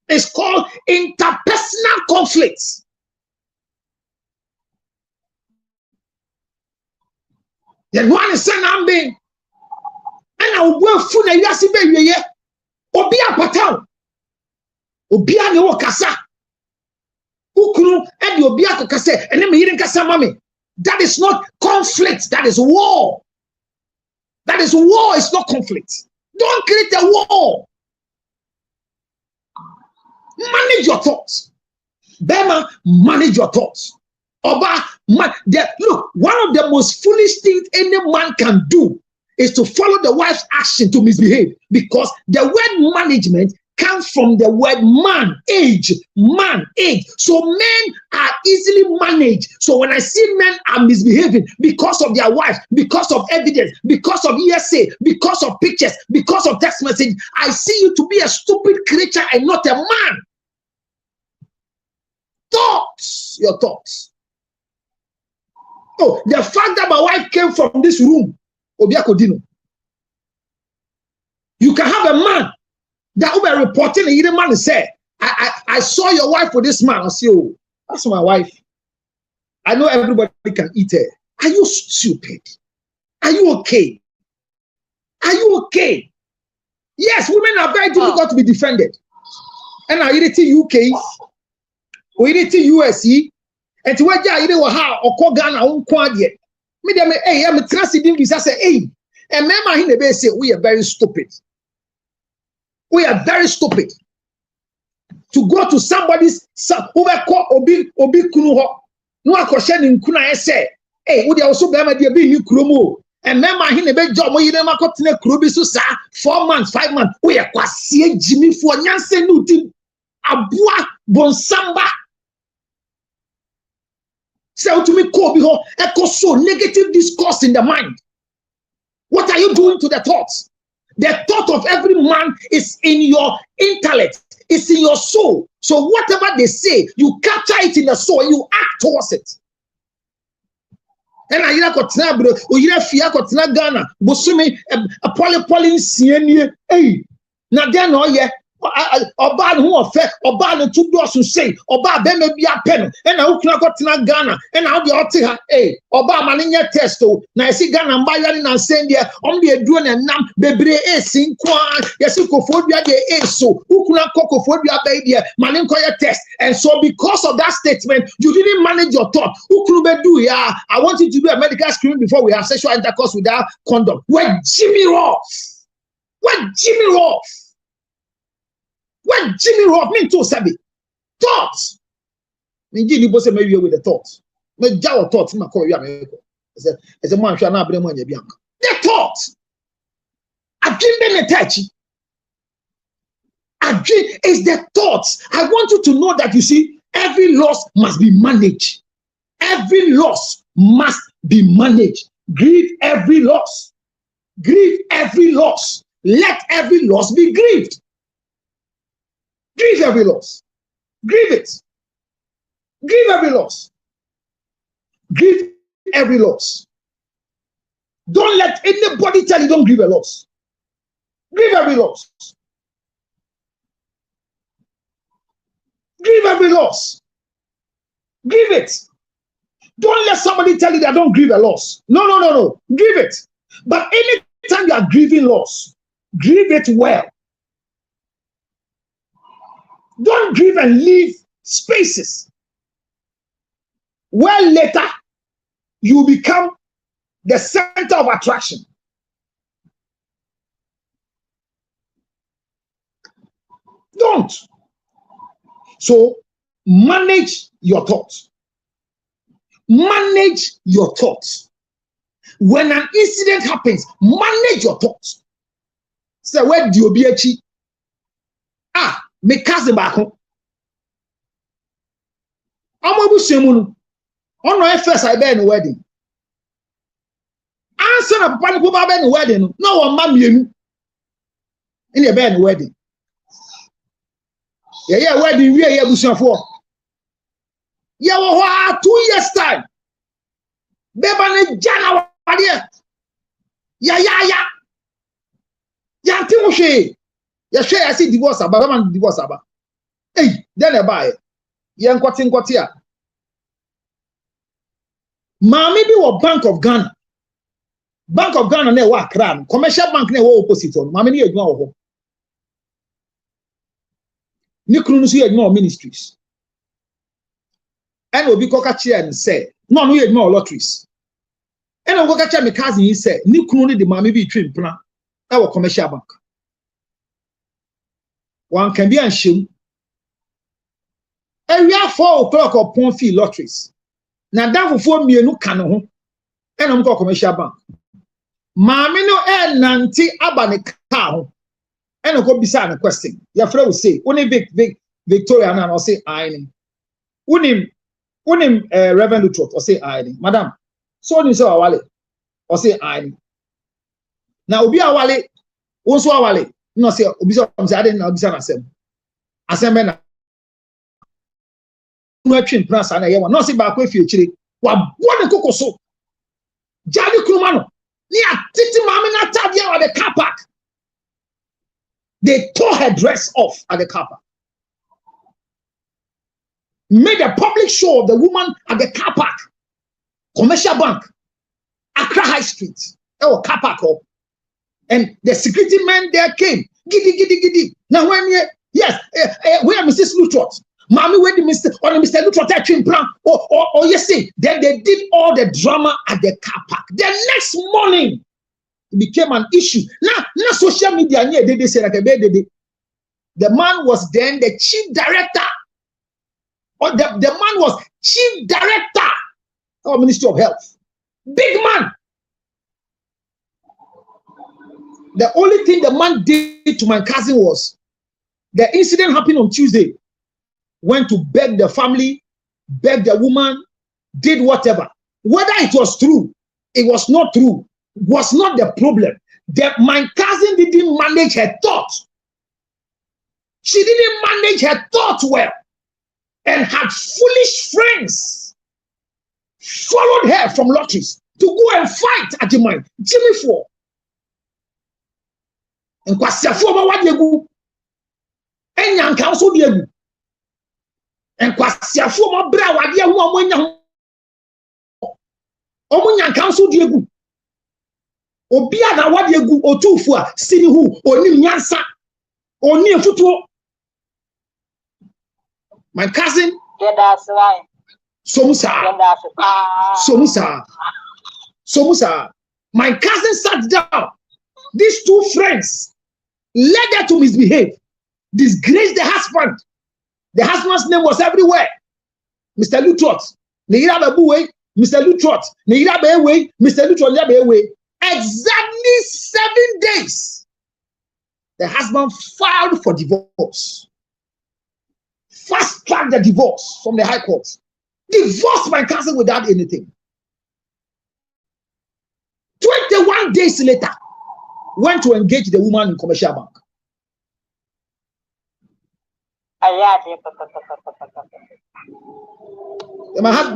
it's called interpersonal conflicts. The one is saying, I'm being, and I will go full of yasibe obi apatao. Obia ne wo kasa ukunu e de obia kokase ene me yire nkasa mame. That is not conflict, that is war. That is war, it's not conflict. Don't create a war. Manage your thoughts. Bema, manage your thoughts. Oba, look, one of the most foolish things any man can do is to follow the wife's action to misbehave, because the word management comes from the word man, age. So men are easily managed. So when I see men are misbehaving because of their wife, because of evidence, because of ESA, because of pictures, because of text message, I see you to be a stupid creature and not a man. Thoughts, your thoughts. Oh, the fact that my wife came from this room, Obiakodino. You can have a man that will be reporting and the man say, I saw your wife with this man. I say, oh, that's my wife. I know everybody can eat her. Are you stupid? Are you okay? Are you okay? Yes, women are very difficult to be defended. And I eat it UK, we eat it USC, and to what I eat how or call Ghana on quadriet. Me dem hey, I'm transiting this. I say, hey, and member in the base say we are very stupid. We are very stupid to go to somebody's who call obi kunu ho no akoshe ni nkuna say hey we dey also be ma dey be ni kuromo and member hin e be job mo yire ma ko tene kuro bi so sa 4 months 5 months we are kwasie jimi fo nyanse no di aboa bonsamba say to me ko bi ho e ko so negative discourse in the mind. What are you doing to the thoughts? The thought of every man is in your intellect, it's in your soul. So whatever they say, you capture it in the soul and you act towards it. And I hear kotina bro, o hear fia kotina Ghana, bosumi a poly sienie, hey, na den no ye, Oba who affect Oba no to do so say Oba be maybe a pen and I ukuna got in Ghana and how the otter hey Oba maninya testo na see Ghana mbayani na send there on the doing and nam bebre sin kwa yesikophobia de so ukuna kokophobia be there maninkoya test and so because of that statement you didn't manage your thought ukunu be do ya I want you to do a medical screening before we have sexual intercourse without condom. Where Jimmy Ross? Where Jimmy Ross? When Jimmy Roth mean to sabi thoughts. Me give you both maybe with the thoughts. Me jaw thoughts na call you America. As a man shall not bring money bianca. The thoughts. I dream them touchy. I dream is the thoughts. I want you to know that you see every loss must be managed. Every loss must be managed. Grieve every loss. Grieve every loss. Let every loss be grieved. Grieve every loss. Grieve it. Grieve every loss. Grieve every loss. Don't let anybody tell you don't grieve a loss. Grieve every loss. Grieve every loss. Grieve it. Don't let somebody tell you that don't grieve a loss. No. Grieve it. But anytime you are grieving loss, grieve it well. Don't grieve and leave spaces where later you become the center of attraction. Don't. So manage your thoughts. Manage your thoughts. When an incident happens, manage your thoughts. Say, where do you be? Me cousin back home. I'm going to say, on my first I been wedding. Answer a papa who been wedding. No one mammy in your bed wedding. Yeah, wedding, we are here for. Yeah, 2 years time. Bebane January. Yeah. Yeah, Timoshe. You share I see divorce about man divorce about. Hey, then I buy. Yan kwatia. Mami bi wo Bank of Ghana. Bank of Ghana na wa Accra. Commercial bank na wa opposite on. Mami ni adwuma wo ho. Ni kunu so adwuma ministries. And obi koka chia and say, no adwuma lotteries. And obi koka chia me cousin he say, ni kunu ni de mami bi twin plan. Na wa commercial bank. One can be unsure. And we are 4 o'clock upon fee lotteries. Now that for me, no canon. And I'm called commercial bank. Mammy no air nanti abane cow. And I'll go beside the question. Your friend will say, only big Victoria and I'll say, I unim Reverend Lutrot or say, I Madam. So you say, Awale or say, I now be a wale, also a wale. No say obisa I didn't obisa asem na no twin plan na ye no say ba kwa fie chire wa bone kokoso jali kruma no ni atiti mama na tabia at the car park. They tore her dress off at the car park. Made a public show of the woman at the car park. Commercial bank, Accra High Street. Oh, car park. And the security men there came. Giddy. Now when yes, where Mrs. Lutrot? Mommy, where the Mr. Lutrot twin plan? Oh, yes, see. Then they did all the drama at the car park. The next morning, it became an issue. Now social media, they say like the man was then the chief director. Or the man was chief director of Ministry of Health. Big man. The only thing the man did to my cousin was the incident happened on Tuesday. Went to beg the family, beg the woman, did whatever. Whether it was true, it was not true, was not the problem. My cousin didn't manage her thoughts. She didn't manage her thoughts well and had foolish friends followed her from lotteries to go and fight at the mine. Jimmy Ford. And Kwasiafo ma wadegu. Enya council diegu. And kwasiafo mo bra wade ho omonya omunya council diegu. Obia na wade egu otufu a sini hu onim nyansa oni efutuo. My cousin Somusa. My cousin sat down. These two friends led her to misbehave, disgrace the husband. The husband's name was everywhere. Mr. Lutrot. Mr. Lutrot. Mr. Lutrot. Exactly 7 days. The husband filed for divorce. Fast track the divorce from the High Court. Divorced my cousin without anything. 21 days later, went to engage the woman in Commercial Bank.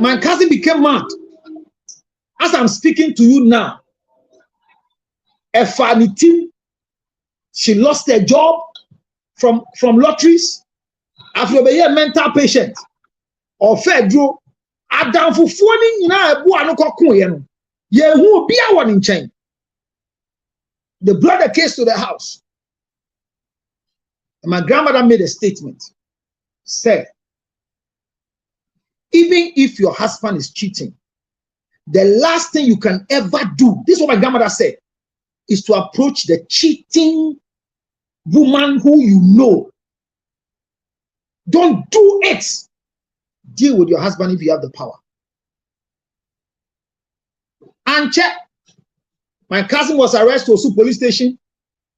My cousin became mad. As I'm speaking to you now, she lost her job from lotteries. After being a mental patient or federal, Adam for phoning na ebu anoko kun ye hu bia won in chain. They brought the case to the house. And my grandmother made a statement. Said, even if your husband is cheating, the last thing you can ever do, this is what my grandmother said, is to approach the cheating woman who you know. Don't do it. Deal with your husband if you have the power. And check. My cousin was arrested to Osu police station.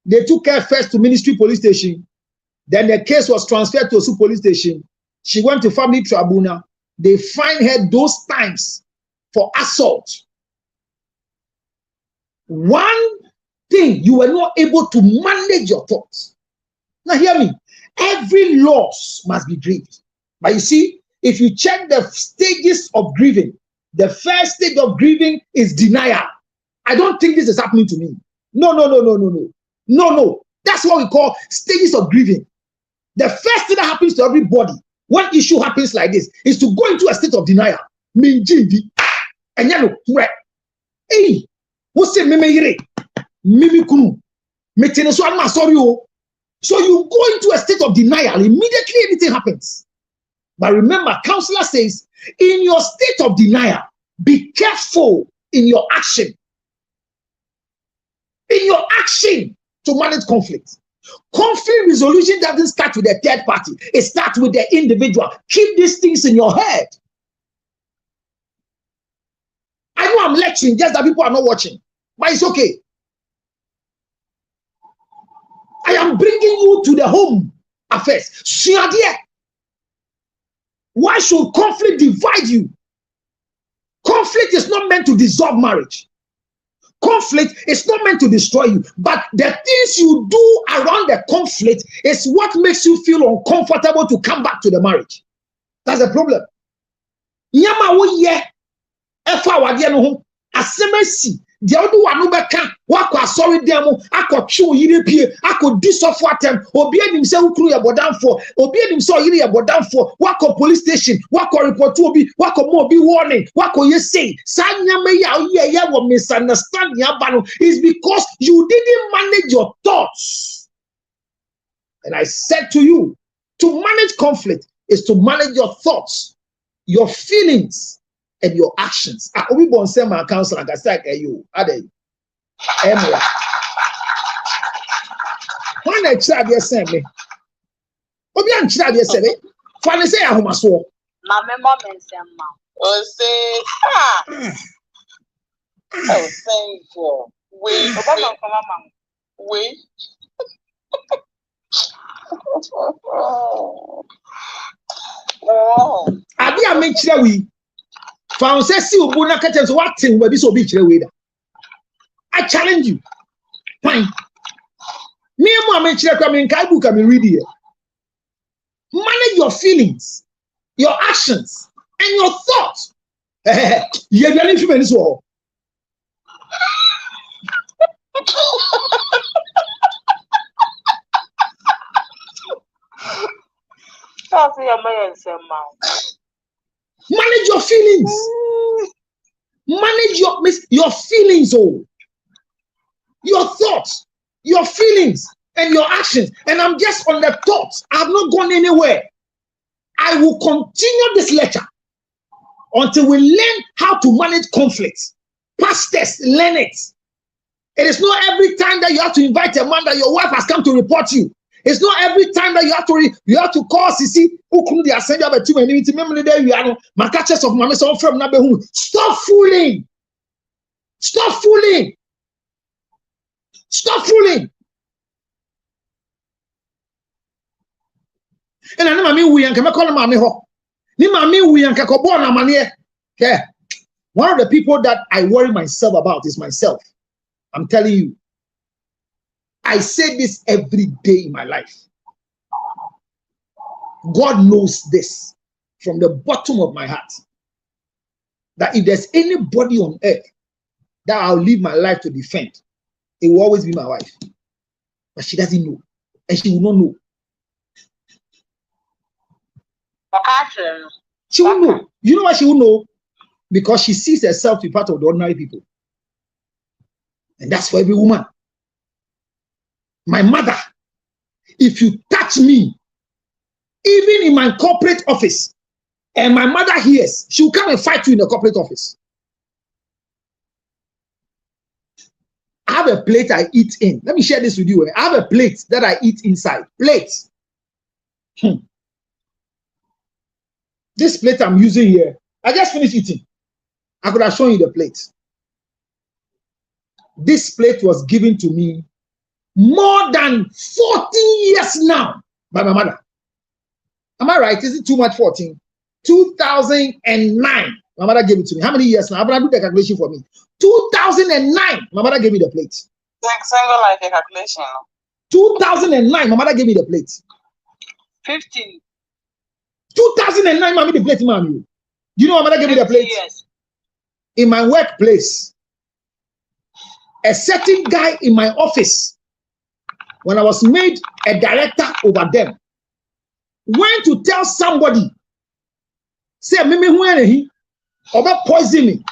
They took her first to Ministry police station. Then the case was transferred to Osu police station. She went to family tribunal. They fined her those times for assault. One thing, you were not able to manage your thoughts. Now hear me. Every loss must be grieved. But you see, if you check the stages of grieving, the first stage of grieving is denial. I don't think this is happening to me. No. That's what we call stages of grieving. The first thing that happens to everybody when issue happens like this is to go into a state of denial. Minjindi. Enyano kure. Hey, what's it? Mimi kunu. Metene so I'm sorry. So you go into a state of denial. Immediately anything happens. But remember, counselor says, in your state of denial, be careful in your action. In your action to manage conflict. Conflict resolution doesn't start with a third party. It starts with the individual. Keep these things in your head. I know I'm lecturing, just that people are not watching. But it's okay. I am bringing you to the home affairs. Why should conflict divide you? Conflict is not meant to dissolve marriage. Conflict is not meant to destroy you. But the things you do around the conflict is what makes you feel uncomfortable to come back to the marriage. That's the problem. The other one who can walk was sorry demo. I could show you the I could disoffer them. Obey himself crew about down for. Obey himself you about down for. Walk up police station. Walk up report to be. Walk up more be warning. What could you say? Sanya me ya what misunderstand ya bano is because you didn't manage your thoughts. And I said to you, to manage conflict is to manage your thoughts, your feelings. And your actions. We won't send my counselor like I said, you are they? When I tried to send me, Obi and tried to send me. Finally, say, I must walk. Mamma, and Sam. Oh, say, oh, thank you. Wait. Oh, I be a make sure we. Found says you will not catch us watching where this will be. I challenge you. Fine. Me and my mentor coming in Kaibu can read here. Manage your feelings, your actions, and your thoughts. You're really feeling this war. Manage your feelings. Manage your feelings, your thoughts, your feelings, and your actions. And I'm just on the thoughts. I've not gone anywhere. I will continue this lecture until we learn how to manage conflicts. Pastors, learn it. It is not every time that you have to invite a man that your wife has come to report you. It's not every time that you have to call Sisi. Stop fooling. Stop fooling. Stop fooling. And I know we and call him yeah. One of the people that I worry myself about is myself. I'm telling you. I say this every day in my life. God knows this from the bottom of my heart. That if there's anybody on earth that I'll leave my life to defend, it will always be my wife. But she doesn't know. And she will not know. She will know. You know why she will know? Because she sees herself to be part of the ordinary people. And that's for every woman. My mother, if you touch me, even in my corporate office, and my mother hears, she will come and fight you in the corporate office. I have a plate I eat in. Let me share this with you. I have a plate that I eat inside. Plate. This plate I'm using here, I just finished eating. I could have shown you the plate. This plate was given to me more than 14 years now by my mother. Am I right? Is it too much? 14? 2009. My mother gave it to me. How many years now? I'm going to do the calculation for me. 2009. My mother gave me the plate. Single like a calculation. 2009. My mother gave me the plate. 15. 2009. Mommy, the plate, mommy. Do you know my mother gave me the plate? Years. In my workplace, a certain guy in my office, when I was made a director over them, went to tell somebody, say, Mimi, who are he? Or poison me.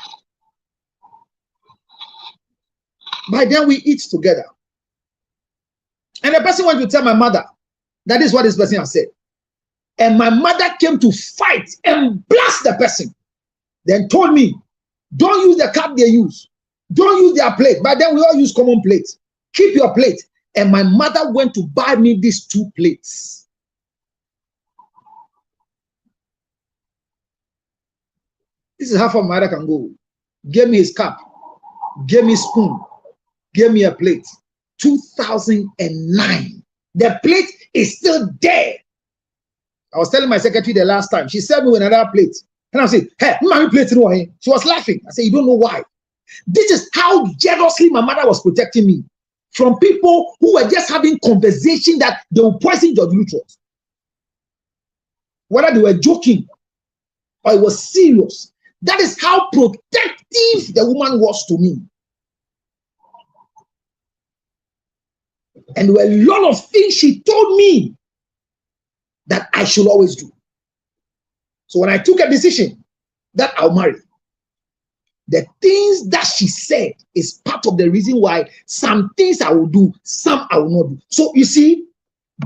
By then we eat together. And the person went to tell my mother that is what this person has said. And my mother came to fight and blast the person. Then told me, don't use the cup they use. Don't use their plate. But then we all use common plates. Keep your plate. And my mother went to buy me these 2 plates. This is how far my mother can go. Give me his cup. Give me a spoon. Give me a plate. 2009. The plate is still there. I was telling my secretary the last time. She sent me with another plate. And I said, hey, mommy plate. She was laughing. I said, you don't know why. This is how jealously my mother was protecting me from people who were just having conversation that they will poison George Lutros. Whether they were joking or it was serious. That is how protective the woman was to me. And there were a lot of things she told me that I should always do. So when I took a decision that I'll marry, the things that she said is part of the reason why some things I will do, some I will not do. So you see,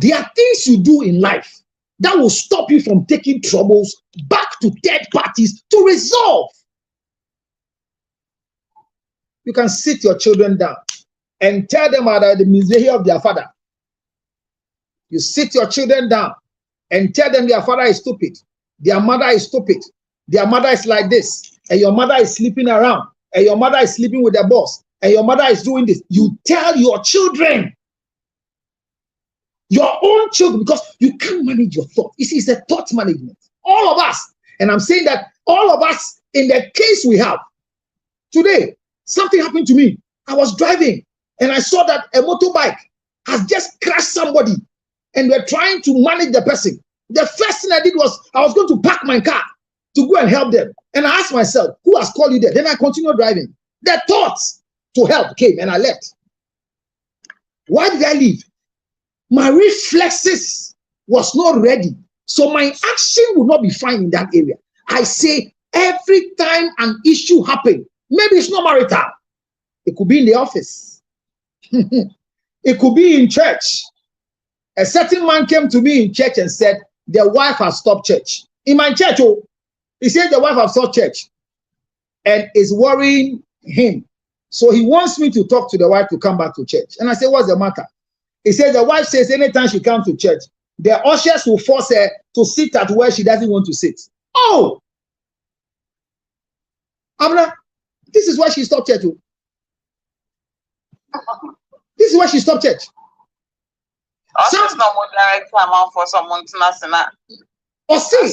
there are things you do in life that will stop you from taking troubles back to third parties to resolve. You can sit your children down and tell them about the misery of their father. You sit your children down and tell them their father is stupid, their mother is stupid, their mother is like this, and your mother is sleeping around, and your mother is sleeping with the boss, and your mother is doing this. You tell your children, your own children, because you can't manage your thought. You see, it's a thought management. All of us, and I'm saying that all of us, in the case we have today, something happened to me. I was driving, and I saw that a motorbike has just crashed somebody, and we're trying to manage the person. The first thing I did was I was going to park my car to go and help them. And I asked myself, who has called you there? Then I continued driving. The thoughts to help came and I left. Why did I leave? My reflexes was not ready. So my action will not be fine in that area. I say every time an issue happens, maybe it's not marital. It could be in the office. It could be in church. A certain man came to me in church and said, the wife has stopped church. In my church, oh, he said the wife has stopped church and is worrying him. So he wants me to talk to the wife to come back to church. And I said, what's the matter? He said the wife says anytime she comes to church, the ushers will force her to sit at where she doesn't want to sit. Oh! Abna, this is why she stopped church. This is why she stopped church. Some no more direct amount for someone to not. Oh, see.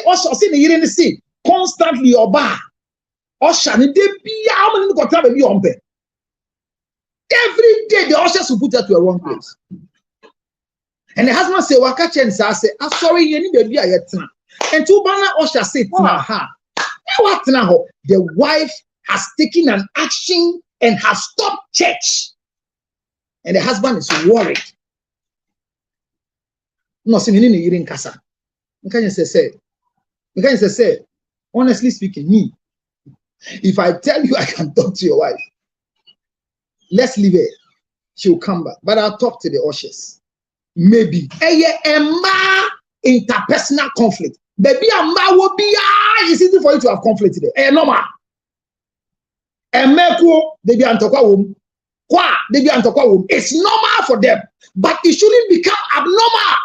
Oh, see, you didn't see constantly or bar. Osha, ni de bia how many go travel be on bed. Every day the ushers will put her to a wrong place. And the husband say, "Waka chen say, I'm sorry, you need baby ayetna." And two banner usher say, "Ha, what now?" The wife has taken an action and has stopped church, and the husband is worried. No, see, you need in casa. You can say, honestly speaking, me. If I tell you I can talk to your wife, let's leave it. She'll come back. But I'll talk to the ushers. Maybe. Interpersonal conflict. Baby, will be it's easy for you to have conflict today. Normal. It's normal for them, but it shouldn't become abnormal.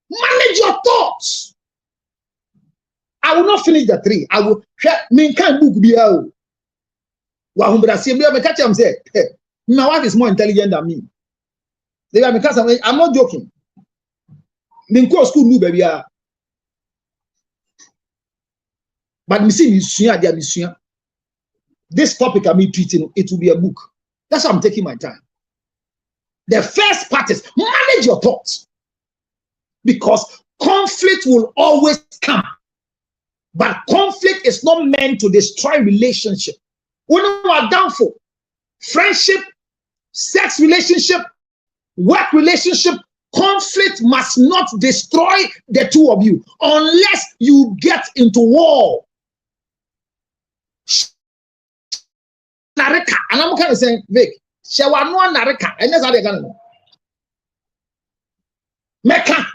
Manage your thoughts. I will not finish the 3. I will can't book be out. My wife is more intelligent than me. Because I'm not joking. School baby. But this topic I'm treating, it will be a book. That's why I'm taking my time. The first part is manage your thoughts. Because conflict will always come. But conflict is not meant to destroy relationship. When you are downfall, friendship, sex relationship, work relationship, conflict must not destroy the two of you unless you get into war. Nareka, and I'm kind of saying, Vic, Shawano Nareka, and that's how they're gonna know. Meka,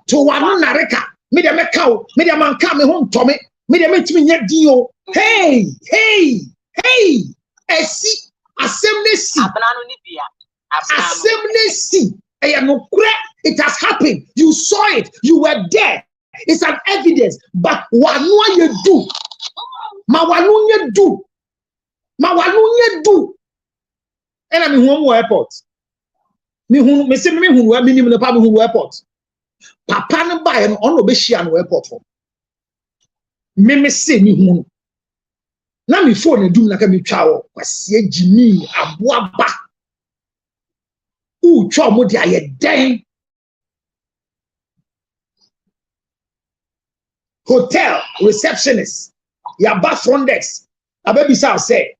to one Nareka. Media mekau, media man come home to me, media make me yet dio. Hey, assembly see. It has happened. You saw it, you were there. It's an evidence. But what you do? Ma do. And I'm in home airport. Me say me who minimum the public who airport. Papa no buy an on obeshia no airport for. Me say me hu. Na me phone dum na ka me twa wo. Kwasie Jimmy aboaba. U twa mo dia ye den. Hotel receptionist. Ya ba front desk. Ababi say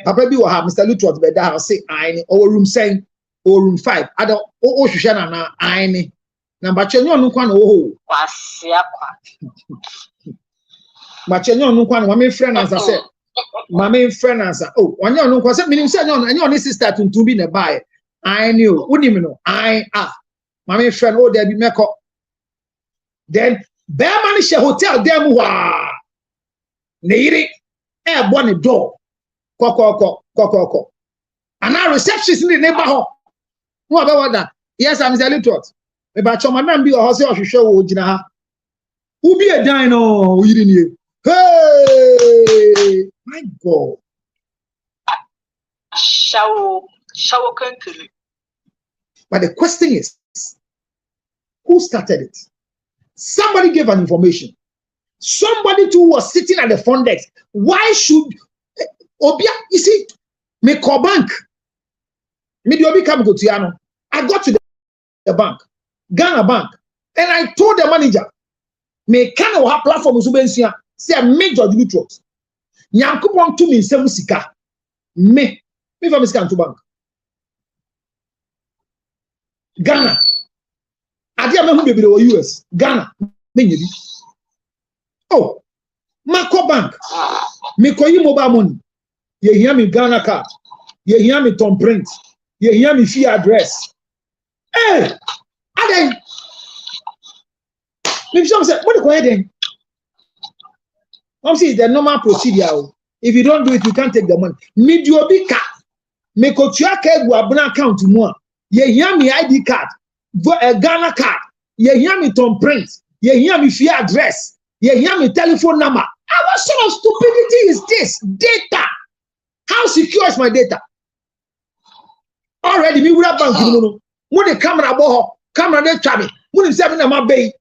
papa bi wo ha Mr. Lutwot be da say I or room 7 or room 5. Ada o hwehwe na I Number chenyo nkwa na oho. Kwasia kwa. Ma chenyo nkwa na mama friend answer say. Mama friend answer. Oh, onye nkwa say minim say onye sister tuntum bi na buy. I knew. Unim no. Mama friend oh there be meko. Then bear man she hotel dem wa. Ne yiri e bo ne door. Kokoko. And our receptionist in the neighborhood. Who about that? Yes, I'm Mr. Lutwot. About your man be a house or show Jina. Who be a dino? Hey, my God. Shower country. But the question is, who started it? Somebody gave an information. Somebody too was sitting at the front desk. Why should Obia? You see, me call bank. Me do Obi come go to Yano. I got to the bank. Ghana Bank, and I told the manager, me can have platform Subensia, say a major Lutwot. Nyankupon to me, Semusika. Me from Scan to bank. Ghana. Adi ame hu bebre o US. Ghana. Menye bi. Oh, Mako Bank. Me koyi mobile money. Ye hear me Ghana card. Ye hear me Tom Print. Ye hear me fee address. Hey, Aden. Me some say, what go ahead then? I'm saying the normal procedure. If you don't do it, you can't take the money. Mediobika. Me ko tua ka egu abuna account mu a. Ye hear me ID card. A Ghana card. Ye hear me Tom Print. Ye hear me fee address. Ye hear me telephone number. What sort of stupidity is this? Data. How secure is my data? Already, me would have bank. When the camera boho, camera they try me. When it's 7 my bay.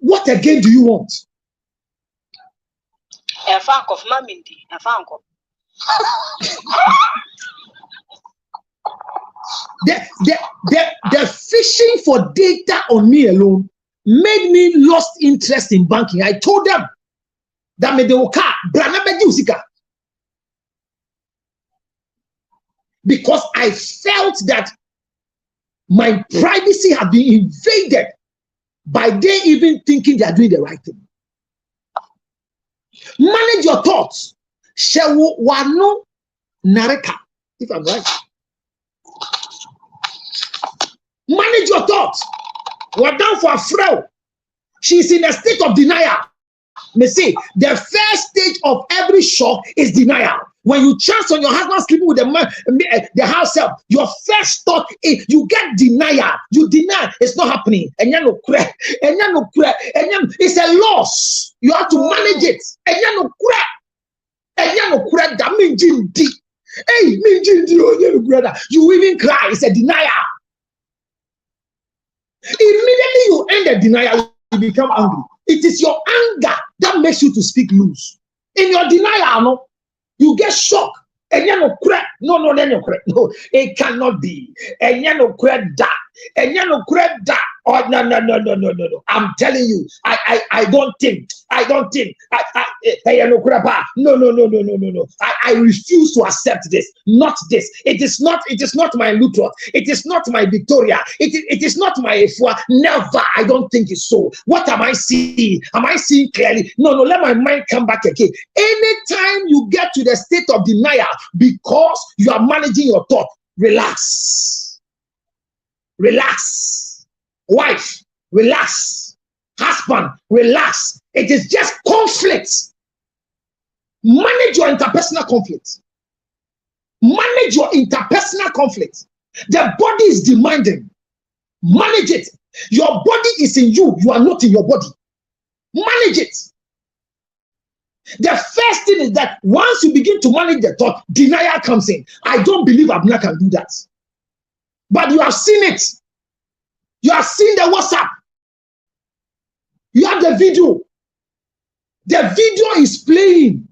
What again do you want? A funk of mammy, a funk of. The fishing for data on me alone made me lost interest in banking. I told them that me the car brana usika because I felt that my privacy had been invaded by they even thinking they are doing the right thing. Manage your thoughts. Shewu wano nareka, if I'm right. Manage your thoughts. We're down for a fraud. She's in a state of denial. Me say the first stage of every shock is denial. When you chance on your husband sleeping with the house help, your first thought is you get denial. You deny it's not happening. And it's a loss. You have to manage it. That means you even cry. It's a denial. Immediately you end the denial, you become angry. It is your anger that makes you to speak loose. In your denial, no, you get shocked. No, it cannot be. Oh, no. I'm telling you, I don't think. No. I refuse to accept this. Not this. It is not my Luther. It is not my Victoria. It is not my Efua. Never. I don't think it's so. What am I seeing? Am I seeing clearly? No. Let my mind come back again. Anytime you get to the state of denial because you are managing your thought, relax. Wife, relax. Husband, relax. It is just conflict. Manage your interpersonal conflict. Manage your interpersonal conflict. The body is demanding. Manage it. Your body is in you. You are not in your body. Manage it. The first thing is that once you begin to manage the thought, denial comes in. I don't believe Abner can do that. But you have seen it. You have seen the WhatsApp. You have the video. The video is playing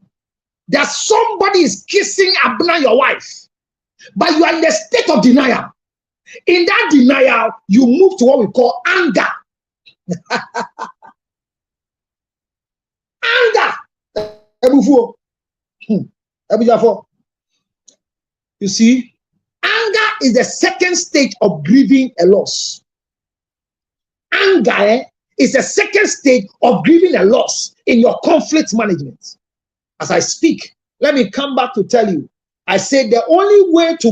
that somebody is kissing Abner, your wife. But you are in the state of denial. In that denial, you move to what we call anger. Anger. You see, anger is the second stage of grieving a loss. Anger is the second stage of grieving a loss in your conflict management. As I speak, let me come back to tell you, I said the only way to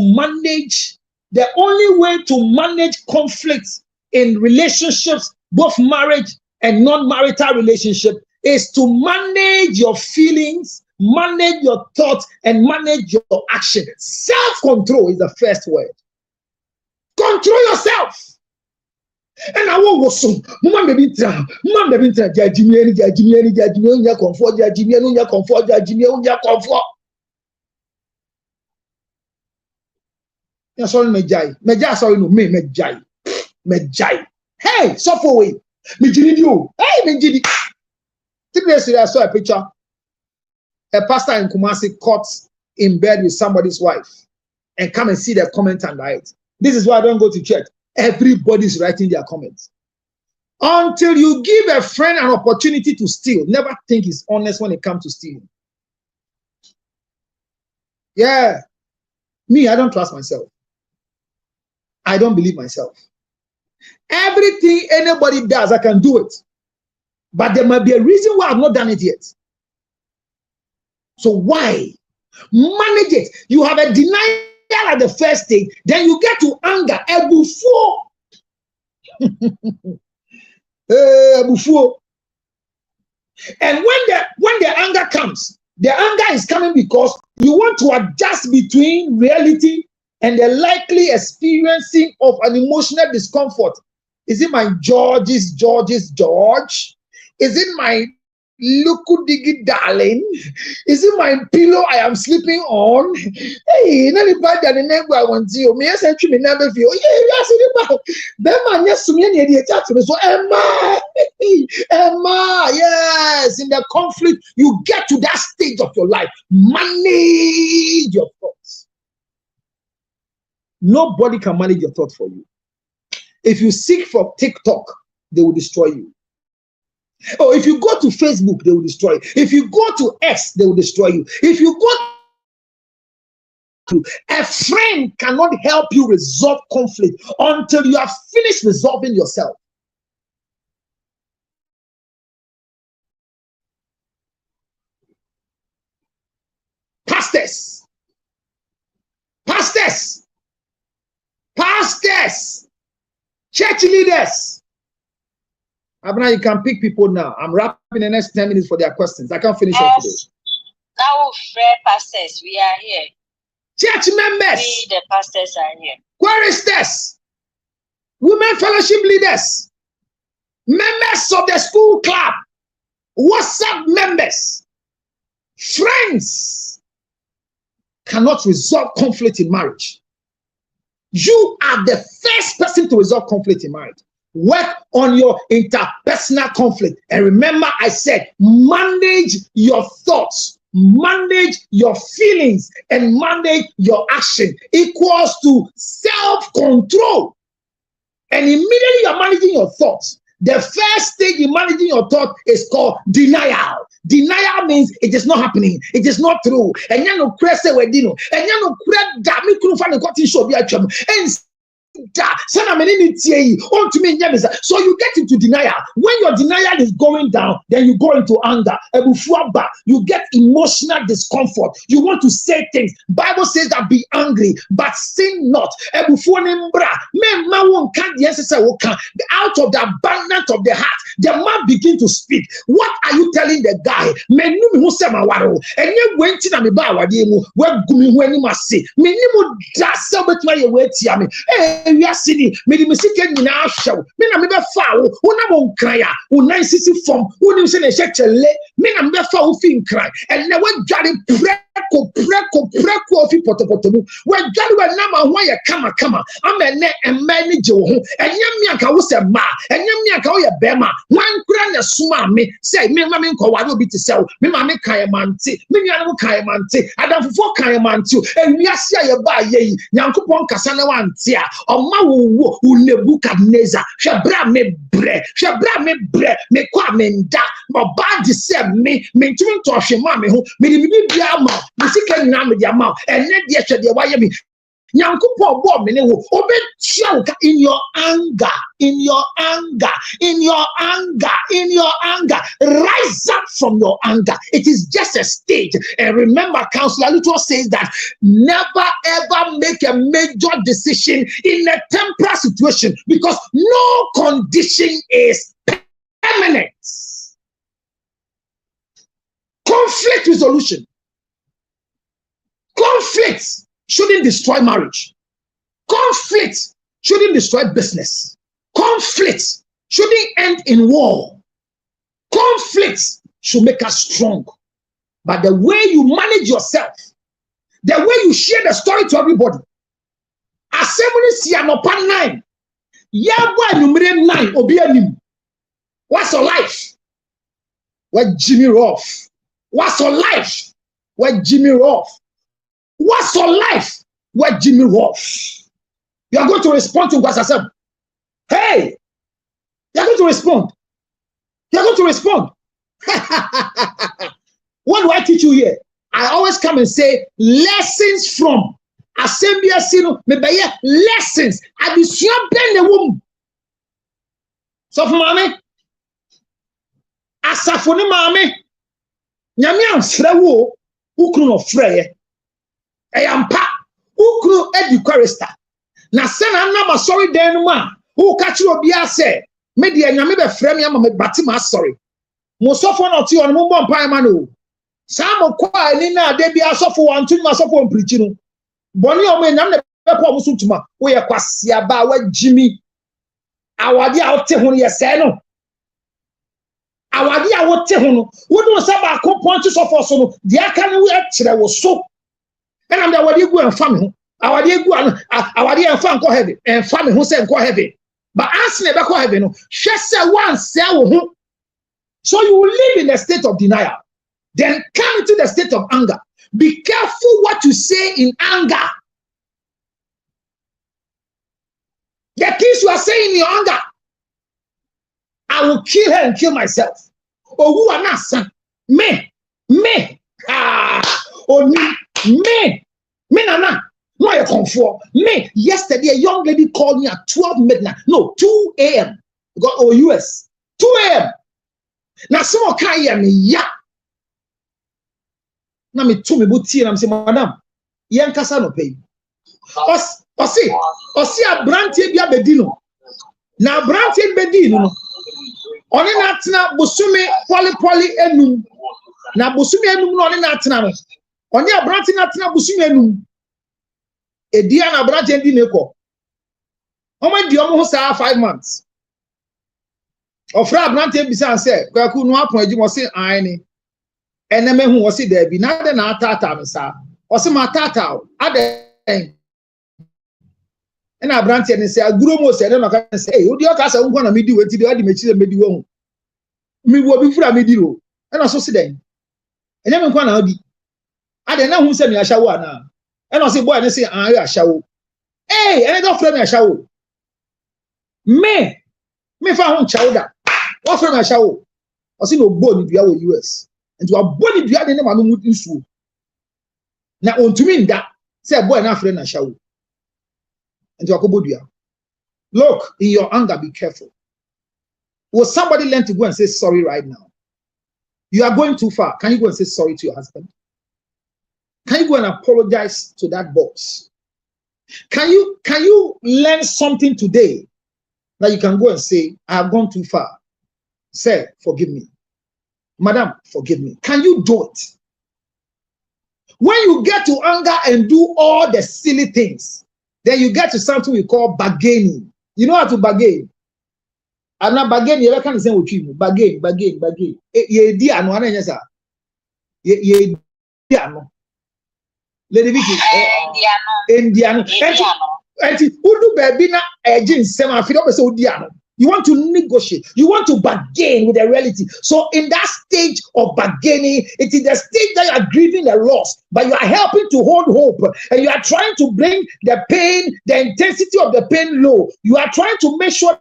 manage conflicts in relationships, both marriage and non-marital relationship, is to manage your feelings, manage your thoughts, and manage your action. Self-control is the first word. Control yourself. And I want some mama baby tra jajimi onya comfort jajimi onya comfort. Ya sorry mejai sorry no me mejai. Hey, suffer away. Me jini dio. Hey, me jini. 3 days ago, I saw a picture. A pastor in Kumasi caught in bed with somebody's wife, and come and see the comment under it. This is why I don't go to church. Everybody's writing their comments. Until you give a friend an opportunity to steal, never think he's honest when it comes to stealing. Yeah. Me, I don't trust myself. I don't believe myself. Everything anybody does, I can do it. But there might be a reason why I've not done it yet. So why? Manage it. You have a denial at the first stage, then you get to anger. And when the anger comes, the anger is coming because you want to adjust between reality and the likely experiencing of an emotional discomfort. Is it my George's George? Is it my Luku Digi darling? Is it my pillow I am sleeping on? Hey, anybody that the name I want you. Me yes, actually never feel. Yeah, yes, man, yes, to me any idea to me. So Emma, yes, in the conflict, you get to that stage of your life. Manage your thoughts. Nobody can manage your thoughts for you. If you seek for TikTok, they will destroy you. Or if you go to Facebook, they will destroy you. If you go to X, they will destroy you. If you go to a friend cannot help you resolve conflict until you have finished resolving yourself. Pastors, church leaders. Abna, you can pick people now. I'm wrapping the next 10 minutes for their questions. I can't finish up today. Now, fair pastors, we are here. Church members. We, the pastors, are here. Choristers, women fellowship leaders, members of the school club, WhatsApp members, friends cannot resolve conflict in marriage. You are the first person to resolve conflict in marriage. Work on your interpersonal conflict. And remember, I said, manage your thoughts, manage your feelings, and manage your action equals to self-control. And immediately you're managing your thoughts. The first stage in managing your thought is called denial. Denial means it is not happening. It is not true. And you know, so you get into denial. When your denial is going down, then you go into anger. You get emotional discomfort. You want to say things. Bible says that be angry, but sin not. Out of the abundance of the heart, the man begin to speak. What are you telling the guy? Medi mesike nyina ahwew me na me be fa wo wona mo nkran ya wona sisi fom wonim se na hyekyele me na me be fa wo fi nkran and na wadware preko ofi potopoto mu wadware wa na ma ho ye kama amene emmani je wo ho enyam mi anka wo se ma enyam mi anka wo ye bema wankura na suma me say me ma me nkoware obi te se wo me ma me kan mante me nua no kan mante adamfofo kan mante ewiase aye ba ye nyankopon kasa na wante a wo Nebukadnezar shebra me bre me kwa menda mo bad se me ntumi to hwema me ho me di bibia ma me sika nyina me dia ma enne de hwede waye me nyankopon bo me ne wo obetia in your anger rise up from your anger. It is just a stage. And remember, Counselor Luto says that never ever make a major decision in a temporary situation because no condition is permanent. Conflict resolution. Conflict shouldn't destroy marriage. Conflict shouldn't destroy business. Conflict shouldn't end in war. Conflict should make us strong. But the way you manage yourself, the way you share the story to everybody, assembly si anopa 9, yabwa numere 9 obi anim. What's your life? What Jimmy Roth? What's your life? What Jimmy Roth? What's your life? What Jimmy Roth? You are going to respond to Gwasasem. Hey, you are going to respond. You are going to respond. What do I teach you here? I always come and say lessons from Assembly Sino. Maybe lessons. I be sure ben the womb. So for mommy, asafo ni mommy, nyame ansra wo ukru no freye. Eyampa ukru edi chorister. Na sena na ma sorry den ma, who catch you obi ase, me de nyame be frɛ me ama me bati ma sorry. Mo sofo no ti on mo bɔ mpa ma no. Sa mo kwa ani na de bia sofo wantu ma sofo mprichi no. Boni o me nyam na be kwa mo sutuma, wo ye kwasia ba wa jimi. Awade a wote ho ye se no. Awade a wote ho no, wo do se ba ko ponti sofo so no, de aka ne wo akire wo so. And I'm the awade gu en fam ho. Awade gu an awade en fa nko heaven, en fam ho se nko heaven. But as ne be ko heaven no, hwe se wan se wo ho. So you will live in a state of denial. Then come into the state of anger. Be careful what you say in anger. The things you are saying in your anger. I will kill her and kill myself. Or who are not son? Me. Me, nana. No, you come for me. Yesterday, a young lady called me at 12 midnight. No, 2 a.m. Got US. 2 a.m. Now someone can hear me, yeah. Now me to me buti and I'm saying, madam, yen kasa no pay. Osi a brantie bia bedino. Na brantie bedino no. Oni na tena busumi poli enum. Na busumi enum no oni na tena no. Oni a brantie na tena busumi enum. Edia na brantie ndi neko. Omo di omo ho sa 5 months. Ofra brantie bisa an say, kwaku no apon adwuma se an ni. Eneme hu wosi da bi na de na atata me sa. Osi ma tata o. Aden. Ena brantie ni say aguro mo se de no ka say, "Hey, odi o ka sa nko na medi weti de odi mechi de medi wo hu." Mi wo bi fura medi ro. Ena so se den. Eneme nko na odi. Aden na hu se mi ahyawo ana. Ena so boy ni say an ya ahyawo. Hey, ene do fra mi ahyawo. Me fa ho chawda. What from a show? I see no bone dua wo US. And to a bone dua de ma no mu nsuo. Na ontumi nda say boy na afre na show. And to akobo dua. Look, in your anger, be careful. Will somebody learn to go and say sorry right now? You are going too far. Can you go and say sorry to your husband? Can you go and apologize to that boss? Can you learn something today that you can go and say, I have gone too far? Say, forgive me. Madam, forgive me. Can you do it? When you get to anger and do all the silly things, then you get to something we call bargaining. You know how to bargain? I'm not bargaining. You can't say what you bargain. Ye di ano ana nyesa. Ye di ano. Lady Vicky. Indiano. Enti udu baby na ejin sema afi do be say odi ano. You want to negotiate. You want to bargain with the reality. So in that stage of bargaining, it is the stage that you are grieving the loss, but you are helping to hold hope, and you are trying to bring the pain, the intensity of the pain low. You are trying to make sure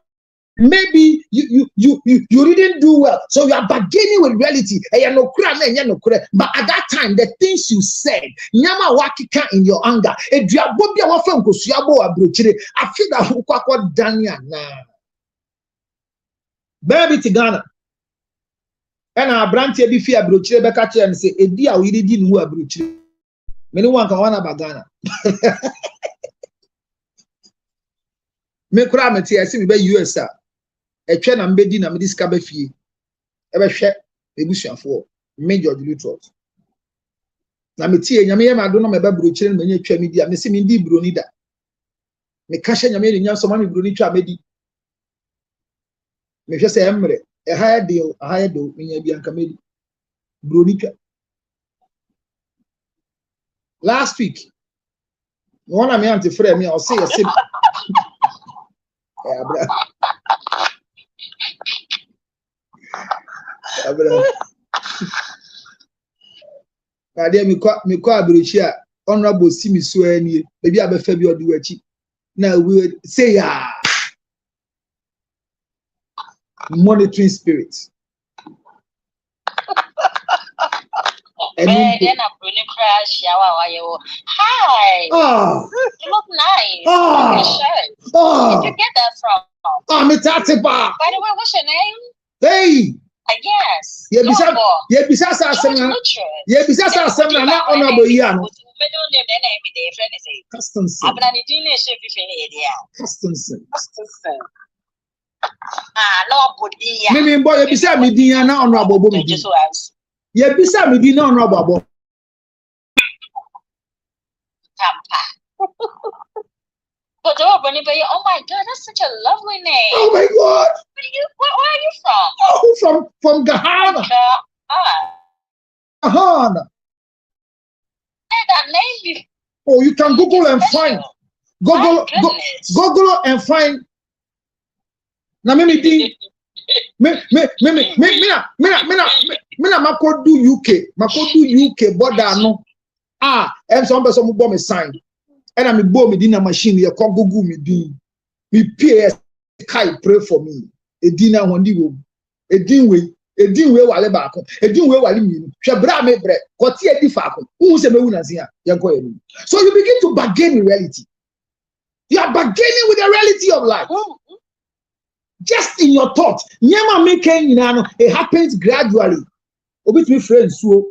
maybe you didn't do well, so you are bargaining with reality. But at that time, the things you said, nyama wakika in your anger, I feel that baby to Ghana. And our branch be fear brochire be catch and say, "E dia we did no brochire." Many one can one about Ghana. Me kura me tie se me be US a. E twa na mbedi na me discover fie. E be hwe ebusuafo major Delutrot. Na me tie nyame ye ma do no me be brochire me nya twa me dia me se me di broni da. Me ka hye nyame nya so ma me broni twa me di. Me hwe se emre a higher deal me nya bi anka me di. Broni twa. Last week, one of me auntie friend me, I'll say a sim. Me kwa abrochia honorable simi so ani maybe abefa bi odi wachi na we say ya monitoring spirit. And then I'm going to crash shower while you hi. Oh, you look nice. Oh, where did you get that from? Ah, me tate pa. By the way, what's your name? Hey. Yes. Ye bisa sa asem. Ye bisa sa asem na honorable ya no. Custenson. Ah, no body ya. Me boy ye bisa me din ya na honorable bo me din. Ye bisa me din na honorable bo. But oh my God, that's such a lovely name. Oh my God. Where are you from? Oh, from Ghana. Ghana. That name. Oh, you can Google and find. Google and find. Na me mako do UK border no. Ah, em some person mo me sign. And I'm a bomb in a machine. You can Google me din. Me PS kai pray for me. A dinner one day. A din way wale back. A din way wale me. Shabra me bre. Koti e di fako. Who se me unazia? Yanko enu. So you begin to bargain in reality. You are bargaining with the reality of life. Just in your thoughts. Nyama making it happens gradually. Obit me friends so.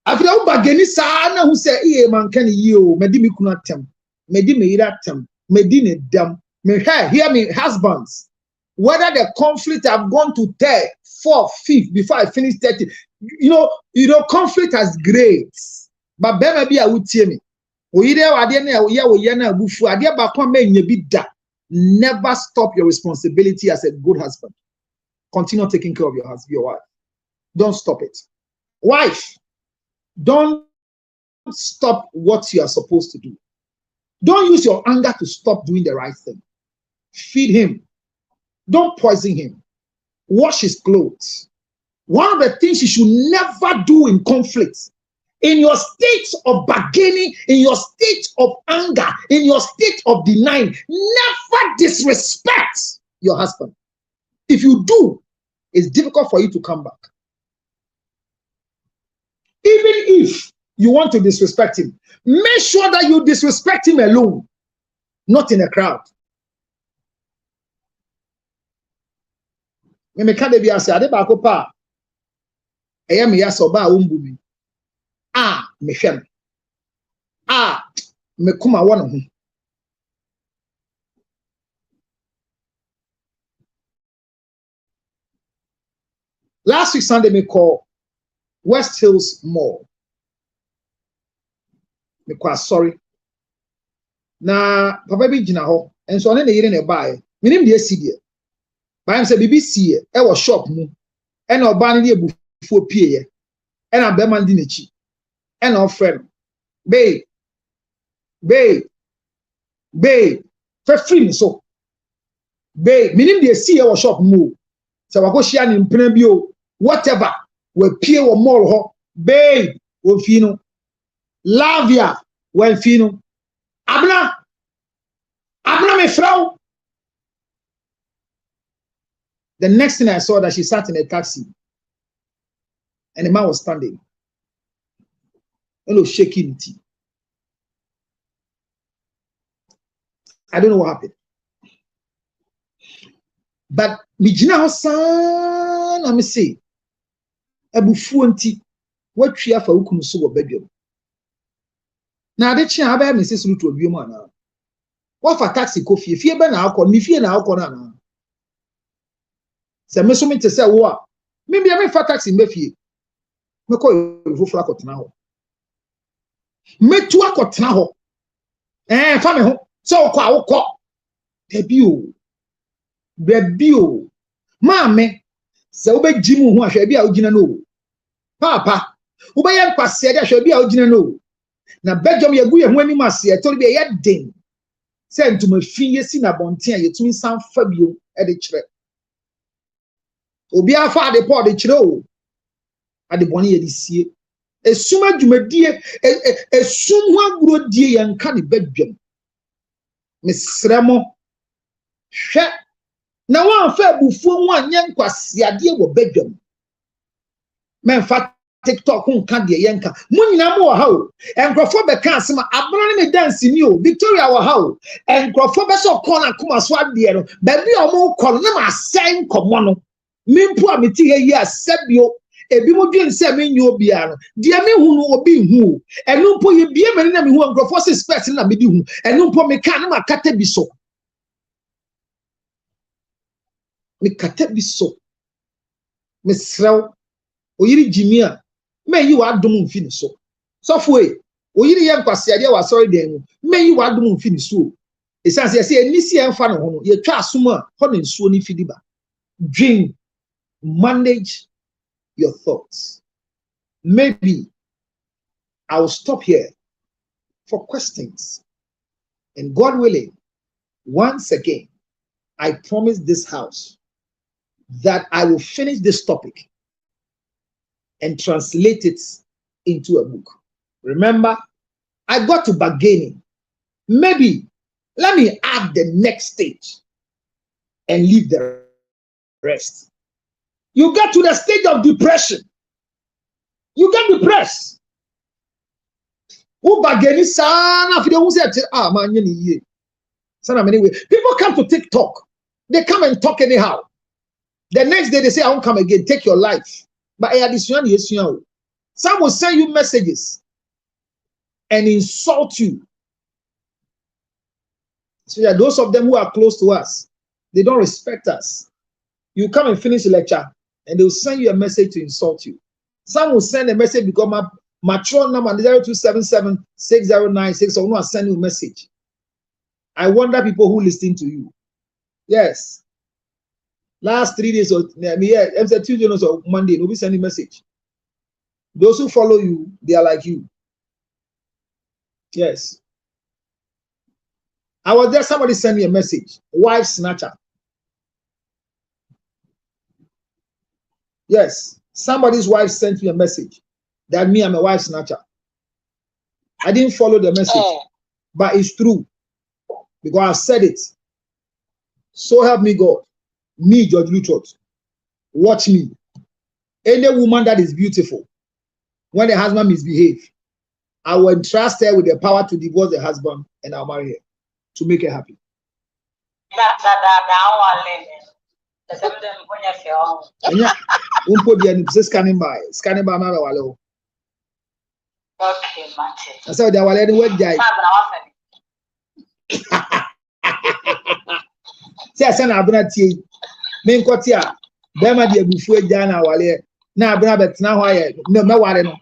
After all, bageni sana who say, "Iye man can you medi mi kunatem, medi me iratem, medi ne dam." Me hear me, husbands. Whether the conflict have gone to 3rd, 4th, 5th before I finish 30, you know, conflict has grades. But be be I would tell me. Never stop your responsibility as a good husband. Continue taking care of your wife. Don't stop it. Wife. Don't stop what you are supposed to do. Don't use your anger to stop doing the right thing. Feed him. Don't poison him. Wash his clothes. One of the things you should never do in conflict, in your state of bargaining, in your state of anger, in your state of denying, never disrespect your husband. If you do, it's difficult for you to come back. Even if you want to disrespect him, make sure that you disrespect him alone, not in a crowd. Me can't be ase ade ba ko pa. Eya me ya so ba ombu mi. Ah, me hwem. Ah, me kuma wo no ho. Last week Sunday me call West Hills Mall. Me kwa sorry. Na papa bi gina ho. Enso ne yire ne bae. Minim de asi de. Bae say BBC e wo shop mu. E na oba ne ebufuo pie ye. E na be man di nechi. E na ofrem. Babe. Fe free me so. Babe, minim de asi e wo shop mu. Se wako hia ni mpena bi o. Whatever. We pie wo mall ho. Babe, wo fino. Lavia, wo fino. Abna me frau. The next thing I saw that she sat in a taxi and the man was standing. Hello, shaking it. I don't know what happened. But Mijina Hassan, I say, Abu Fuanti, what she have for Ukunu so bedroom. Now, the chair have Mrs. Ruto of Yumana. What for taxi coffee? If you ban alcohol, me fear now, corner. Se me so me te say wo me bia me fa taxi me fie me ko fufura akotena ho me tu akotena ho fa me ho se wo kwa wo ko bebi o ma me se wo be jimu ho ahwe bia wo gina no papa wo be ye kwase de ahwe bia wo gina no na bedjom ye gu ye ho anim ase e tori bia ye den se ntuma fi ye si na bonten ye tumi san fa bio e de kire obi afa de pod kire o ade boni ye di sie esuma dwumadie esum ho aguro die ye nka ne badwam mesremo hwe na wan fa abufuo ho anye nkwase ade wo badwam men fa TikTok who can't be yanka. Munina mo how and Crawford can some abroad dance in you, Victoria or how and Crawford so corner kuma swab dear, baby or more corner same common. Min poor meti here sebio. Ebi mo dwen se me nyo bia no de me hu no obi hu enu mpo ye bia me na me hu ankrofo suspect na me di hu enu mpo me ka na makata bi so me kata bi so me srew oyiri jimi a me yi wa dum mfi ni so sofo e oyiri ye nkwase ade wa sorry den me yi wa dum mfi ni so esanse ye se enisi enfa no ho no ye twa asom a ho ne nsuo ni fidi ba dream manage your thoughts. Maybe I will stop here for questions. And God willing, once again, I promise this house that I will finish this topic and translate it into a book. Remember, I got to bargaining. Maybe let me add the next stage and leave the rest. You get to the stage of depression. You get depressed. Who bargaining sana if they won't say man ye. Sana anyway. People come to TikTok. They come and talk anyhow. The next day they say I won't come again. Take your life. But some will send you messages and insult you. So yeah, those of them who are close to us, they don't respect us. You come and finish the lecture. And they will send you a message to insult you. Some will send a message because my mature number 0277-6096. I want to send you a message. I wonder people who listen to you. Yes. Last 3 days or I'm saying Tuesday or Monday, nobody send a message. Those who follow you, they are like you. Yes. I was there, somebody sent me a message. Wife snatcher. Yes, somebody's wife sent me a message that me and my wife snatcher. I didn't follow the message, but it's true because I said it. So help me God. Me, George Luchot. Watch me. Any woman that is beautiful, when the husband misbehaves, I will entrust her with the power to divorce the husband and I'll marry her to make her happy. Scanning by my wallow. Okay, Matty. I said, there were any word guy. Say, I sent Abnati, main cotia, Bema de Buffet Jana Wale, now Brabet, now I no Mawareno.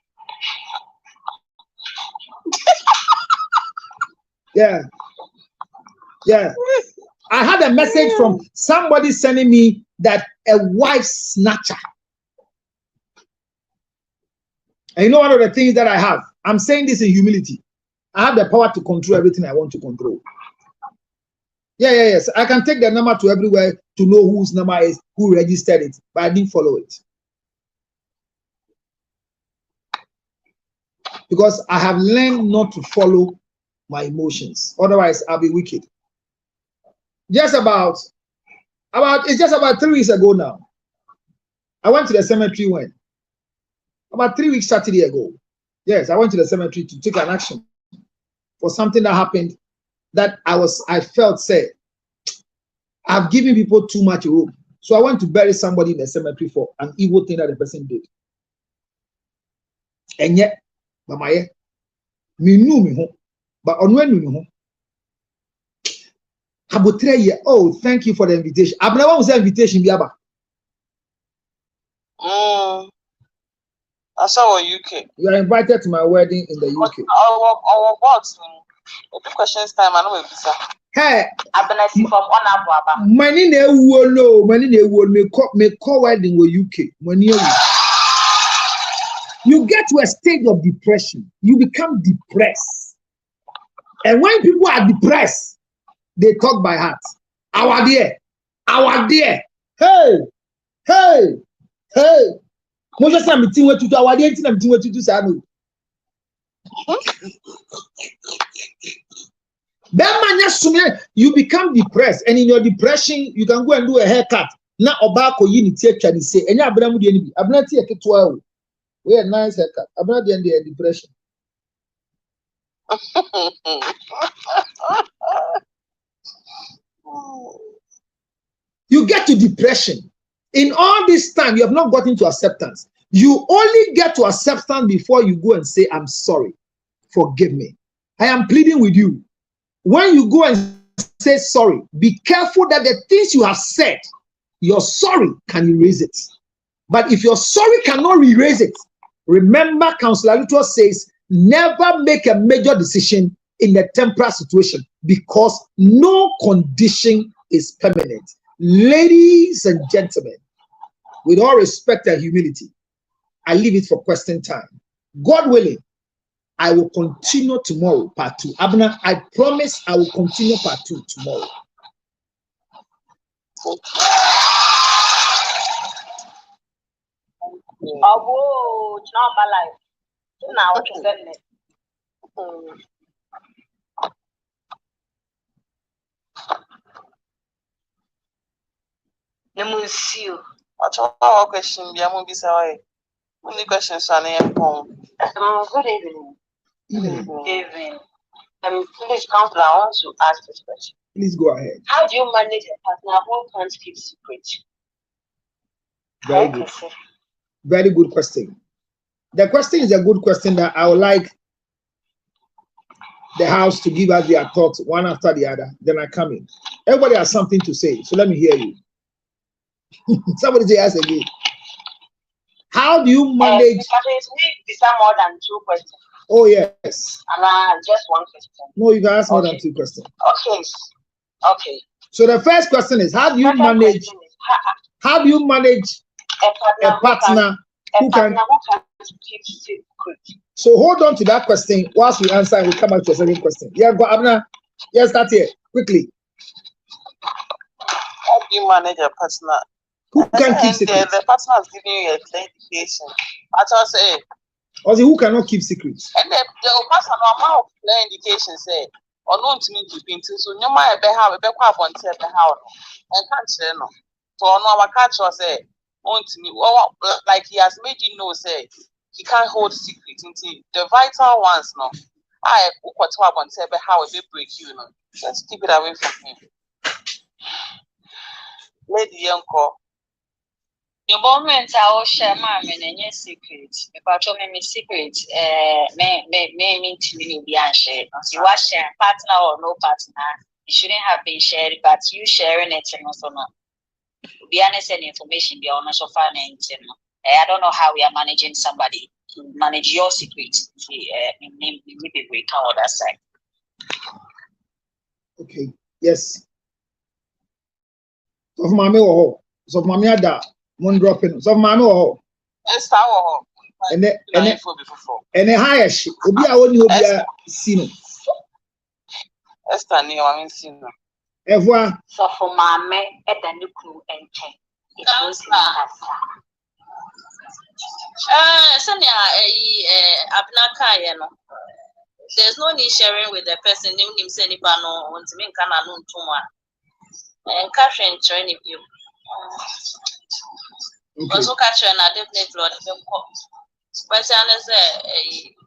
Yeah. Yeah. I had a message from somebody sending me that a wife snatcher. And you know one of the things that I have? I'm saying this in humility. I have the power to control everything I want to control. Yes. I can take the number to everywhere to know whose number is, who registered it, but I didn't follow it. Because I have learned not to follow my emotions. Otherwise, I'll be wicked. It's just about 3 weeks ago now. I went to the cemetery when? About 3 weeks Saturday ago. Yes, I went to the cemetery to take an action for something that happened that I felt said, I've given people too much rope. So I went to bury somebody in the cemetery for an evil thing that the person did. And yet, Mama, me knew me home, but on when me home. Oh, thank you for the invitation. I've never was an invitation, Biaba. I saw UK. You are invited to my wedding in the UK. Our box. The questions time. I know sir. Hey, I've been from Onabwaba. Money ne no, money ne me call wedding with UK. Money. You get to a stage of depression. You become depressed, and when people are depressed, they talk by heart. Our dear. Hey. Moses na meeting what to do. Our dear, na meeting what to do. Sano. You become depressed, and in your depression, you can go and do a haircut. Na obako yini tie twani say. Enya abramu de ni bi. Abna tie keto We had nice haircut. I'm not the end of depression. You get to depression. In all this time, you have not gotten to acceptance. You only get to acceptance before you go and say, I'm sorry. Forgive me. I am pleading with you. When you go and say sorry, be careful that the things you have said, your sorry can erase it. But if your sorry cannot erase it, remember, Counselor Luto says, never make a major decision in a temporary situation because no condition is permanent. Ladies and gentlemen, with all respect and humility, I leave it for question time. God willing, I will continue tomorrow, part 2. Abner, I promise I will continue part 2 tomorrow. Oh, it's not my life. Now, what you getting it? What's our question? Only questions on home. Good evening. Evening. Please, Counselor, I want to ask this question. Please go ahead. How do you manage a partner who can't keep secrets? Very good. Very good question. The question is a good question that I would like the house to give us their thoughts one after the other. Then I come in. Everybody has something to say, so let me hear you. Somebody say yes again. How do you manage? These are more than 2 questions. Oh yes. And just 1 question. No, you can ask more than 2 questions. Okay. Okay. So the first question is, how do you manage? How do you manage a partner who can keep secrets? So hold on to that question whilst we answer and we come back to the second question. Yeah, go Abner. Yes, start here quickly. How do you manage a partner who can keep secrets? The partner is giving you a clear indication. I just say. Or who cannot keep secrets? And the person amount of clear indication say, or not to me keeping so no matter how a better one tell the how and can't say no. So no our catch or say on to me like he has made you know say he can't hold secrets until the vital ones no. I what one tell how they break you know. Just keep it away from him. Lady Yanko. The moment I will share my many secrets, about me secret, me to me be unshared. You are sharing partner or no partner, it shouldn't have been shared, but you sharing it and also not. Be honest and information be honest of finance. I don't know how we are managing somebody to manage your secrets. Maybe we can on that side. Okay. Yes. So mommy or so mommy ada. One dropping. So mama or and the higher ship. Obi a woni obi a sino. Esther ni o min sino. Evoa. So for mama e da ne kru enchen. Sanya Abnaka no. There's no need sharing with the person him say nipa no ontimi nka na no ntuma. Catch and train you. Also catch and definitely on the cop. But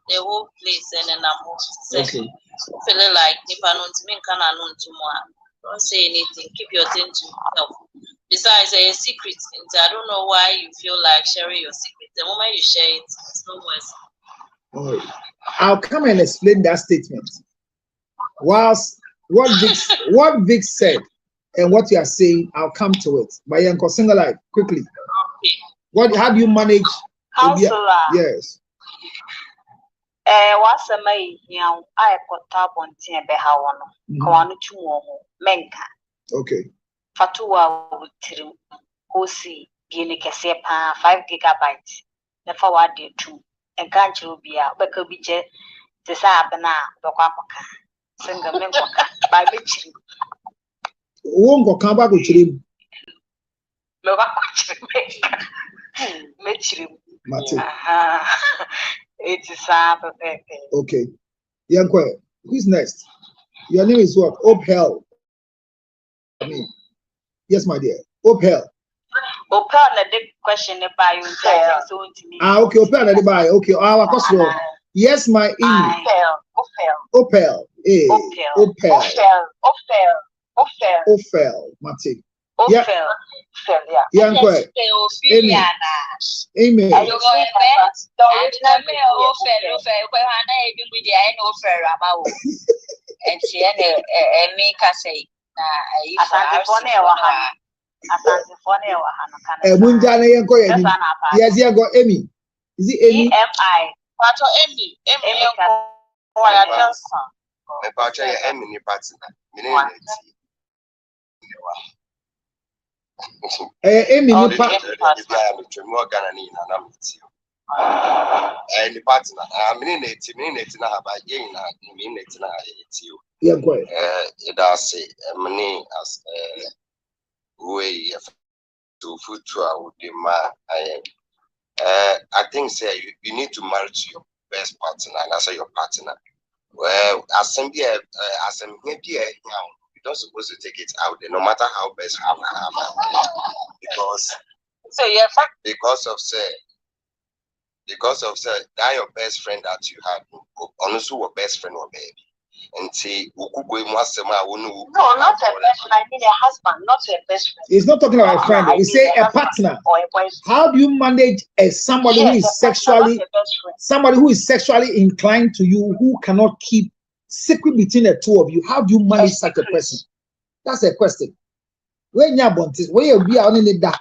the whole place and then I'm feeling like nipa no ntimi nka na no ntuma. Don't say anything. Keep your thing to yourself. Besides, a secret. I don't know why you feel like sharing your secret. The moment you share it, it's no worse. Oh, I'll come and explain that statement. Whilst what Vic said and what you are saying, I'll come to it. But Yanko single life quickly. Okay. How do you manage? Counselor. Yes. What's a may I put up on Tia Behawano, Kawanu Menka. Okay. Fatua with Tiru, Hosi, Bienikasepa, 5 gigabytes. The forward day 2. And can't you be a Bekobije, the Sabana, Bokapaka, Single Menka, by Mitchell. Won't go come back with him. Mitchell. It is okay. Yanko, who's next? Your name is what? Hope Hell. Yes, my dear. Hope Hell. Open the question about you. Okay, open the buy. Okay, our customer. Yes, my Amy. Opel. Martin. Yeah. Yeah, correct. Amy. Amy. Munjana yanko Amy. Yes, yeah, go Amy. Is it Amy? Pato Amy yanko. Why just Me pacha ya Amy ni partner. Amy ni partner. Any partner. Minute na haba yen na minute na etio. Yeah, go ahead. It does say many as way to future would demand. I think say you need to marry to your best partner and also your partner. Well, as some here now, you don't supposed to take it out there, no matter how best you have, because So yeah, because of that your best friend that you had, honestly, your best friend or baby. And see, no, not a best friend. I mean a husband, not a best friend. He's not talking about a friend. He say a partner. Or a boyfriend. How do you manage somebody who is sexually inclined to you, who cannot keep secret between the two of you? How do you manage such a person? That's a question. When you want this, when you be only that,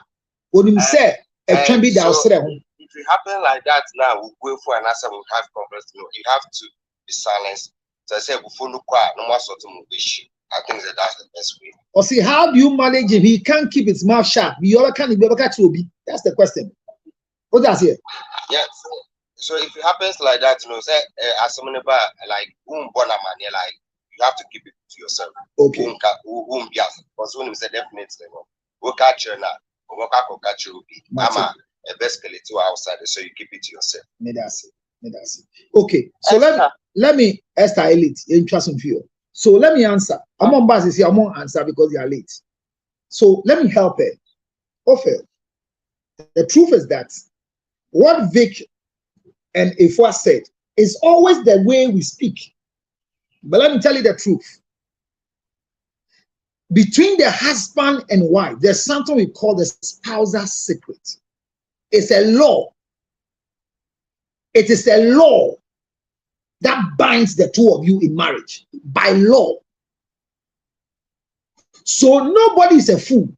when you say it can be that. If it happen like that now, we'll go for an answer. We'll have conference. No, you have to be silenced. So I said, before no more sort of issue. I think that's the best way. Or see, how do you manage him? He can't keep his mouth shut. That's the question. What does here? Yeah. So if it happens like that, say as someone about like born a man, like you have to keep it to yourself. Okay. Because when you say definitely no, we catch you now. We catch you. I'm a best to outside, so you keep it to yourself. Okay. So let me Esther Elite interest in you. So let me answer. I'm on bus here. I'm on answer because you are late. So let me help her. Offer. The truth is that what Vic and Ifwa said is always the way we speak. But let me tell you the truth. Between the husband and wife, there's something we call the spousal secret. It's a law. It is a law that binds the two of you in marriage by law. So nobody is a fool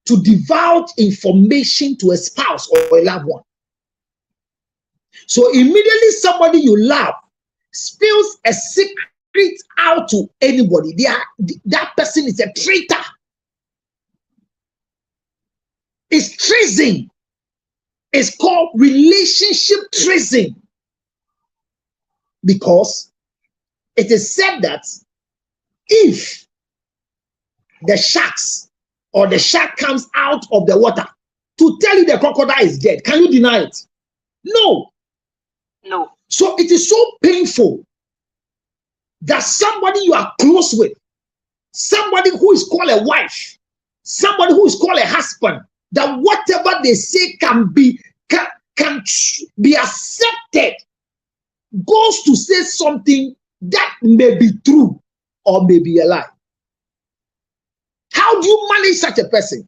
to divulge information to a spouse or a loved one. So immediately somebody you love spills a secret out to anybody, that person is a traitor. It's treason. It's called relationship treason. Because it is said that if the sharks or the shark comes out of the water to tell you the crocodile is dead, can you deny it? No. No. So it is so painful that somebody you are close with, somebody who is called a wife, somebody who is called a husband, that whatever they say can be accepted, goes to say something that may be true or may be a lie. How do you manage such a person?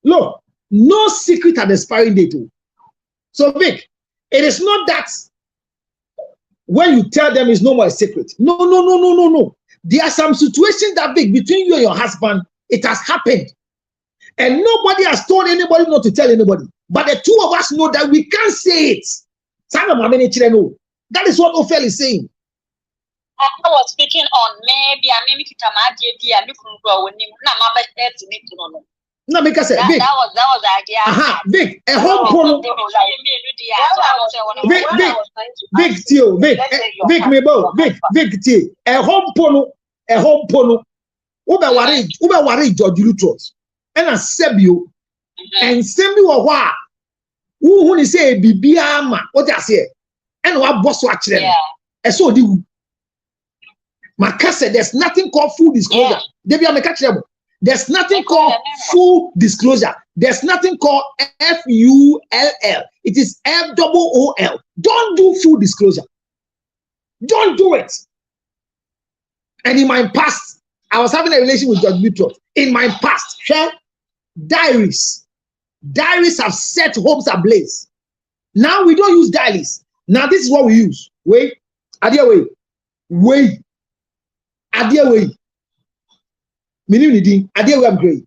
Look, no secret at the expiring date. So Vic, it is not that when you tell them it's no more a secret. No. There are some situations that Vic, between you and your husband, it has happened. And nobody has told anybody not to tell anybody. But the two of us know that we can't say it. That is what Ophel is saying. I was speaking on maybe I mean No, because Vic, that was the idea. Vic, a home pono. Vic, Tio, Vic, Mebo, Vic, Tio, a home pono. Uba worry, George Lutros, and a Sebio, and Sebio or what? Who is say Bibiama, what I say, and what boss watch them. And so do Macassa, there's nothing called full disclosure. They be on the catch them. There's nothing called full disclosure. There's nothing called FULL. It is FOOL. Don't do full disclosure. Don't do it. And in my past, I was having a relation with Judge Beatrice. In my past, diaries have set homes ablaze. Now we don't use diaries. Now this is what we use. Wait, adia way. Meaning, adia way upgrade.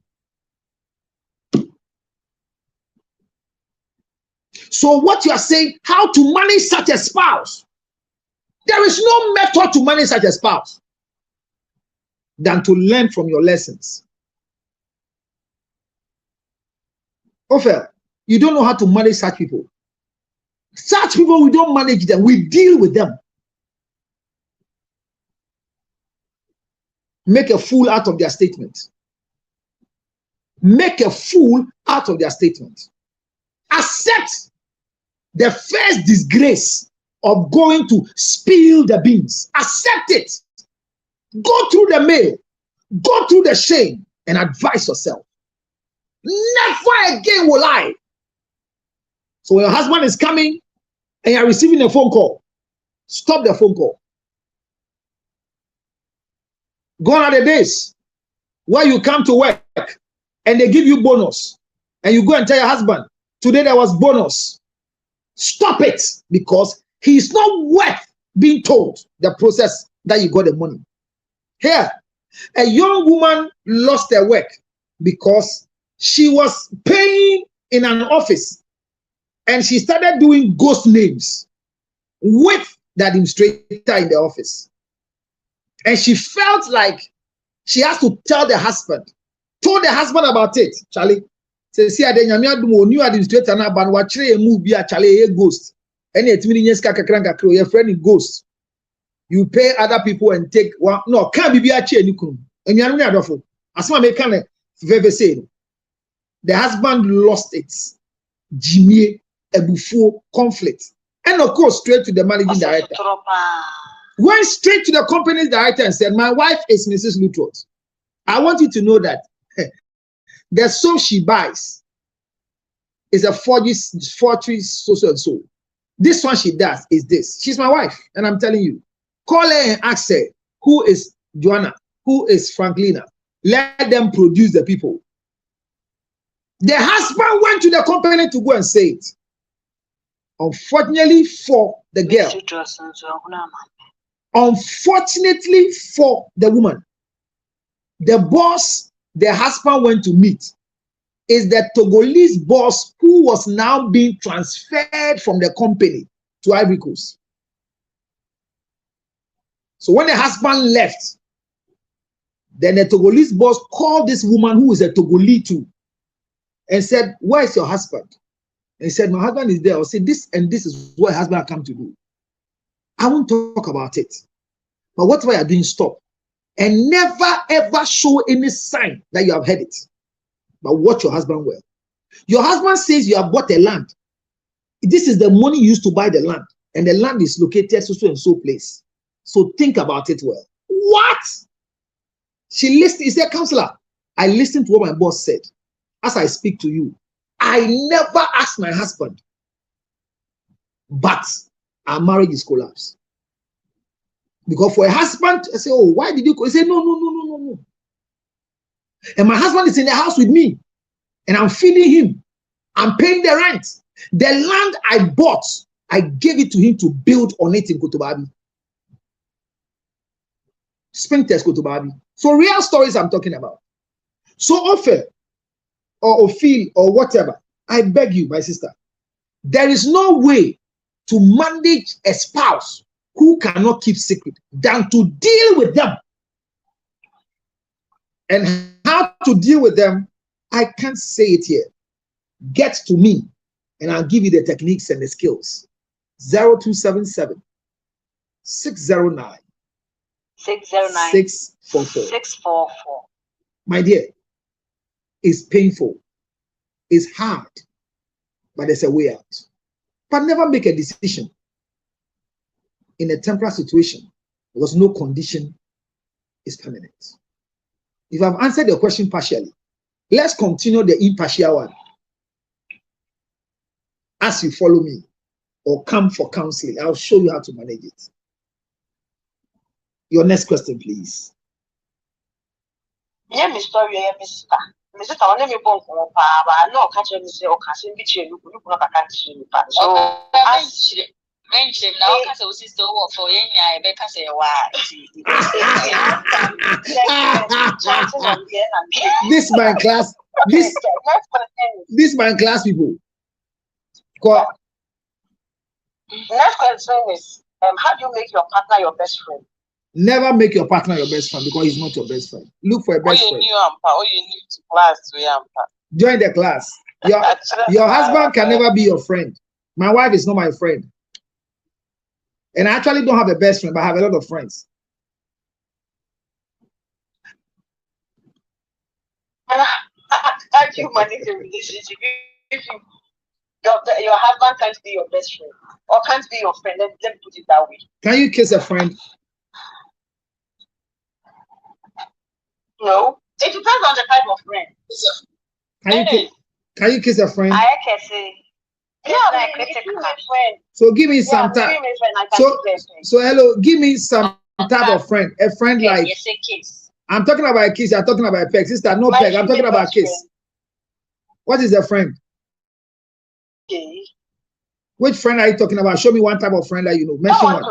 So what you are saying, how to manage such a spouse? There is no method to manage such a spouse than to learn from your lessons. Ophel, you don't know how to manage such people. Such people, we don't manage them, we deal with them. Make a fool out of their statement. Make a fool out of their statement. Accept the first disgrace of going to spill the beans. Accept it. Go through the mail. Go through the shame and advise yourself. Never again will I. So when your husband is coming and you're receiving a phone call, stop the phone call. Gone are the days where you come to work and they give you bonus and you go and tell your husband, today there was bonus. Stop it, because he is not worth being told the process that you got the money. Here, a young woman lost her work because she was paying in an office and she started doing ghost names with the administrator in the office. And she felt like she has to tell the husband, told the husband about it. Charlie, say, see, new administrator na ban watching a movie a Charlie a ghost. Any your friend is ghost. You pay other people and take one. No, can't be a chair. And you're not awful. As my mechanic, say, the husband lost it. Jimmy, a buffo conflict. And of course, straight to the managing director. Went straight to the company's director and said, my wife is Mrs. Lutrot. I want you to know that the soap she buys is a forgery, so and so. This one she does is this. She's my wife, and I'm telling you. Call her and ask her, who is Joanna? Who is Franklina? Let them produce the people. The husband went to the company to go and say it. Unfortunately for the girl, unfortunately for the woman, the boss the husband went to meet is the Togolese boss who was now being transferred from the company to Ivory Coast. So when the husband left, then the Togolese boss called this woman who is a Togolese too and said, where is your husband? And he said, my husband is there. I said, this and this is what husband come to do. I won't talk about it. But whatever you are doing, stop. And never ever show any sign that you have heard it. But watch your husband well. Your husband says you have bought a land. This is the money you used to buy the land. And the land is located so and so place. So think about it well. What? She listened. He said, counselor, I listened to what my boss said. As I speak to you, I never asked my husband. But our marriage is collapsed. Because for a husband, I say, oh, why did you go? He said, no. And my husband is in the house with me. And I'm feeding him. I'm paying the rent. The land I bought, I gave it to him to build on it in Kotobabi. Springtest Kotobabi. So real stories I'm talking about. So Ophel or Ophil or whatever, I beg you, my sister, there is no way to manage a spouse who cannot keep secret than to deal with them. And how to deal with them, I can't say it here. Get to me and I'll give you the techniques and the skills. 0277 609 644. My dear, it's painful, it's hard, but there's a way out. But never make a decision in a temporary situation because no condition is permanent. If I've answered your question partially, let's continue the impartial one. As you follow me or come for counseling, I'll show you how to manage it. Your next question, please. Yeah, Mr. Yeah, Mr. Mr. I want to born for Papa. No, catch me say, or catch me between you. Look, not a catch me. So, mention now, because our sister work for you. I better say why. This my class. This my class people. Next question is, how do you make your partner your best friend? Never make your partner your best friend because he's not your best friend. Look for a best friend. All you need to class to join the class. Your husband can never be your friend. My wife is not my friend. And I actually don't have a best friend, but I have a lot of friends. How do you manage a relationship if your husband can't be your best friend or can't be your friend? Let me put it that way. Can you kiss a friend? No. It depends on the type of friend. Can you kiss a friend? I can say. So give me some type. So hello, give me some type of friend. A friend like. I'm talking about a kiss. I'm talking about a peg. Sister, no peg. I'm talking about a kiss. What is a friend? Okay. Which friend are you talking about? Show me one type of friend that you know. Mention one.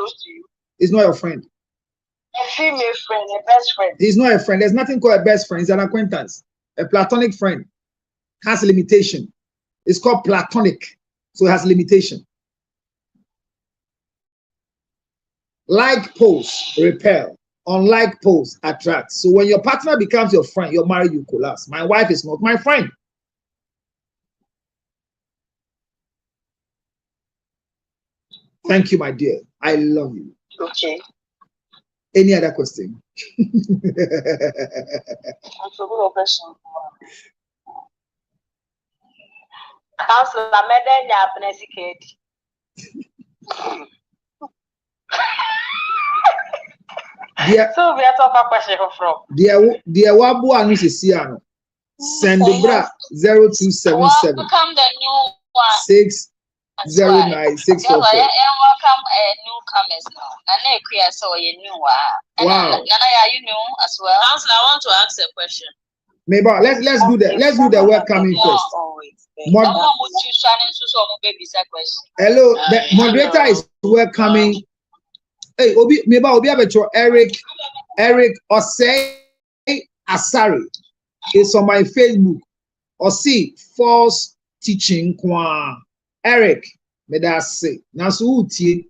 It's not your friend. A female friend, a best friend. He's not a friend. There's nothing called a best friend. It's an acquaintance. A platonic friend has a limitation. It's called platonic, so it has limitation. Like pose, repel. Unlike pose, attract. So when your partner becomes your friend, you're married, you collapse. My wife is not my friend. Thank you, my dear. I love you. Okay. Any other question? So we are talking question from. Dear Wabu Anusisiano. Send the bra 0277 Welcome the new one. 609 644. Welcome newcomers now. Nana Kriya so you new one. Wow. Nana, are you new as well? Counselor, I want to ask a question. Maybe let's do the welcoming first. Hello, the moderator is welcoming. Hey, maybe Eric Osei Asari is on my Facebook. Osi false teaching kwa. Eric, me da say. Na so utie.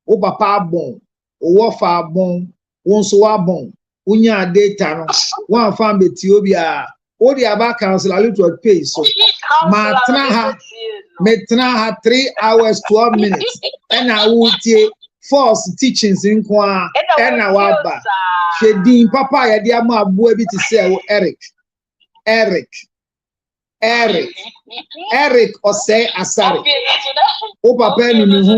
O papa bon, o wofa bon, won so wa bon. Unya data no. Wan fan beti obi a. O di aba council a little pay so. Metna ha 3 hours 12 minutes. And I utie false teachings in kwa. And na waba. Shedin papa ya di ama abu ebi ti say Eric Osei Asari. O papa ni hu.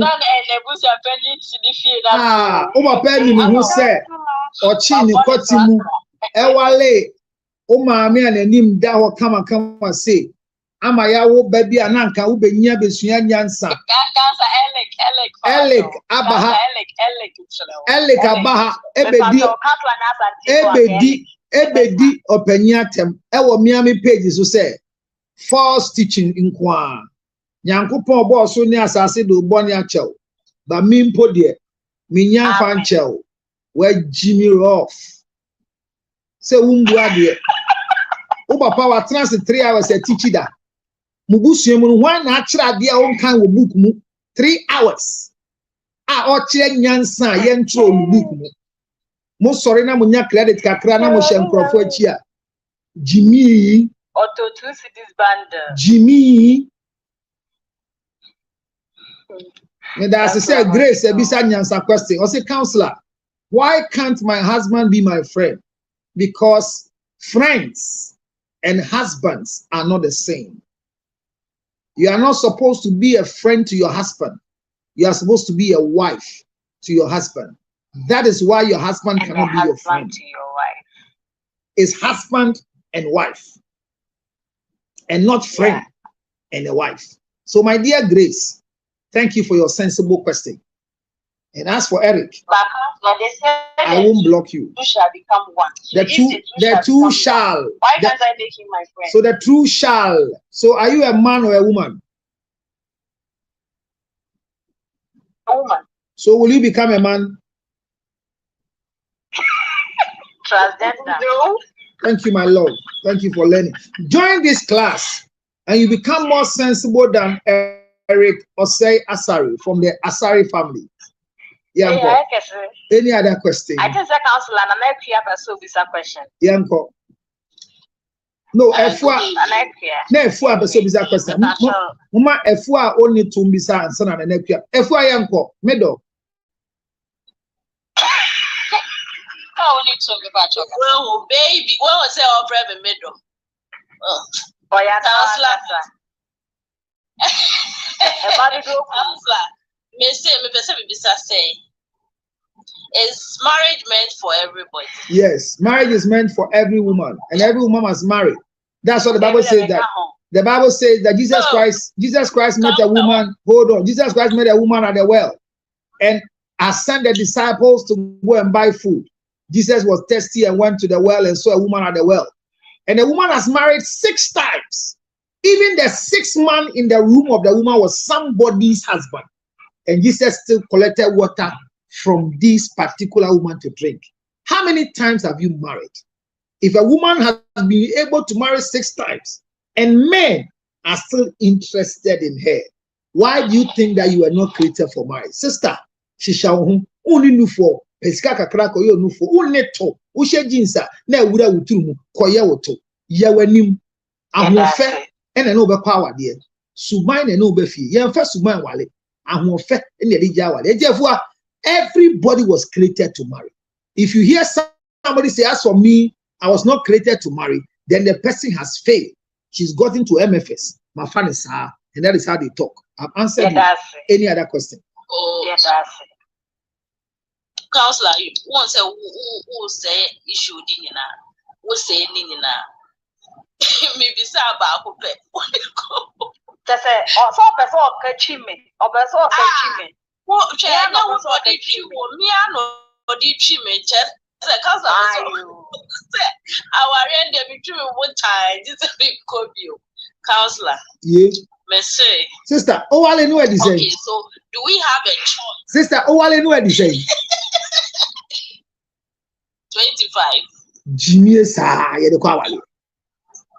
O papa ni hu say ochi ni kotimu ewale o maami ananim da ho kama say ama ya wo baby ananka wo benya besua nyansa. Eric abaha ebedi opanyatem ewo miami page so say false teaching in kwa nyankopon obo so ni asase do bo ni achew ba mimpo de minya fan chew wa jimmy off say wumbu ade o papa wa trans 3 hours e teach da mubusu mu no na akira de a won kan wo book mu 3 hours a o kire nyansa ye ntro book mu mo sorry na mo nya credit kakra na mo hye nkrofo achi a Jimmy Auto 2 cities band. Jimmy. And as I said, Grace, a question. I say, counselor, why can't my husband be my friend? Because friends and husbands are not the same. You are not supposed to be a friend to your husband. You are supposed to be a wife to your husband. That is why your husband cannot be your friend. To your wife. is husband and wife, and not friend and a wife. So, my dear Grace, thank you for your sensible question. And as for Eric, I won't block you. Two shall become one. The two shall. Why can't I make him my friend? So the two shall. So are you a man or a woman? A woman. So will you become a man? Transgender. No. Thank you, my Lord. Thank you for learning. Join this class and you become more sensible than Eric Osei Asari from the Asari family. Yeah, any other question? I think the counselor and I have a question. Yanko. No, F1. No, F1 bisa question. Mama F1 only to bisa answer na na F1 Yanko. Medo. Only to me ba choka. Well, baby, when we say all private middle. Oh, yeah, counselor. Counselor. Me person say, is marriage meant for everybody? Yes, marriage is meant for every woman, and every woman must marry. That's what the Bible says. That the Bible says that Jesus Christ met a woman. Hold on, Jesus Christ met a woman at the well, and sent the disciples to go and buy food. Jesus was thirsty and went to the well and saw a woman at the well, and the woman has married 6 times. Even the 6th man in the room of the woman was somebody's husband. And Jesus still collected water from this particular woman to drink. How many times have you married? If a woman has been able to marry 6 times and men are still interested in her, why do you think that you were not created for marriage? Sister, she shall only know for Pesca crack or you know for only top, Usha Jinsa, ne would have to Koyawoto, Yawanim, and fair and an overpower, dear. Submine and overfee, yan first submine wale. Everybody was created to marry. If you hear somebody say, as for me, I was not created to marry, then the person has failed. She's gotten to MFS. My fan is her, and that is how they talk. I've answered any other question. Oh, yes, Counselor, you won't say who say issue dinner, who say nina. Maybe Saba. That's it. Also, person catching me. Or person catching me. Well, I know what did you me? I know did you me? Just because I our end between one time. This is a big copy. Counselor. Yeah. Mercy. Sister, oh, I know what you say. Okay, so do we have a choice? Sister, oh, I know what you say. 25. Jimmy, sir, you're the quality.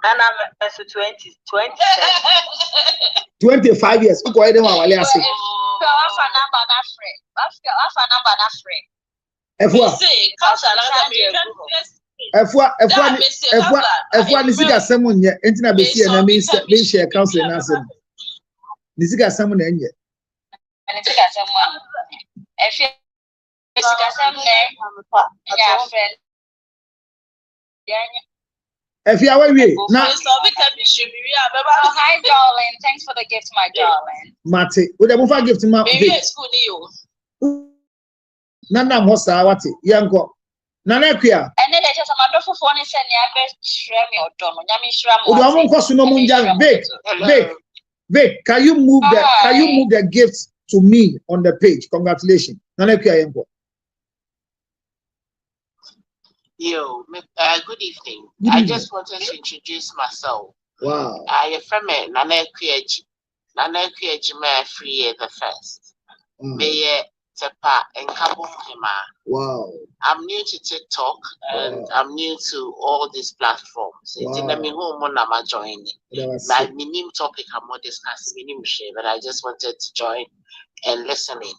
And I'm 20. 25 years. Who call them our last? F1 nisika someone ye entina be see na me share council na say nisika someone enye nisika someone nisika someone ya friend if you are we now hi darling, thanks for the gift my darling. Mate we dey move gift ma baby school ni o nana hosa wate yanko nana akua ene dey just my dofo ni say ne abe shre me odo no nyame shra mo o do am nkoso no munja Vic, can you move the gifts to me on the page? Congratulations. Nana akua yanko. Yo, good evening. I just wanted to introduce myself. Wow. I am from Nana Kuyaji. Nana Kuyaji, my free year the first. May Tepa and Kabumhima. Wow. I'm new to TikTok and I'm new to all these platforms. It's in the home when I'm joining. My minimum topic I'm not discussing minimum share, but I just wanted to join and listen in.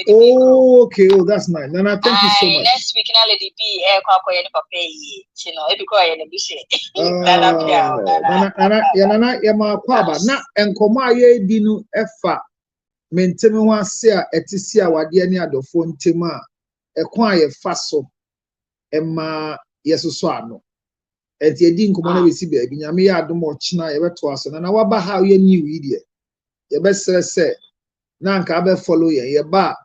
Oh, okay. Oh, that's nice. Nana, thank you so much. Next week, now Lady B, Nana, Yama Kwaba, na enkoma ye dinu efa menteme ho ase a etisi a wade ani adofo ntema ekwan ye fa so Emma yesoso ano. Enti edi nkomo na besi be bi nyame ya adom ochina ye beto aso na waba how ye new idea. Ye be sere na nka be follow ye ba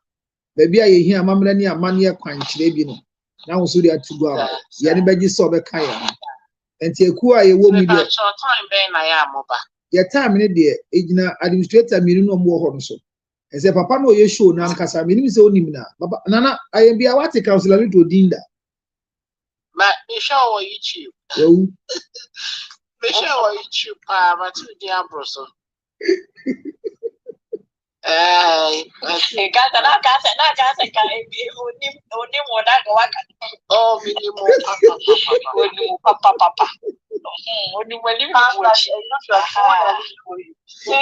baby aye hia amamra ni amane kwankyere bi no. Na wo so dey to go out. Ye ne beji so be kan ya. Enti eku a ye wo mi de. Ye time ne de ejina administrator mi no mo ho no so. Ese papa no ye show na nkasa mi ni se onim na. Papa nana aye bia what councilor to dinda. Ma me show YouTube. Oh. Me show YouTube pa ma tu di abroso. Gata na kasa ka onim woda ga waka. Oh, minimum papa. Onim wali mi watch. We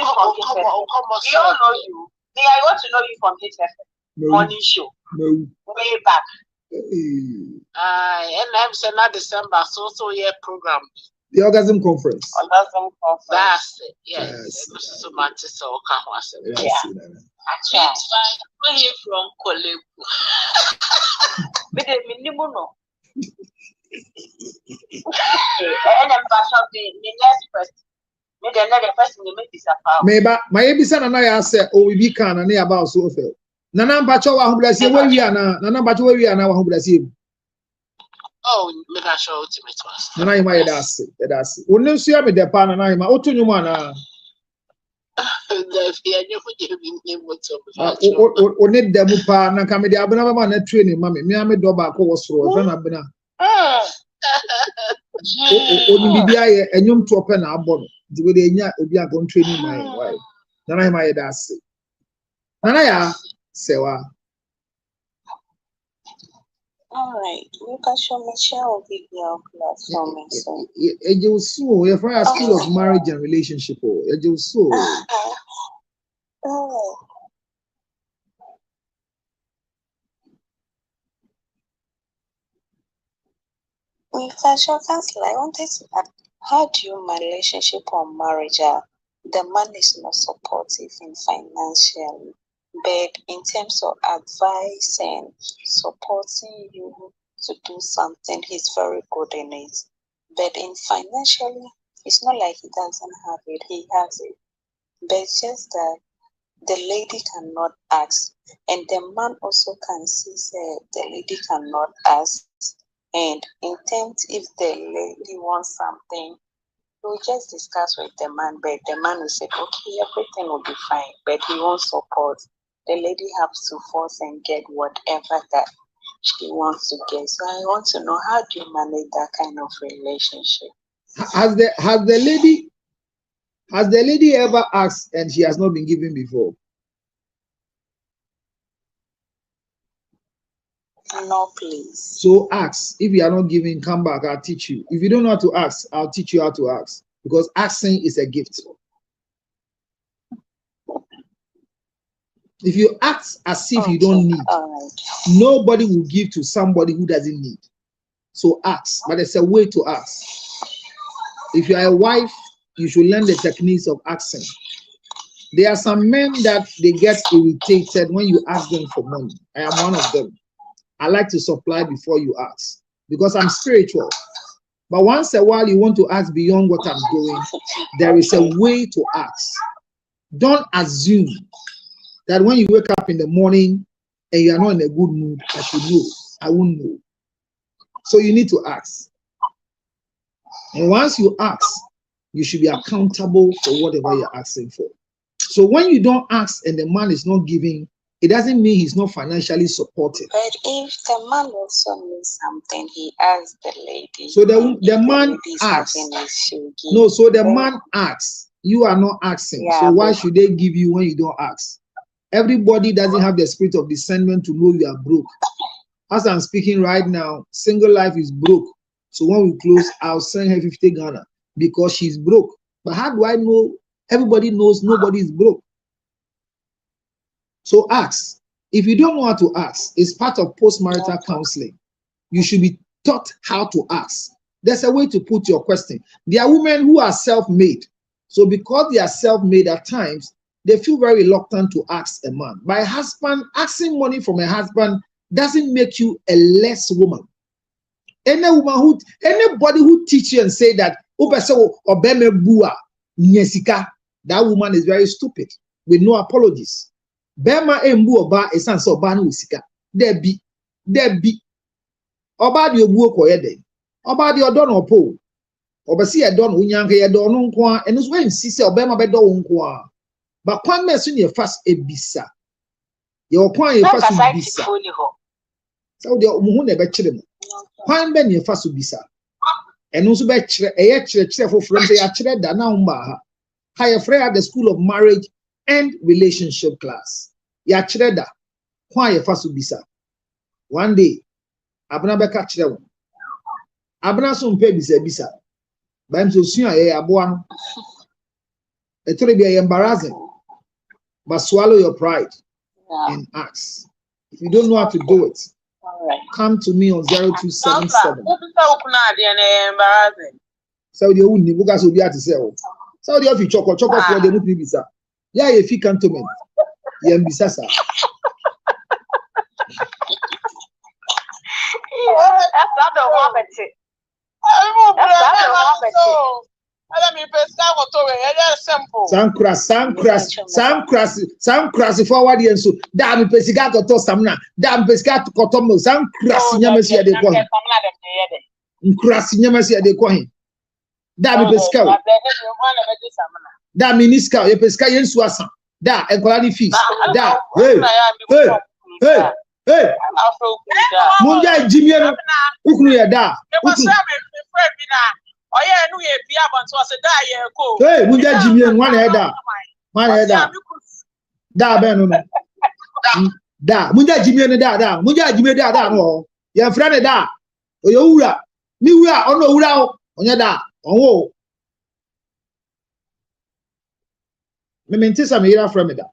all know you. Me, I want to know you from this morning show. No. Way back. And I'm saying not December, so yeah, program. The orgasm conference. That's it. Yes. So much so yeah. I'm here from Kolebu. With the minimum. And I'm passion the next person. Maybe another person will make this a Maybe my ebisa na ya say o we be kan na about so fel. Nana mpacho wa hubrasi we wi ana nana mpacho we wi ana wa hubrasi. Oh, make a show ultimate was. Nana ima yedase. Wonu so ya me de pa nana ima otunyu ana. The fear you put you in moto. O need dem pa na ka me de abuna ma na training ma me am do ba ko wo soro e na abuna. O ni bibia ye enyum to open na abo no. Di we de nya obi a go training my why. Nana ima yedase. Nana ya sewa. All right, you can show me share video platform. So, your first skill of marriage and relationship. So. Oh. If I wanted to ask, how do you my relationship or marriage? The man is not supportive in financially. But in terms of advice and supporting you to do something, he's very good in it. But in financially, it's not like he doesn't have it, he has it. But it's just that the lady cannot ask. And the man also can see that the lady cannot ask. And in terms, if the lady wants something, we'll just discuss with the man, but the man will say, okay, everything will be fine, but he won't support. The lady has to force and get whatever that she wants to get. So I want to know, how do you manage that kind of relationship? Has the lady ever asked and she has not been given before? No, please. So ask. If you are not giving, come back, I'll teach you. If you don't know how to ask, I'll teach you how to ask. Because asking is a gift. If you act as if you don't need, nobody will give to somebody who doesn't need. So ask, but there's a way to ask. If you are a wife, you should learn the techniques of asking. There are some men that they get irritated when you ask them for money. I am one of them. I like to supply before you ask because I'm spiritual. But once a while you want to ask beyond what I'm doing, there is a way to ask. Don't assume that when you wake up in the morning and you are not in a good mood, I should know. I won't know. So you need to ask. And once you ask, you should be accountable for whatever you're asking for. So when you don't ask and the man is not giving, it doesn't mean he's not financially supported. But if the man also needs something, he asks the lady. So the man asks. No, so the man asks. You are not asking. Yeah, so why should they give you when you don't ask? Everybody doesn't have the spirit of discernment to know you are broke. As I'm speaking right now, single life is broke. So when we close, I'll send her 50 Ghana because she's broke. But how do I know? Everybody knows nobody is broke. So ask. If you don't know how to ask, it's part of post-marital counseling. You should be taught how to ask. There's a way to put your question. There are women who are self-made. So because they are self-made at times, they feel very reluctant to ask a man. My husband, asking money from a husband doesn't make you a less woman. Anybody who teach you and say that that woman is very stupid with no apologies. Bema embu oba esan so oba no sika. Debi. Oba di obu okoye den. Oba di odo no po. Obasi e do no nyanka ye do no nko a eno so insist obema be do nko a. Ba kwan me so ne fast ebisa. Ye okwan ye fast ebisa. So de omuhu na be kire mo. Kwan be ne fast ebisa. Eno so be kire kire foforo be ya kire da na umba ha. Higher friend at the School of Marriage and Relationship class. Ya chireda. Kwa ye fasu bisa. One day, abna beka chirewo. Abna so mpe bisa. Ba mso suya ye aboa no. Etore be embarrassing. But swallow your pride and ask. If you don't know how to do it, come to me on 0277. So the uni buga so bia to say o. So the ofi choko for the mutri bisa. Ya ye fi cantonment. Ye mbisa sa. That's not the one it. Sankras forward yen so da mi pesika to stamina da mi pesika to tom no sankras nyamasi ya de ko hin nkras nyamasi ya de ko hin da mi pesika da miniska ye pesika yen so asa da enkola ni fees da hey munja jimie no ukunu ya da hey, munja jimie no wana eda. Da be no. Da, munja jimie no da. Munja jimie da no. Ye fra ne da. Oye wura. Ni wura ono wura o. Onye da. Onwo. Me mentisa me ira fra me da.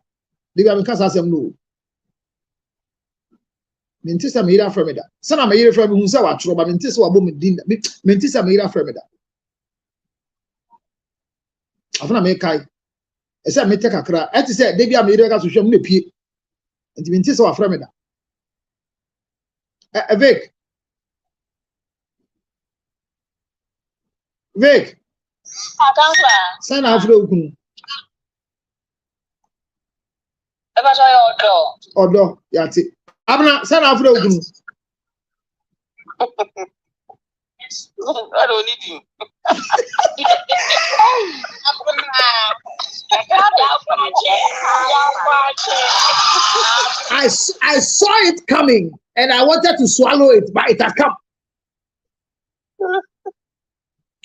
Diga me kasa asem no. Mentisa me ira fra me da. Sana me ira fra me hu se wa tro ba mentisa wa bo me din. Mentisa me ira fra me da. Afuna me kai ese me take akra eti se de bia me ire ka so hwem na pie enti me ntise wa fra me da Vic sana afro okunu e ba so odo yati abna sana afro okunu I don't need you. I saw it coming and I wanted to swallow it, but it had come.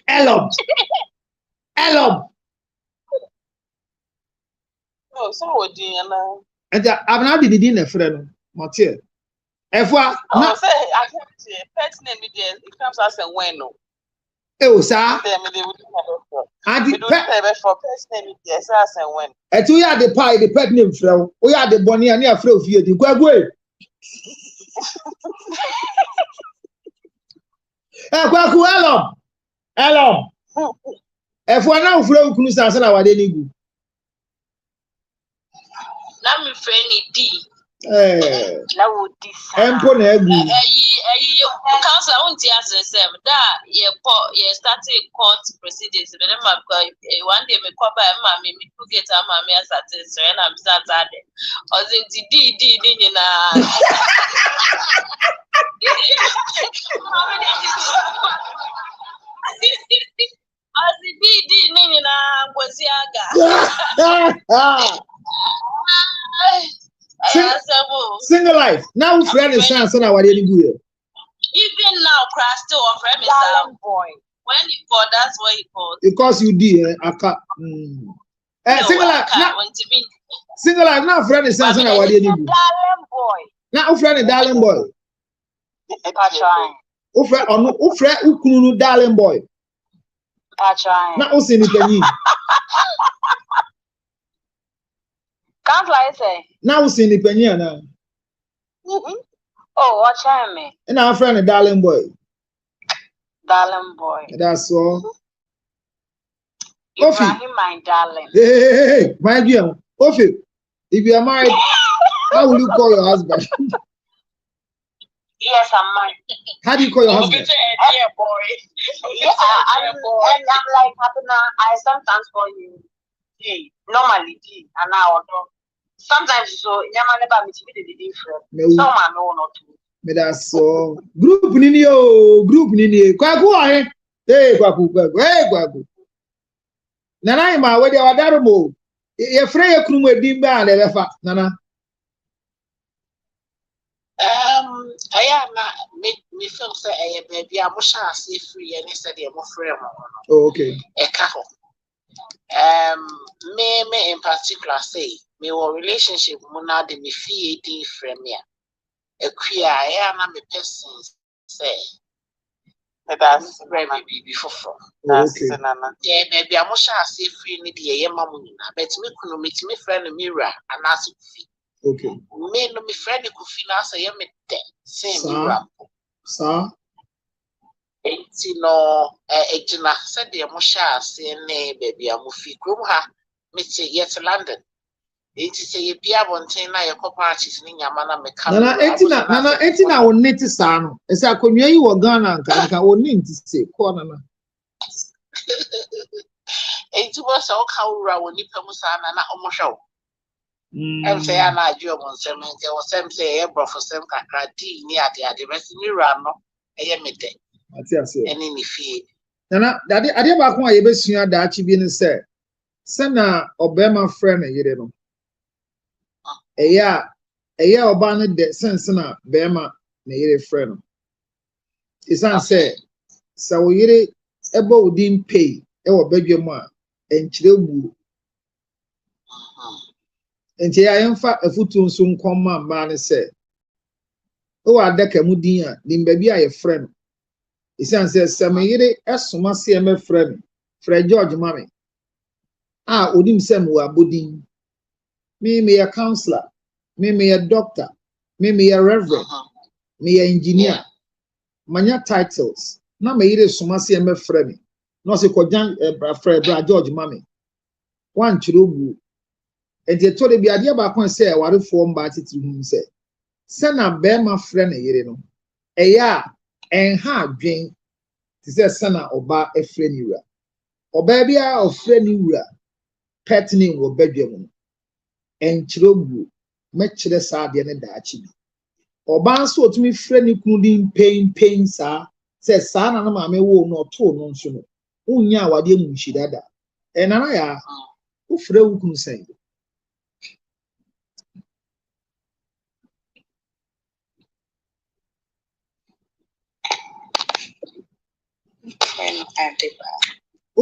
Elom. Oh, so what do you know? And I'm not the a friend, Mathieu. Efwa no say I can't say pet name there it comes as a when no sir and the pet for pet name there as a when etu ya the pie the pet name frau o ya the boni ani afrau fie di kwagwe kwaku elom efwa na frau kunu sansa na wade ni gu na me friend D na wo disa empo na egu council unti asese that ye started court proceedings but one day me kwaba ma me to get am me asate so na bisata de ozinti d ni na ozinti d ni na ngozi aga single life. Now friend is saying so now what you do? Even now, Christ still on friend is boy. When he called, that's what he called. Because you did single life. Single life. Now friend is saying so now what you do? Darling boy. Now friend is darling boy. Friend ukunu darling boy. Now who say it? Can't lie, say. Now we see the penny now. Oh, watch me. And our friend a darling boy. Darling boy. That's all. Ibrahim, my darling. Hey, my dear. Ofi, if you are married, how will you call your husband? Yes, I'm married. How do you call your husband? Yeah, boy. Yeah, I'm like I sometimes call you G. Normally G, and now sometimes so Yama never meet me the different. Some I know not to. Me that's so group nini kwaku ahe kwaku kwaku nana ima we dia wadaro mo ye frɛ ye kunu edin ba na be fa nana I am me feel say baby I'm sure say free and said I'm free mo. Oh, okay. Eka me in particular say me our relationship mo na de me fie di frame ya. Equia I am me person say that's very baby for that's nana. Yeah, baby I'm sure say free ni de ye mamu na but me kunu meet me friend mirror and ask fee. Okay. Me no me friend could feel as I am a same mirror. Sir. No, Ejina said the Mosha say nay, baby, I'm with Grum ha, Mr. Yet London. It is a beer one thing I a parties in Yamana Mecca. Nana, Etina will need to sound. As I could you were Ghana, and I will need to say, corner. It was all cow when you come and almost show. I'm saying, I do on some, there was some say, for some cacati near the rest in Urano, I am a day. And in the field. Nana, that I did back when I ever seen that she been said. Sana Obama friend, you know. A year Obama de Sensana, Bema, a friend. It's unsaid. So we able didn't pay, our baby ma, and Chilebu. And here I am fat a foot soon come man said. Oh, I deck a mudia, then baby, I a friend. It's says, Samayere, as so much see my friend, Fred George Mammy. Ah, would him send who are budding. Me a counselor, me a doctor, me a reverend, me a engineer. Manya titles. Na me ire so much see my friend. No se kojan Fred George Mammy. One chirubu. And you told the idea back when say, what if form batty to him say. Send a bear my friend, you know. A ya. And ha drink to say sana oba a friend you or baby or friend you petting or bedroom and chirobu much the sad and dachi or banso to me friend including pain sir says son and mamma will not two non soon unya what you shidada and I who frew can say.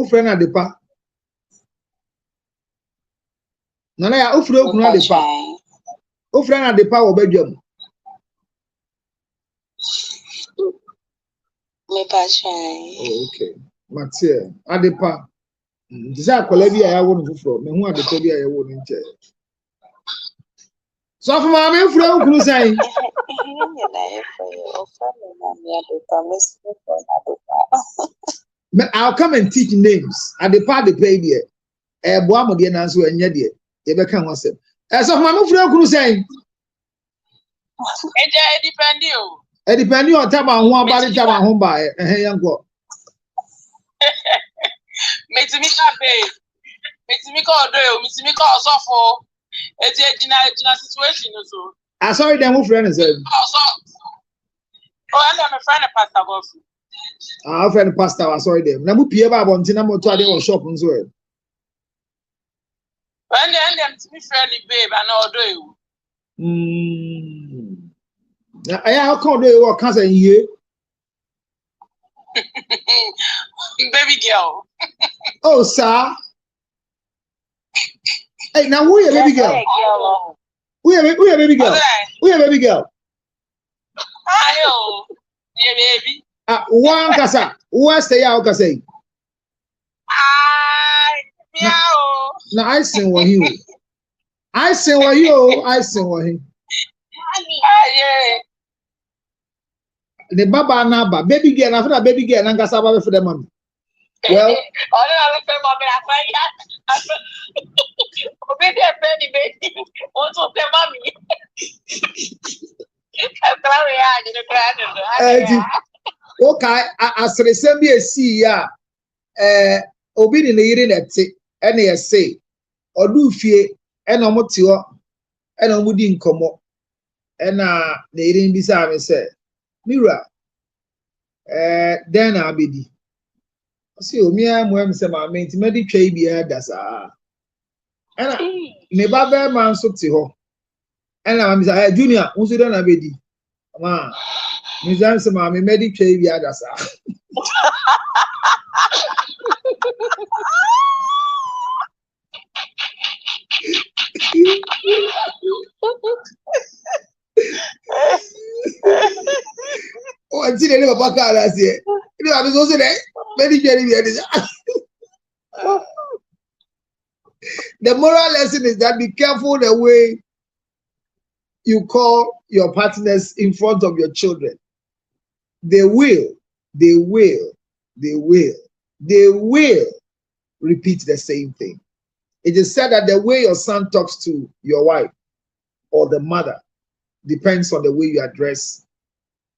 Friend at the pa. Nana, who flew at the pa? Who friend at the power bedroom? Okay, Matia, at the pa. Zach, I won't flow. Me who are the Toby I won't tell. So for my main friend, who say, I'll come and teach names at the part they pay there. A boam of the answer and yet, you become one step. As of my friend, who say, it depends on time on one body time at home by a young girl. Make me happy. Make me call do, make me call so for it's a situation also. I saw them who friend is. Oh, and I'm a friend of Pastor Goffrey. Our friend pastor, I saw them. Namu Pierre on Tinamo to a shop and so. When they end them to be friendly, babe, and all do you. I call you what cousin here. Baby girl. Oh, sir. Hey, now we are baby girl. We are baby girl. We are baby girl. Ayo, yeah, baby. One kasa. What's the yao kasa? Meow. Now I sing what you. I sing what you. I sing what him. Yeah. The baba naba baby girl. I feel baby girl. Nanga saba for the mommy. Well, baby, baby, also the mommy. Okay, as recently as see ya, obi ni yiri nete, ene ye say, odu fie, ene omuti ho, ene omudi nkomo, ena ne yiri mbisa me say, Mira, then abedi. See, omi a mo em say ma me nti me di twa bi ya da saa. Ena ne ba be man so ti ho. Ena ma say, Junior, unso don abedi. Ma, me zan say ma me di twa bi ya da saa. Oh, I see the little papa last year. You know, I was also there. Very, very, very. The moral lesson is that be careful the way you call your partners in front of your children. They will repeat the same thing. It is said that the way your son talks to your wife or the mother depends on the way you address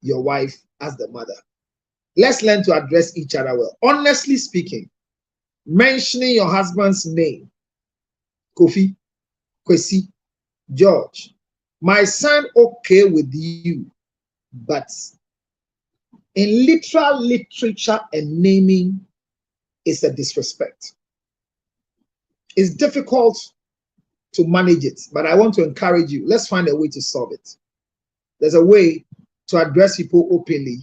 your wife as the mother. Let's learn to address each other well. Honestly speaking, mentioning your husband's name, Kofi, Kwesi, George, my son, okay with you, but in literal literature and naming is a disrespect. It's difficult to manage it, but I want to encourage you. Let's find a way to solve it. There's a way to address people openly.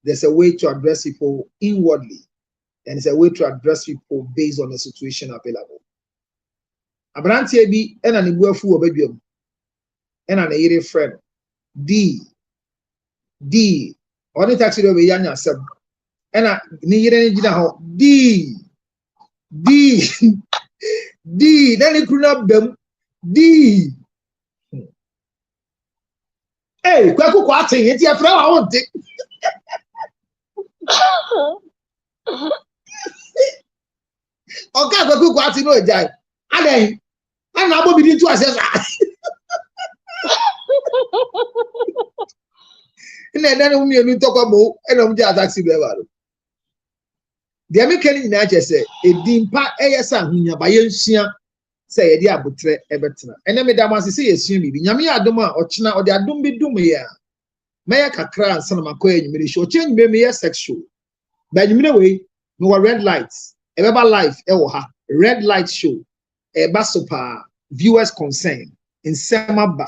There's a way to address people inwardly. And there's a way to address people based on the situation available. Abrantie bi ena ne buafu obadwam. Ena ne yire friend. D. Oni taxi do be yanya sab. Ena ne yire ne gina ho. D. Then he could not bem. D. Hey, kwaku kwati enti afra wa wonte. Oga kwaku kwati no jai. Aden. Ana abo bi ntu asesa. Ina dan mu mienu tokwa mo, ena mu ja taxi driver lo. The American na je say edimpa eyesa ahunya ba yensua say ye di abotre ebetena. Ene me da ma se yesua bibi. Nyame adom a ochina ode adom bi dum ye a. Meya kakra ansa na makoya nyimire shi. Oche nyimire me ye sexual. Ba nyimire we no red lights. Ebeba life e wo ha. Red light show. Eba super viewers concern in semaba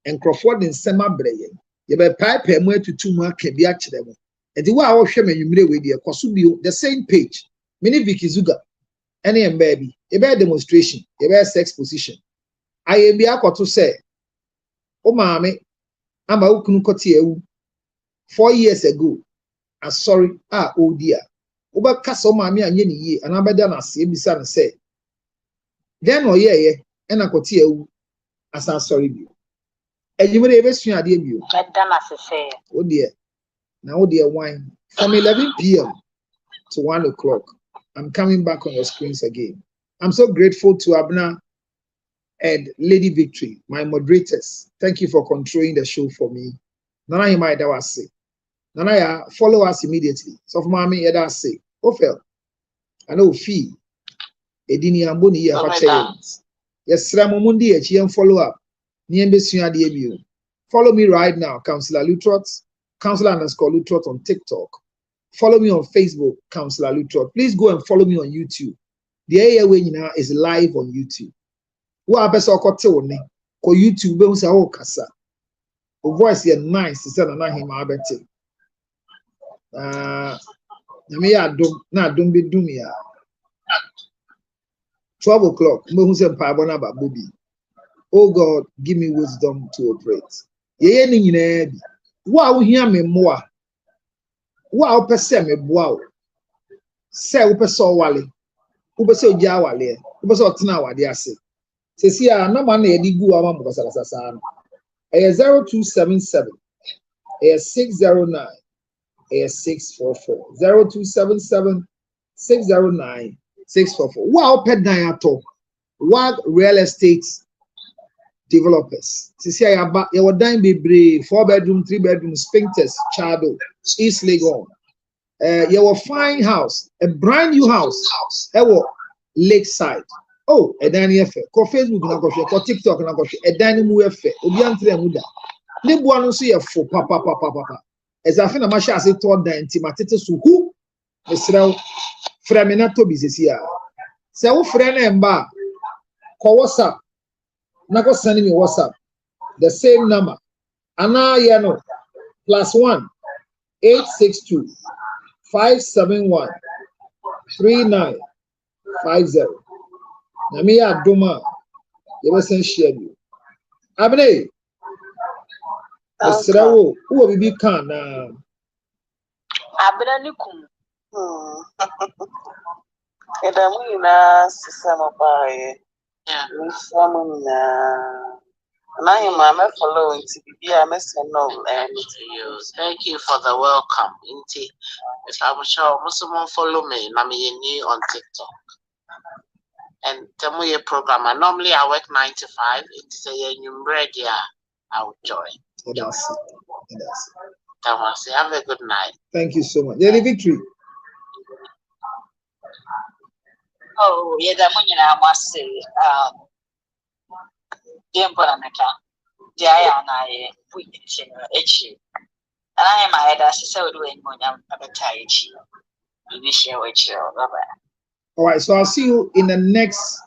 and Crawford in sema breye. Ye be pipe mu atutu mu akabi a kire mo. Edi wa a wo hwe manyumire we de ekoso bio the same page. Mini Vicky Zuga any baby. E be demonstration, e be sex position. Aye bi akoto say o maame ama ukunu kote ewu 4 years ago. I'm sorry, oh dear. Oba kasa maame anye ne yie ana beda na ase ebisa ne say then o ye na kote ewu asa sorry bi. Enyimire e be sua ade bi o. Beda na se say. Oh dear. Now dear wine from 11 p.m. to 1 o'clock. I'm coming back on your screens again. I'm so grateful to Abna and Lady Victory, my moderators. Thank you for controlling the show for me. Nana you might say. Nana ya follow us immediately. So for mommy ya say. Ofel. I know fee. Edini amboni ya fache. Yes, Ramumundi ya follow up. Niembe sunya diebio. Follow me right now, Councillor Lutrot, Councillor _Lutrot on TikTok. Follow me on Facebook, Councillor Lutrot. Please go and follow me on YouTube. The AAW now is live on YouTube. What best ko YouTube be say o kasa. O voice here nice say na him abete. Me ya dum na dum be dum ya. 12 o'clock me say pa bona ba bobi. Oh God, give me wisdom to operate. Ye ni nyina bi. Wa wo hia me moa. Wa wo pese me boa wo. Se wo pese o wale. Wo pese o ja wale. Wo pese o tena wade ase. Sesi a number na ye di gu ama mo sasa no. 0277 609 644 0277 609 644. Wa wo pe dan ato. Wa real estate developers. See, I have your dime be 4-bedroom, 3-bedroom, Spintex, Chado, East Legon. Your fine house, a brand new house, Lakeside. Oh, a dining affair. Call Facebook na go share, call TikTok na go share. A dining mu affair. Obi antre muda. Ne bu anu so ye fo papa. As I feel na masha ase to dan ti matete so hu. Esrew fra me na to bi sesi a. Se wo fra na emba call WhatsApp. Na go send me WhatsApp. The same number. Ana ye no +1 862 571 3950. Nami ya doma yebesen share you. Abne Esrawo wo bibi kan na Abna nikum. Edamu ina sisama bae. Nisamu na I'm following TBB. I'm Thank you for the welcome. If I'm sure someone follow me, I'm new on TikTok. And tell me your program. Normally I work 9 to 5. It's a new ready. I'll join. Thomas, have a good night. Thank you so much. Daily Victory. Oh, yeah, the money I must say. Demporanaka. Diana, we and I am my head as a so doing when I'm a tie. You share with you. All right, so I'll see you in the next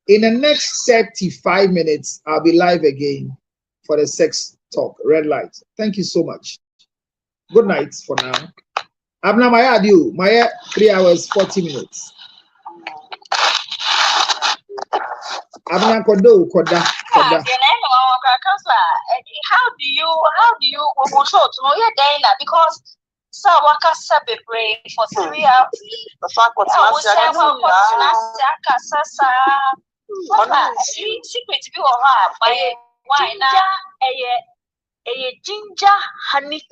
35 minutes. I'll be live again for the sex talk. Red light. Thank you so much. Good night for now. Abna Maya adieu. Maya 3 hours 40 minutes. Abna kodo koda. How do you show to know your day because so waka sabe pray for 3 hours. Secret be why a ginger honey.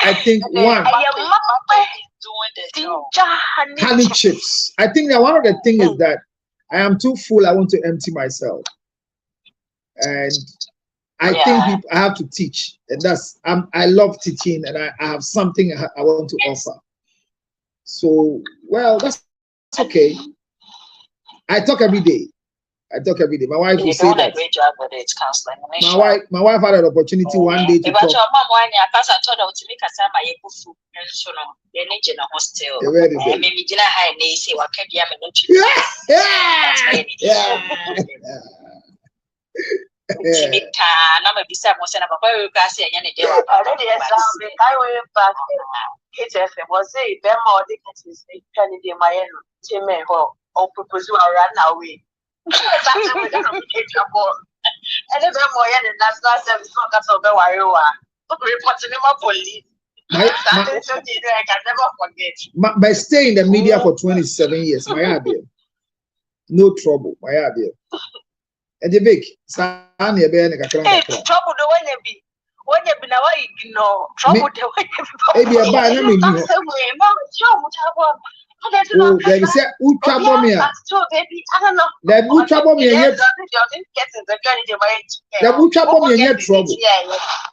I think one honey chips. I think that one of the things is that I am too full. I want to empty myself, and I think I have to teach, and I love teaching, and I have something I want to offer. So well, that's okay. I talk every day. My wife will say that. Great job with it, counseling. My wife had an opportunity one day to talk. And then more than national service reporting police. I can never forget. By staying in the media for 27 years, my idea. No trouble, my idea. And the big trouble the way they be. When you be now, you know, trouble the way you be. Oh, they say, "Who trouble me? Then who trouble me? Yet, the who trouble me? Yet trouble.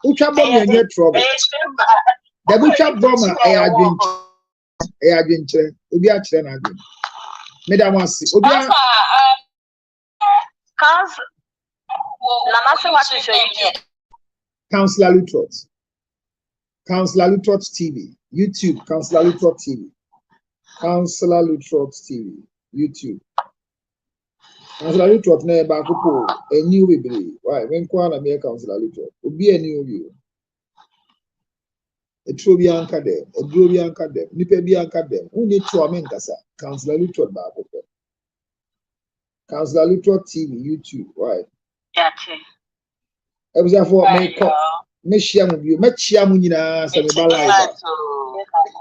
Who trouble me? Yet trouble. The who trouble me? I agent. Obi a chere na agent. Madam wasi. Obi a. Counselor Lutrot. Counselor Lutrot TV. YouTube. Counselor Lutrot TV. Counselor Lutrot TV, YouTube. Counselor Lutrot na eba kupo a new baby. Why? When Kwana me Counselor Lutrot, obi a new view. A true bi anka dem, a duro bi anka dem, nipa bi anka dem. Who need to amen kasa? Counselor Lutrot ba kupo. Counselor Lutrot TV, YouTube. Why? Yeah. Ebuza for me share mu bi, me chia mu nyina se me ba live.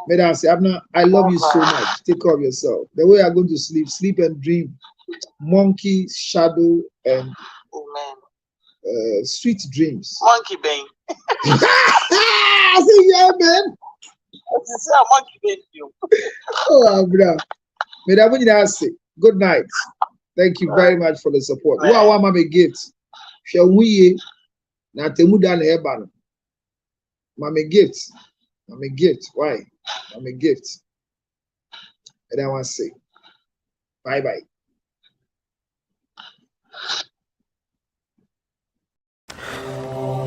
Madam, Abna, I love you so much. Take care of yourself. The way you're going to sleep and dream. Monkey, shadow, and sweet dreams. Monkey bang. I say, yeah, man. Oh, bro. Good night. Thank you very much for the support. Who are my gifts? Shall we? Not the Mudan Eban. Mama gifts. Mama gift. Why? Mama gift. And I want to say bye bye.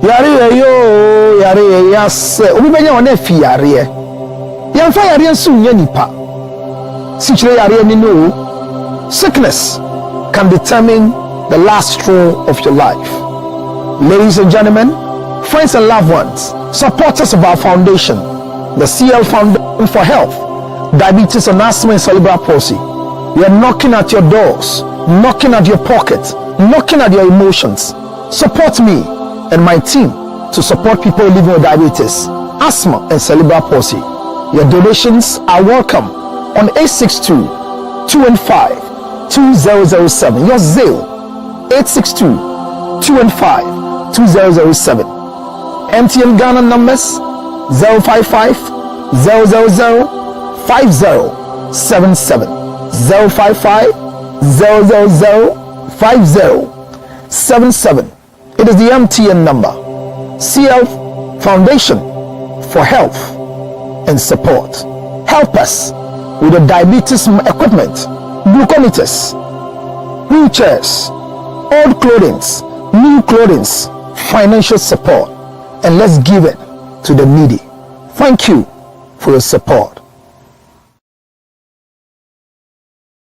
Yare yo, yare yes. Obi benya one fi yare. Yamfa yare nso nya nipa. Sichire yare ni no. Sickness can determine the last straw of your life. Ladies and gentlemen, friends and loved ones, supporters of our foundation, the CL Foundation for Health, Diabetes and Asthma and Cerebral Palsy, we are knocking at your doors, knocking at your pockets, knocking at your emotions. Support me and my team to support people living with diabetes, asthma and cerebral palsy. Your donations are welcome on 862-215-2007. Your Zelle 862-215-2007. MTN Ghana numbers 055-000-5077. 055-000-5077. It is the MTN number. CL Foundation for Health and Support. Help us with the diabetes equipment, glucometers, wheelchairs, old clothing, new clothing, financial support, and let's give it to the needy. Thank you for your support.